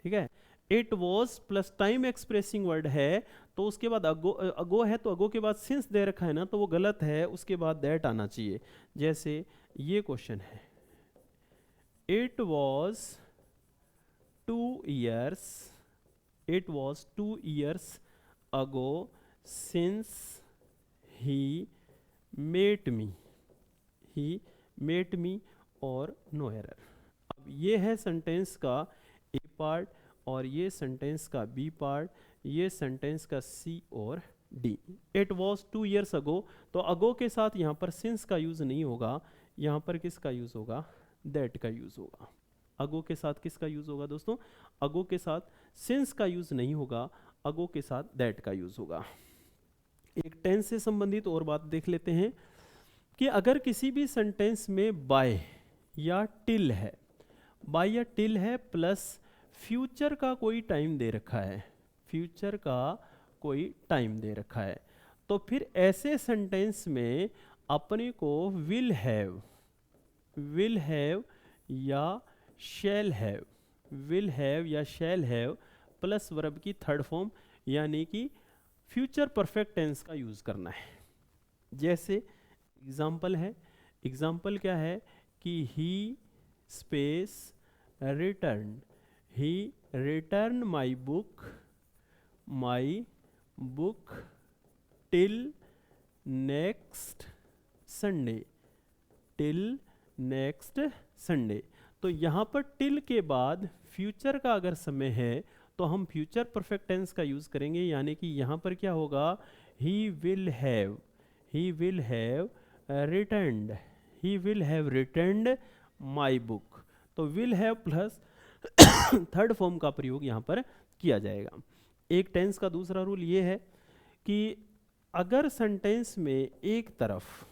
ठीक है। It was plus time expressing word है तो उसके बाद अगो है, तो अगो के बाद सिंस दे रखा है ना, तो वो गलत है, उसके बाद दैट आना चाहिए। जैसे ये क्वेश्चन है, it was 2 years ago since he met me और नो एरर। अब ये है सेंटेंस का ए पार्ट और ये सेंटेंस का बी पार्ट, ये सेंटेंस का सी और D. It was 2 years ago, तो अगो के साथ यहाँ पर सिंस का यूज नहीं होगा, यहाँ पर किसका यूज होगा, दैट का यूज होगा। अगो के साथ किसका यूज होगा दोस्तों, अगो के साथ सिंस का यूज नहीं होगा, अगो के साथ दैट का यूज होगा। एक टेंस से संबंधित और बात देख लेते हैं कि अगर किसी भी सेंटेंस में बाय या टिल है, प्लस फ्यूचर का कोई टाइम दे रखा है, तो फिर ऐसे सेंटेंस में अपने को विल हैव या शैल हैव प्लस वर्ब की थर्ड फॉर्म यानी कि फ्यूचर परफेक्ट टेंस का यूज करना है। जैसे एग्जाम्पल क्या है कि he space return my book till next Sunday. तो यहाँ पर टिल के बाद फ्यूचर का अगर समय है तो हम फ्यूचर परफेक्ट टेंस का यूज करेंगे, यानी कि यहाँ पर क्या होगा, he will have returned my book. तो will have plus third form का प्रयोग यहाँ पर किया जाएगा। एक टेंस का दूसरा रूल ये है कि अगर सेंटेंस में एक तरफ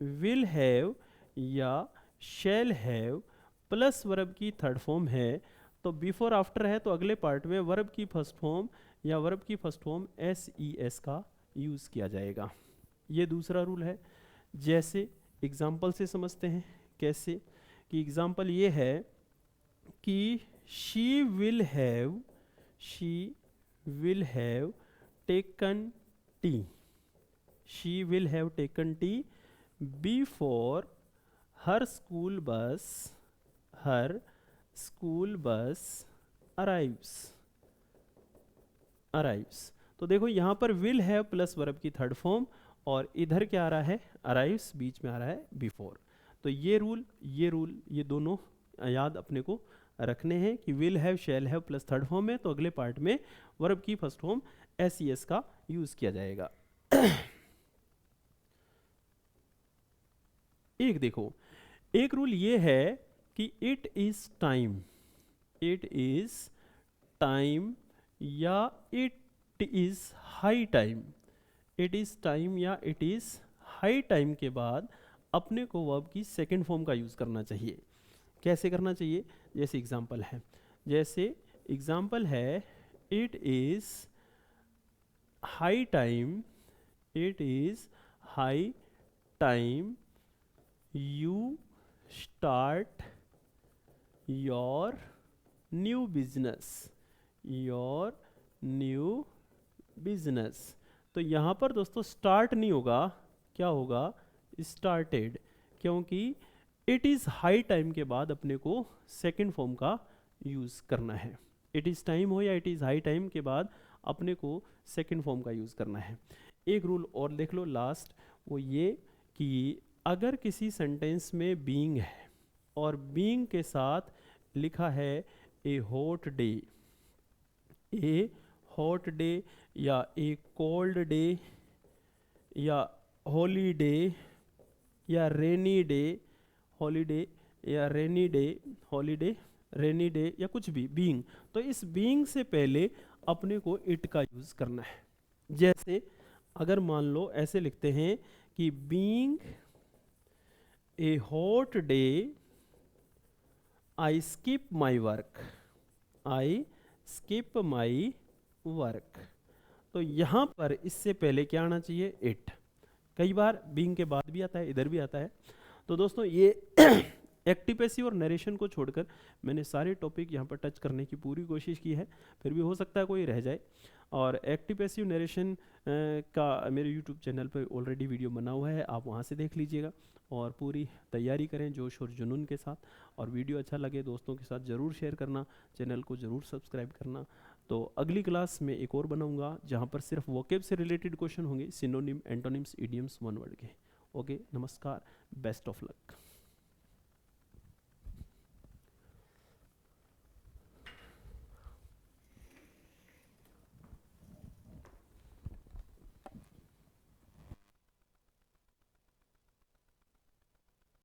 विल हैव या शैल हैव प्लस वर्ब की थर्ड फॉर्म है तो बिफोर आफ्टर है, तो अगले पार्ट में वर्ब की फर्स्ट फॉर्म SES का यूज किया जाएगा। ये दूसरा रूल है। जैसे एग्जाम्पल से समझते हैं कैसे, कि एग्जाम्पल ये है कि she will have taken T, she will have taken tea before her school bus arrives. तो देखो यहाँ पर विल हैव प्लस वर्ब की थर्ड फॉर्म, और इधर क्या आ रहा है, अराइव्स, बीच में आ रहा है बिफोर। तो ये रूल ये दोनों याद अपने को रखने हैं कि will have, shell have plus third form है, तो अगले पार्ट में वर्ब की फर्स्ट फॉर्म एस का यूज किया जाएगा। एक देखो, एक रूल ये है कि इट इज टाइम या it is high time, it is time या इट इज हाई टाइम के बाद अपने को वर्ब की सेकेंड फॉर्म का यूज करना चाहिए। कैसे करना चाहिए, जैसे एग्जाम्पल है it is high time you start your new business. तो यहाँ पर दोस्तों स्टार्ट नहीं होगा, क्या होगा, स्टार्टेड, क्योंकि इट इज़ हाई टाइम के बाद अपने को सेकेंड फॉर्म का यूज़ करना है। इट इज़ टाइम हो या इट इज़ हाई टाइम के बाद अपने को सेकेंड फॉर्म का यूज़ करना है। एक रूल और देख लो लास्ट, वो ये कि अगर किसी सेंटेंस में बीइंग है और बीइंग के साथ लिखा है ए हॉट डे या ए कोल्ड डे या हॉलीडे या रेनी डे या कुछ भी बीइंग, तो इस बीइंग से पहले अपने को इट का यूज करना है। जैसे अगर मान लो ऐसे लिखते हैं कि being a hot day I skip my work, तो यहां पर इससे पहले क्या आना चाहिए, इट। कई बार बीइंग के बाद भी आता है, इधर भी आता है। तो दोस्तों ये एक्टिव पैसिव और नरेशन को छोड़कर मैंने सारे टॉपिक यहाँ पर टच करने की पूरी कोशिश की है, फिर भी हो सकता है कोई रह जाए। और एक्टिव पैसिव नरेशन का मेरे यूट्यूब चैनल पर ऑलरेडी वीडियो बना हुआ है, आप वहाँ से देख लीजिएगा और पूरी तैयारी करें जोश और जुनून के साथ। और वीडियो अच्छा लगे दोस्तों के साथ ज़रूर शेयर करना, चैनल को ज़रूर सब्सक्राइब करना। तो अगली क्लास में एक और बनाऊंगा जहाँ पर सिर्फ वोकेब से रिलेटेड क्वेश्चन होंगे, synonym, antonyms, idioms, one word के। ओके, नमस्कार, बेस्ट ऑफ लक।